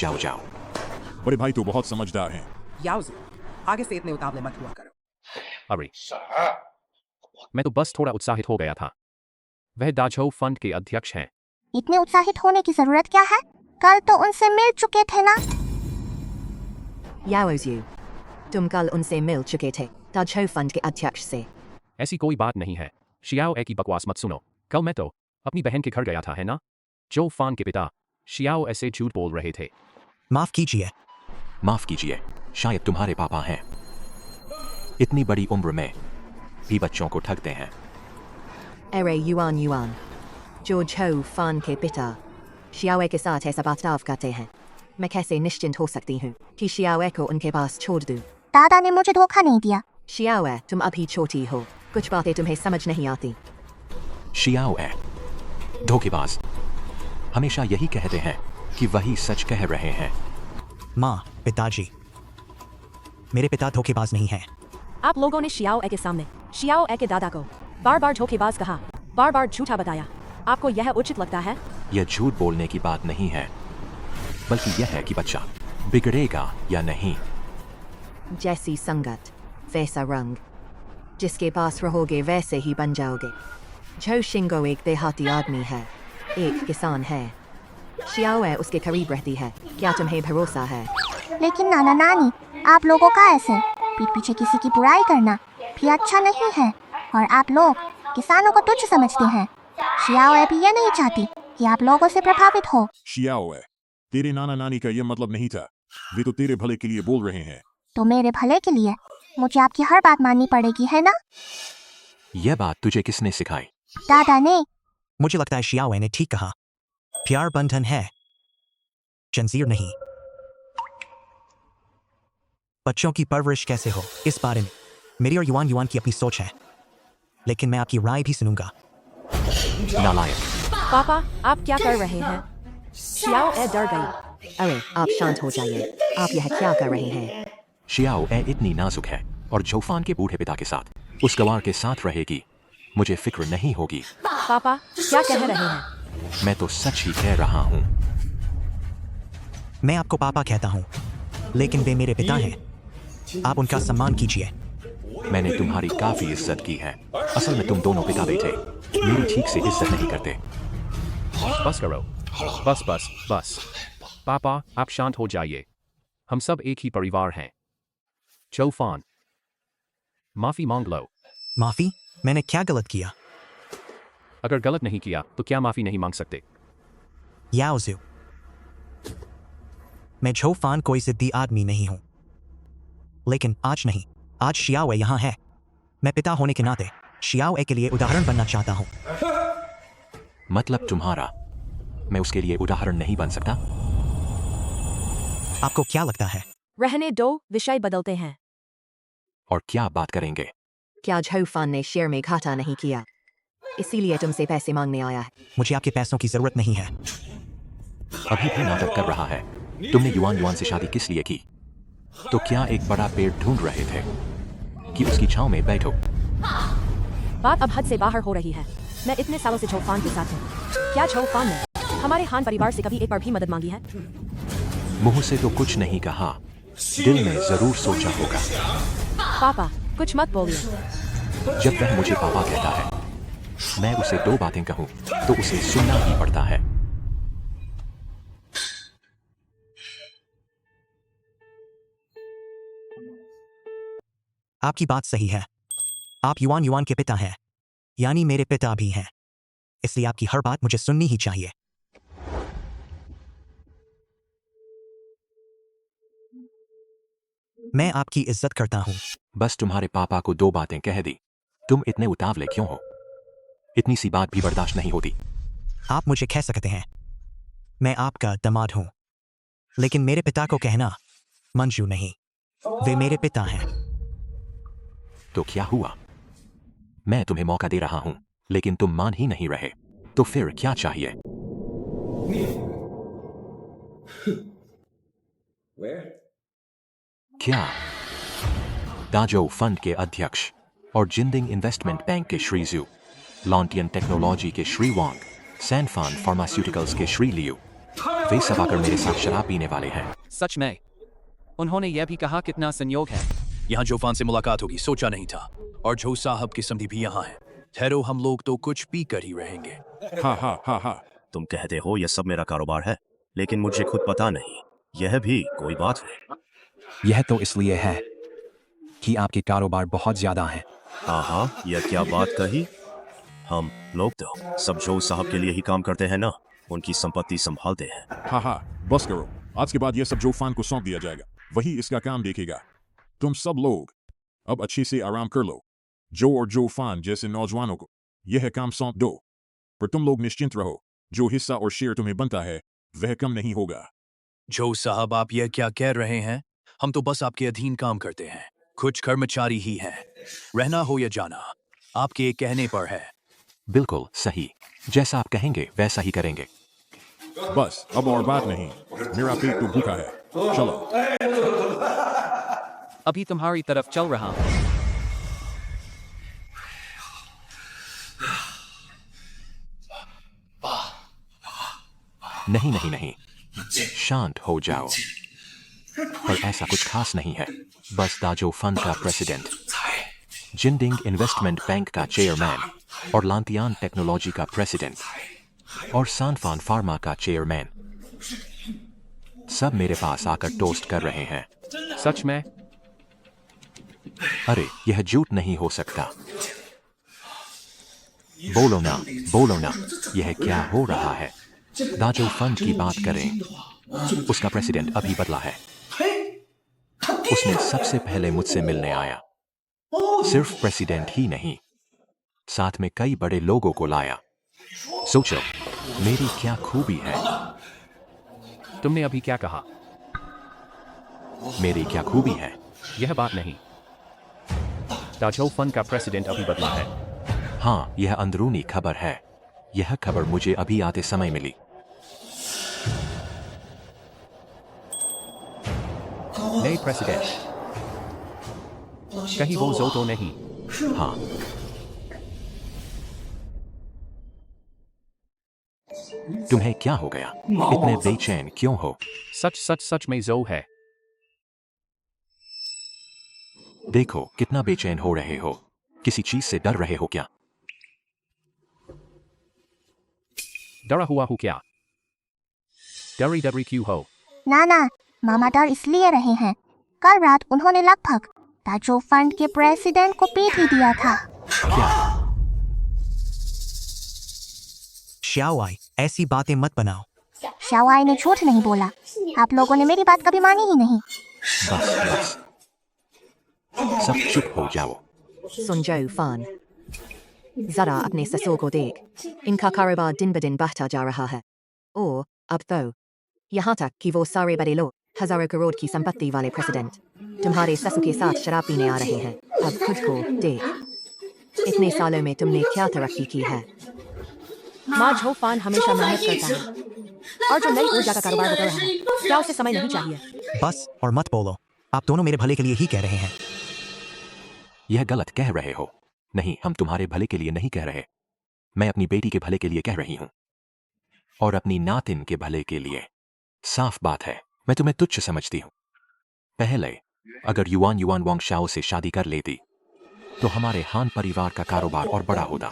बड़े भाई तो बहुत समझदार हैं। याओज़ू, आगे से इतने उतावले मत हुआ करो। अरे मैं तो बस थोड़ा उत्साहित हो गया था। वह दाजो फंड के अध्यक्ष हैं। इतने उत्साहित होने की जरूरत क्या है? कल तो उनसे मिल चुके थे ना। याओज़ू, तुम कल उनसे मिल चुके थे, दाजो फंड के अध्यक्ष से। ऐसी कोई बात नहीं है। शियाओ ए की बकवास मत सुनो। कल मैं तो अपनी बहन के घर गया था, है ना? जो फान के पिता शियाओ ऐसे झूठ बोल रहे थे। माफ कीजिए। माफ कीजिए, शायद तुम्हारे पापा हैं। इतनी बड़ी उम्र में भी बच्चों को ठगते हैं। अरे युआन युआन, जो झो फान के पिता शियाओ के साथ ऐसा बर्ताव करते हैं, मैं कैसे निश्चिंत हो सकती हूँ कि शियाओ को उनके पास छोड़ दूँ? दादा ने मुझे धोखा नहीं दिया। शियाओ, तुम अभी छोटी हो, कुछ बातें तुम्हें समझ नहीं आती। शियाओ है धोखेबाज, हमेशा यही कहते हैं कि वही सच कह रहे हैं। माँ, पिताजी, मेरे पिता धोखेबाज नहीं हैं। आप लोगों ने शियाओ ए के सामने शियाओ ए के दादा को बार बार धोखेबाज कहा, बार बार झूठा बताया। आपको यह उचित लगता है? यह झूठ बोलने की बात नहीं है, बल्कि यह है कि बच्चा बिगड़ेगा या नहीं। जैसी संगत वैसा रंग, जिसके पास रहोगे वैसे ही बन जाओगे। झो शिंगो एक देहाती आदमी है, एक किसान है। शियाओ उसके करीब रहती है। क्या तुम्हें भरोसा है? लेकिन नाना नानी, आप लोगों का ऐसे पीठ पीछे किसी की बुराई करना भी अच्छा नहीं है, और आप लोग किसानों को तुच्छ समझते हैं। शियाओ भी ये नहीं चाहती कि आप लोगों से प्रभावित हो। शियाओ, तेरे नाना नानी का यह मतलब नहीं था, वे तो तेरे भले के लिए बोल रहे हैं। तो मेरे भले के लिए मुझे आपकी हर बात माननी पड़ेगी, है ना? यह बात तुझे किसने सिखाई? दादा ने। मुझे लगता है शियाओ ने ठीक कहा। प्यार बंधन है, जंजीर नहीं। बच्चों की परवरिश कैसे हो, इस बारे में मेरी और युआन युआन की अपनी सोच है, लेकिन मैं आपकी राय भी सुनूंगा। नालायक। पापा, आप क्या कर रहे हैं? शियाओ ए डर गई। अरे आप शांत हो जाइए, आप यह क्या कर रहे हैं? शियाओ ए इतनी नाजुक है और जोफान के बूढ़े पिता के साथ उस गवार के साथ रहेगी, मुझे फिक्र नहीं होगी। पापा, क्या कह रहे हैं? मैं तो सच ही कह रहा हूँ। मैं आपको पापा कहता हूँ, लेकिन वे मेरे पिता हैं। आप उनका सम्मान कीजिए। मैंने तुम्हारी काफी इज्जत की है। असल में तुम दोनों पिता बेटे मेरी ठीक से इज्जत नहीं करते। बस करो, बस बस बस। पापा, आप शांत हो जाइए। हम सब एक ही परिवार हैं। जोफान, माफी मांग लो। माफी? मैंने क्या गलत किया? अगर गलत नहीं किया तो क्या माफी नहीं मांग सकते? याओजू, मैं जोफान कोई जिद्दी आदमी नहीं हूं, लेकिन आज नहीं, आज शियाओ यहां है। मैं पिता होने के नाते शियाओ के लिए उदाहरण बनना चाहता हूं। मतलब तुम्हारा मैं उसके लिए उदाहरण नहीं बन सकता? आपको क्या लगता है? रहने दो, विषय बदलते हैं। और क्या बात करेंगे? क्या झोफान ने शेयर में घाटा नहीं किया, इसीलिए तुमसे पैसे मांगने आया है? मुझे आपके पैसों की जरूरत नहीं है। अभी भी नाटक कर रहा है। तुमने युआन युआन से शादी किस लिए की? तो क्या एक बड़ा पेड़ ढूंढ रहे थे कि उसकी छांव में बैठो? बात अब हद से बाहर हो रही है। मैं इतने सालों से झोफान के साथ हूँ। क्या झोफान ने हमारे हान परिवार से कभी एक बार भी मदद मांगी है? मुंह से तो कुछ नहीं कहा, दिल में जरूर सोचा होगा। पापा, कुछ मत बोलिए। जब वह मुझे पापा कहता है, मैं उसे दो बातें कहूं तो उसे सुनना ही पड़ता है। आपकी बात सही है। आप युआन युआन के पिता हैं, यानी मेरे पिता भी हैं, इसलिए आपकी हर बात मुझे सुननी ही चाहिए। मैं आपकी इज्जत करता हूं। बस तुम्हारे पापा को दो बातें कह दी, तुम इतने उतावले क्यों हो? इतनी सी बात भी बर्दाश्त नहीं होती। आप मुझे कह सकते हैं, मैं आपका दामाद हूं, लेकिन मेरे पिता को कहना मंजूर नहीं। वे मेरे पिता हैं। तो क्या हुआ? मैं तुम्हें मौका दे रहा हूं, लेकिन तुम मान ही नहीं रहे, तो फिर क्या चाहिए? क्या दाजो फंड के अध्यक्ष और जिंदिंग इन्वेस्टमेंट बैंक के श्री जू, लॉन्टियन टेक्नोलॉजी के श्री वांग, सैनफान फार्मास्यूटिकल्स के श्री लियू, वे सब आकर मेरे साथ शराब पीने वाले हैं। सच में उन्होंने यह भी कहा कितना संयोग है। यहाँ जोफान से मुलाकात होगी सोचा नहीं था, और जो साहब की समधी भी यहाँ है। ठहरो, हम लोग तो कुछ पी कर ही रहेंगे। हाँ हाँ हाँ हाँ। तुम कहते हो यह सब मेरा कारोबार है, लेकिन मुझे खुद पता नहीं। यह भी कोई बात है? यह तो इसलिए है कि आपके कारोबार बहुत ज्यादा हैं। हाँ, यह क्या बात कही? हम लोग तो सब जो साहब के लिए ही काम करते हैं ना, उनकी संपत्ति संभालते हैं। हाँ हाँ, बस करो। आज के बाद यह सब जो फान को सौंप दिया जाएगा, वही इसका काम देखेगा। तुम सब लोग अब अच्छे से आराम कर लो। जो और जो फान जैसे नौजवानों को यह काम सौंप दो, पर तुम लोग निश्चिंत रहो, जो हिस्सा और शेयर तुम्हें बनता है वह कम नहीं होगा। जो साहब आप यह क्या कह रहे हैं? हम तो बस आपके अधीन काम करते हैं, कुछ कर्मचारी ही हैं। रहना हो या जाना आपके कहने पर है। बिल्कुल सही, जैसा आप कहेंगे वैसा ही करेंगे। बस अब और बात नहीं, मेरा पेट तो भूखा है। चलो। अभी तुम्हारी तरफ चल रहा हूं। नहीं नहीं नहीं, शांत हो जाओ। पर ऐसा कुछ खास नहीं है। बस दाजो फंड का प्रेसिडेंट, जिंडिंग इन्वेस्टमेंट बैंक का चेयरमैन, और लांतियान टेक्नोलॉजी का प्रेसिडेंट, और सानफान फार्मा का चेयरमैन सब मेरे पास आकर टोस्ट कर रहे हैं। सच में? अरे यह झूठ नहीं हो सकता। बोलो ना, बोलो ना, यह क्या हो रहा है? दाजो फंड की बात करें, उसका प्रेसिडेंट अभी बदला है। उसने सबसे पहले मुझसे मिलने आया। सिर्फ प्रेसिडेंट ही नहीं, साथ में कई बड़े लोगों को लाया। सोचो मेरी क्या खूबी है। तुमने अभी क्या कहा? मेरी क्या खूबी है? यह बात नहीं। दाजो फंड का प्रेसिडेंट अभी बदला है। हाँ, यह अंदरूनी खबर है। यह खबर मुझे अभी आते समय मिली। नए प्रेसिडेंट, कहीं वो जो तो नहीं? हाँ। तुम्हें क्या हो गया? इतने बेचैन क्यों हो? सच में जो है। देखो कितना बेचैन हो रहे हो। किसी चीज से डर रहे हो क्या? डरा हुआ हूँ क्या? डरी क्यों हो? ना, मामा डर इसलिए रहे हैं, कल रात उन्होंने लगभग दाजो फंड के प्रेसिडेंट को पीट ही दिया था। क्या? श्याओआई, ऐसी बातें मत बनाओ। श्याओआई ने झूठ नहीं बोला। आप लोगों ने मेरी बात कभी मानी ही नहीं। बस सब चुप हो जाओ। सुन जाओ फान, जरा अपने ससुर को देख, इनका कारोबार दिन ब दिन बढ़ता जा रहा है। और अब तो यहाँ तक कि वो सारे बड़े लोग, हजारों करोड़ की संपत्ति वाले प्रेसिडेंट, तुम्हारे ससुर के साथ शराब पीने आ रहे हैं। अब खुद को देख, इतने सालों में तुमने क्या तरक्की की है। माँ झो फान हमेशा मेहनत करता है, और जो नई ऊर्जा का कारोबार बदल रहा है, क्या उसे समय नहीं चाहिए? बस और मत बोलो, आप दोनों मेरे भले के लिए ही कह रहे हैं। यह गलत कह रहे हो। नहीं, हम तुम्हारे भले के लिए नहीं कह रहे। मैं अपनी बेटी के भले के लिए कह रही हूं, और अपनी नातिन के भले के लिए। साफ बात है, मैं तुम्हें तुच्छ समझती हूं। पहले अगर युआन वांग शाओ से शादी कर लेती तो हमारे हान परिवार का कारोबार और बड़ा होता।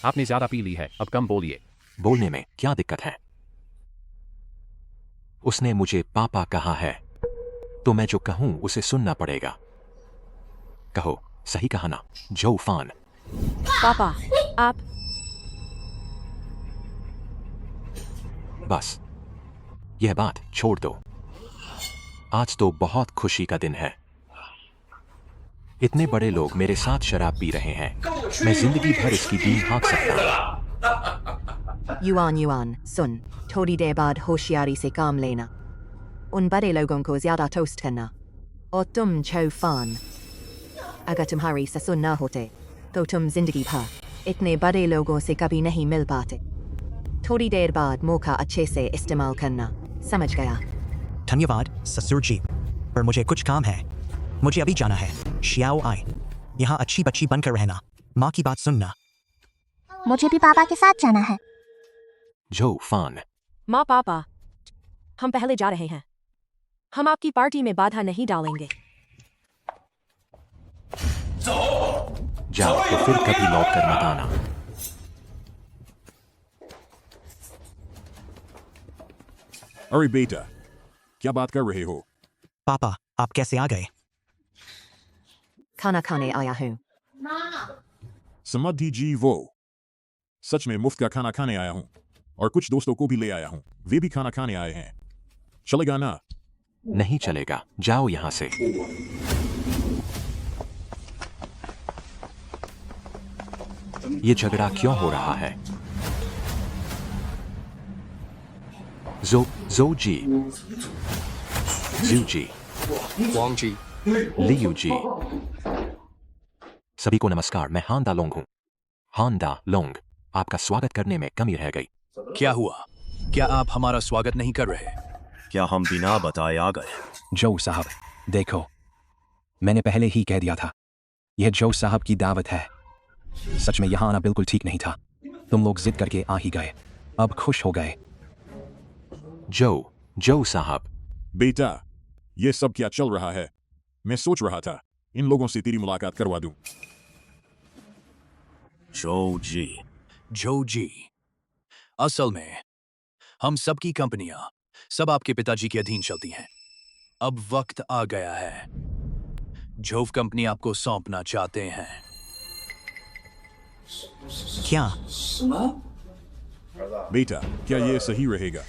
आपने ज्यादा पी ली है, अब कम बोलिए। बोलने में क्या दिक्कत है? उसने मुझे पापा कहा है, तो मैं जो कहूं उसे सुनना पड़ेगा। कहो, सही कहा ना जो फान? पापा, आप। बस यह बात छोड़ दो। आज तो बहुत खुशी का दिन है। इतने बड़े लोग मेरे साथ शराब पी रहे हैं। मैं जिंदगी भर इसकी डीन हाँक सकता हूं। युआन, सुन, थोड़ी देर बाद होशियारी से काम लेना। उन बड़े लोगों को ज्यादा टोस्ट करना। और तुम झो फान, अगर तुम्हारी ससुर न होते तो तुम जिंदगी भर इतने बड़े लोगों से कभी नहीं मिल पाते। थोड़ी देर बाद मौका अच्छे से इस्तेमाल करना, समझ गया? धन्यवाद ससुर जी, पर मुझे कुछ काम है। मुझे अभी जाना है। श्याओआई, यहाँ अच्छी बच्ची बनकर रहना, माँ की बात सुनना। मुझे भी पापा के साथ जाना है। जो फान। माँ पापा, हम पहले जा रहे हैं। हम आपकी पार्टी में बाधा नहीं डालेंगे। जाओ तो फिर कभी लौट कर मत आना। अरे बेटा, क्या बात कर रहे हो? पापा, आप कैसे आ गए? खाना खाने आया हूँ। समधि जी वो सच में मुफ्त का खाना खाने आया हूं और कुछ दोस्तों को भी ले आया हूं, वे भी खाना खाने आए हैं। चलेगा ना? नहीं चलेगा, जाओ यहां से। ये झगड़ा क्यों हो रहा है? जो जी, जू जी, वांग जी, लियू जी। सभी को नमस्कार, मैं हांदा लोंग हूं। हांदा लोंग, आपका स्वागत करने में कमी रह गई। क्या हुआ? क्या आप हमारा स्वागत नहीं कर रहे? क्या हम बिना बताए आ गए? जो साहब, देखो, मैंने पहले ही कह दिया था, यह जो साहब की दावत है। सच में यहाँ आना बिल्कुल ठीक नहीं था। तुम लोग जिद करके आ ही गए, अब खुश हो गए। जो साहब। बेटा, ये सब क्या चल रहा है? मैं सोच रहा था इन लोगों से तेरी मुलाकात करवा दूं। जो जी, असल में हम सबकी कंपनियां सब आपके पिताजी के अधीन चलती हैं। अब वक्त आ गया है, जोव कंपनी आपको सौंपना चाहते हैं। क्या? बेटा, क्या ये सही रहेगा?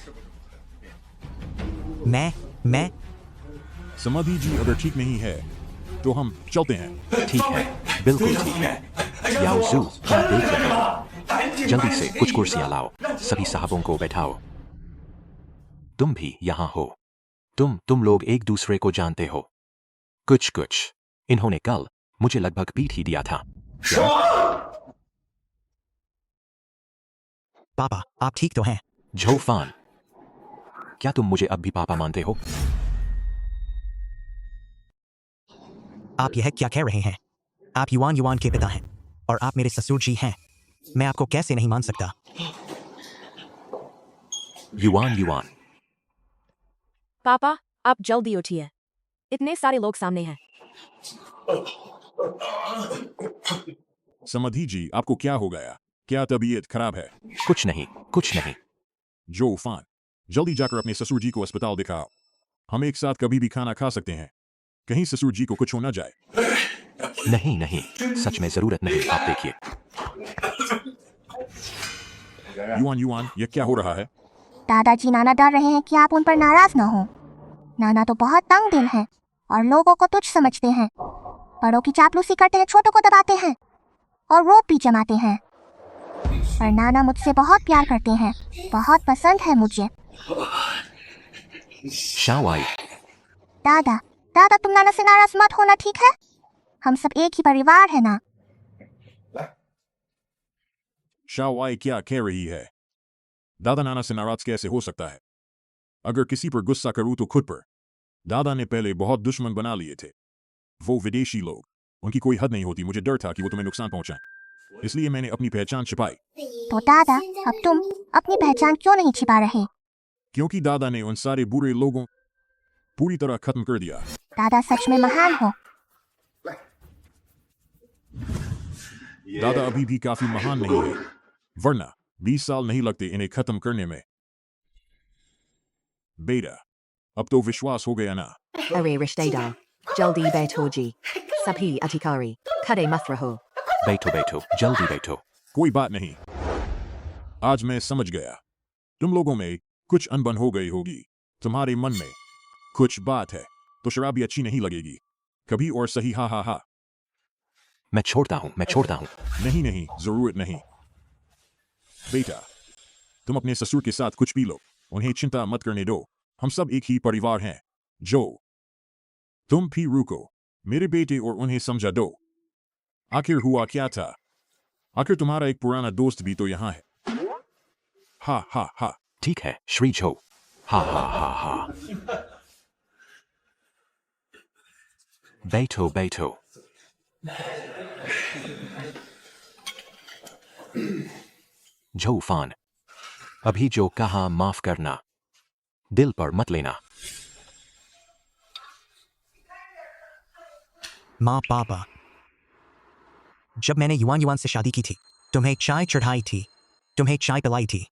मैं समधि जी अगर ठीक नहीं है तो हम चलते हैं। ठीक है, बिल्कुल ठीक है। याओ जू, क्या देख रहे हो? जल्दी से कुछ कुर्सियां लाओ, सभी साहबों को बैठाओ। तुम भी यहाँ हो। तुम लोग एक दूसरे को जानते हो। कुछ इन्होंने कल मुझे लगभग पीट ही दिया था। पापा, आप ठीक तो हैं? झोफान, क्या तुम मुझे अब भी पापा मानते हो? आप यह क्या कह रहे हैं? आप युआन के पिता हैं और आप मेरे ससुर जी हैं। मैं आपको कैसे नहीं मान सकता? युआन। पापा, आप जल्दी उठिए, इतने सारे लोग सामने हैं। समधि जी, आपको क्या हो गया? क्या तबीयत खराब है? कुछ नहीं। जो फान, जल्दी जाकर अपने ससुर जी को अस्पताल दिखाओ। हम एक साथ कभी भी खाना खा सकते हैं, कहीं ससुर जी को कुछ हो ना जाए। नहीं, सच में जरूरत नहीं। आप देखिए। युआन, ये क्या हो रहा है? दादाजी नाना डर रहे हैं कि आप उन पर नाराज न हो। नाना तो बहुत तंग दिल हैं और लोगों को तुच्छ समझते हैं। बड़ों की चापलूसी करते हैं, छोटों को दबाते हैं और रोब भी जमाते हैं। पर नाना मुझसे बहुत प्यार करते हैं, बहुत पसंद है मुझे। शाओआई। दादा तुम नाना से नाराज मत होना, ठीक है? हम सब एक ही परिवार है ना। शाओआई क्या कह रही है? दादा नाना से नाराज कैसे हो सकता है? अगर किसी पर गुस्सा करूं तो खुद पर। दादा ने पहले बहुत दुश्मन बना लिए थे। वो विदेशी लोग, उनकी कोई हद नहीं होती। मुझे डर था कि वो तुम्हें नुकसान पहुंचाएं, इसलिए मैंने अपनी पहचान छिपाई। तो दादा, अब तुम अपनी पहचान क्यों नहीं छिपा रहे? क्योंकि दादा ने उन सारे बुरे लोगों पूरी तरह खत्म कर दिया। दादा सच में महान हो। दादा अभी भी काफी महान नहीं है, वरना 20 साल नहीं लगते इन्हें खत्म करने में। बेटा, अब तो विश्वास हो गया ना? अरे रिश्तेदार, जल्दी बैठो जी। सभी अधिकारी खड़े मत रहो। बैठो, जल्दी बैठो। कोई बात नहीं, आज मैं समझ गया। तुम लोगों में कुछ अनबन हो गई होगी। तुम्हारे मन में कुछ बात है तो शराबी अच्छी नहीं लगेगी कभी और सही। हा। मैं छोड़ता हूं। नहीं, जरूरत नहीं। बेटा, तुम अपने ससुर के साथ कुछ पी लो, उन्हें चिंता मत करने दो। हम सब एक ही परिवार हैं। जो, तुम भी रुको, मेरे बेटे और उन्हें समझा दो। आखिर हुआ क्या था? आखिर तुम्हारा एक पुराना दोस्त भी तो यहाँ है। हा। ठीक है श्री झो। हा। बैठो। झोफान, अभी जो कहा माफ करना, दिल पर मत लेना। माँ पापा, जब मैंने युआन से शादी की थी, तुम्हें चाय चढ़ाई थी, तुम्हें चाय पिलाई थी।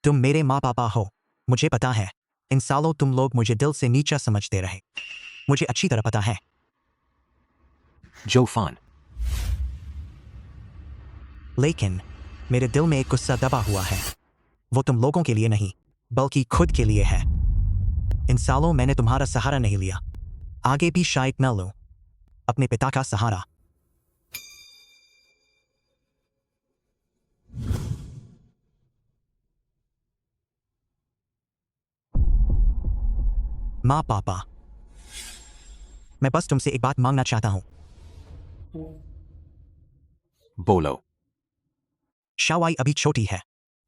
तुम मेरे माँ पापा हो, मुझे पता है। इन सालों तुम लोग मुझे दिल से नीचा समझते रहे, मुझे अच्छी तरह पता है। जोफान, लेकिन मेरे दिल में एक गुस्सा दबा हुआ है। वो तुम लोगों के लिए नहीं, बल्कि खुद के लिए है। इन सालों मैंने तुम्हारा सहारा नहीं लिया, आगे भी शायद न लूं। अपने पिता का सहारा। माँ पापा, मैं बस तुमसे एक बात मांगना चाहता हूं। बोलो। शावाई अभी छोटी है,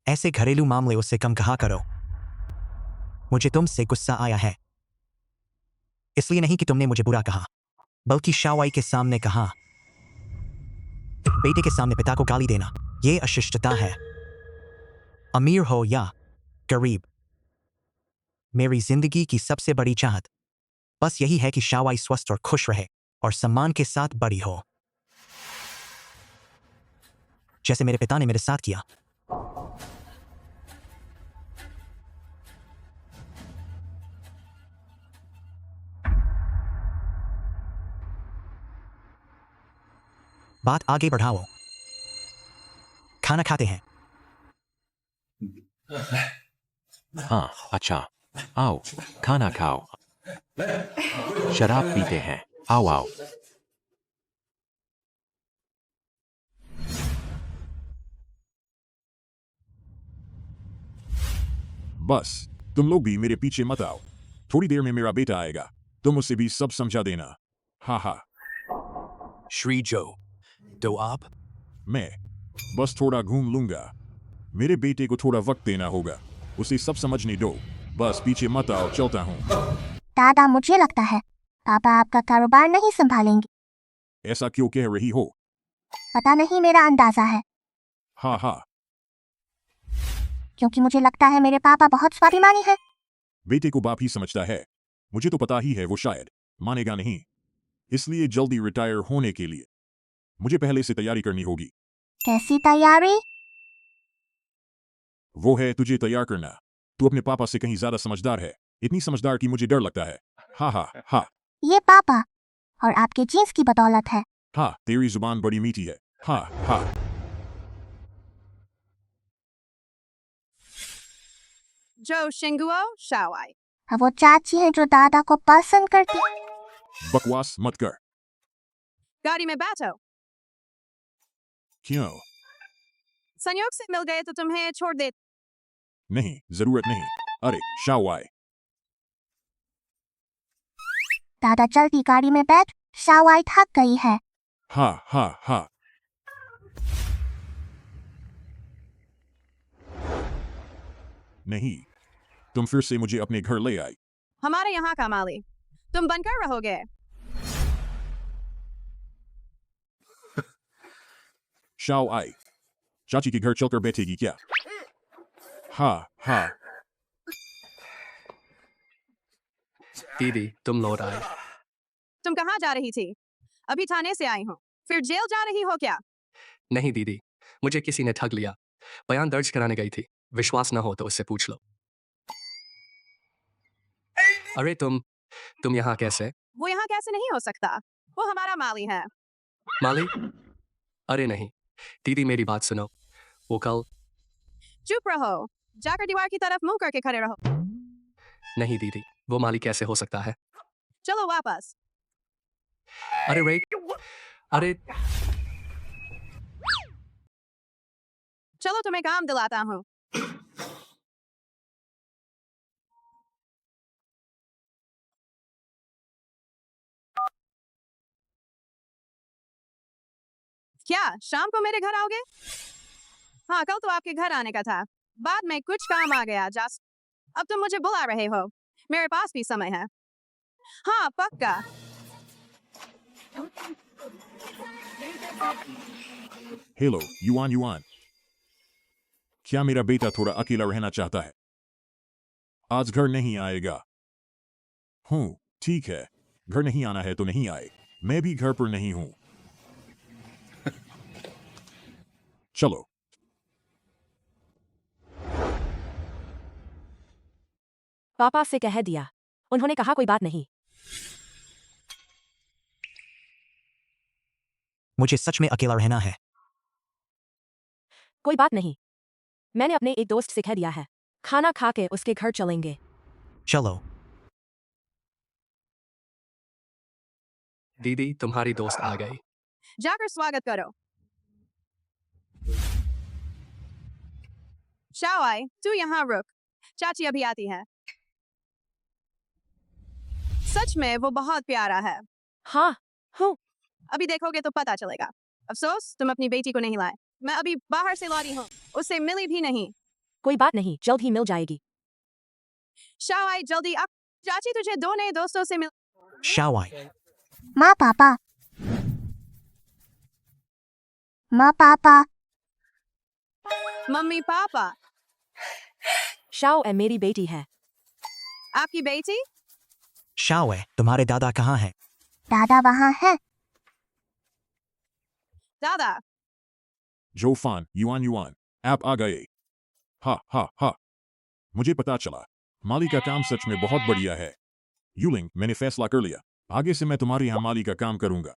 ऐसे घरेलू मामले उससे कम कहा करो। मुझे तुमसे गुस्सा आया है, इसलिए नहीं कि तुमने मुझे बुरा कहा, बल्कि शावाई के सामने कहा। बेटे के सामने पिता को गाली देना, यह अशिष्टता है। अमीर हो या गरीब, मेरी जिंदगी की सबसे बड़ी चाहत बस यही है कि शावाई स्वस्थ और खुश रहे और सम्मान के साथ बड़ी हो, जैसे मेरे पिता ने मेरे साथ किया। बात आगे बढ़ाओ। खाना खाते हैं। हाँ, अच्छा। आओ, खाना खाओ। शराब पीते हैं। आओ आओ। बस तुम लोग भी मेरे पीछे मत आओ। थोड़ी देर में मेरा बेटा आएगा, तुम उसे भी सब समझा देना। हा हा। श्री जो, तो आप? मैं बस थोड़ा घूम लूंगा। मेरे बेटे को थोड़ा वक्त देना होगा, उसे सब समझने दो। बस पीछे मत आओ, चलता हूँ। दादा, मुझे लगता है पापा आपका कारोबार नहीं संभालेंगे। ऐसा क्यों कह रही हो? पता नहीं, मेरा अंदाजा है। हा हा। क्योंकि मुझे लगता है मेरे पापा बहुत स्वाभिमानी हैं। बेटे को बाप ही समझता है। मुझे तो पता ही है वो शायद मानेगा नहीं, इसलिए जल्दी रिटायर होने के लिए मुझे पहले से तैयारी करनी होगी। कैसी तैयारी? वो है तुझे तैयार करना। तू अपने पापा से कहीं ज्यादा समझदार है, इतनी समझदार कि मुझे डर लगता है। हा हा हा। ये पापा और आपके जीन्स की बदौलत है। हाँ, तेरी जुबान बड़ी मीठी है। हा हा। जो शिंगुओ शावाई। अब वो चाची है जो दादा को पसंद करती। बकवास मत कर। गाड़ी में बैठो। क्यों? संयोग से मिल गए तो तुम्हें छोड़ दे। नहीं, जरूरत नहीं। अरे शावाई। दादा चलती गाड़ी में बैठ, शावाई थक गई है। हा हा हा। नहीं, तुम फिर से मुझे अपने घर ले आई। हमारे यहाँ का माली तुम बनकर रहोगे। शावाई, चाची के घर चलकर बैठेगी क्या? हा हा। दीदी, तुम लौट आए। तुम कहाँ जा रही थी? अभी थाने से आई हूँ। फिर जेल जा रही हो क्या? नहीं दीदी, मुझे किसी ने ठग लिया। बयान दर्ज कराने गई थी। विश्वास न हो तो उससे पूछ लो। अरे तुम यहाँ कैसे? वो यहाँ कैसे नहीं हो सकता? वो हमारा माली है। माली? अरे नहीं दीदी, मेरी बात सुनो। वो कल। चुप रहो, जाकर दीवार की तरफ मुंह करके खड़े रहो। नहीं दीदी, वो माली कैसे हो सकता है? चलो वापस। अरे रे, अरे चलो तुम्हें काम दिलाता हूँ। क्या शाम को मेरे घर आओगे? हाँ, कल तो आपके घर आने का था, बाद में कुछ काम आ गया। अब तुम मुझे बुला रहे हो, मेरे पास भी समय है। हाँ पक्का। हेलो युआन युआन, क्या मेरा बेटा थोड़ा अकेला रहना चाहता है? आज घर नहीं आएगा? हूँ, ठीक है, घर नहीं आना है तो नहीं आए, मैं भी घर पर नहीं हूँ। चलो। पापा से कह दिया, उन्होंने कहा कोई बात नहीं। मुझे सच में अकेला रहना है। कोई बात नहीं, मैंने अपने एक दोस्त से कह दिया है, खाना खा के उसके घर चलेंगे। चलो। दीदी तुम्हारी दोस्त आ गई। जाकर स्वागत करो। शाओआई, तू यहाँ रुक, चाची अभी आती है। सच में वो बहुत प्यारा है। हाँ, हूँ। अभी देखोगे तो पता चलेगा। अफसोस तुम अपनी बेटी को नहीं लाए। मैं अभी बाहर से लौटी हूँ, उससे मिली भी नहीं। कोई बात नहीं, जल्द ही मिल जाएगी। शाओआई जल्दी आ, चाची तुझे 2 नए दोस्तों से मिल। शाओआई। माँ पापा। माँ पापा। Mummy papa. शाओ ए मेरी बेटी है। आपकी बेटी? शाओए, तुम्हारे दादा कहाँ हैं? दादा वहाँ है। दादा। जोफान, युआन, आप आ गए। हा हा हा, मुझे पता चला, माली का काम सच में बहुत बढ़िया है। यूलिंग, मैंने फैसला कर लिया, आगे से मैं तुम्हारे यहाँ माली का काम करूंगा।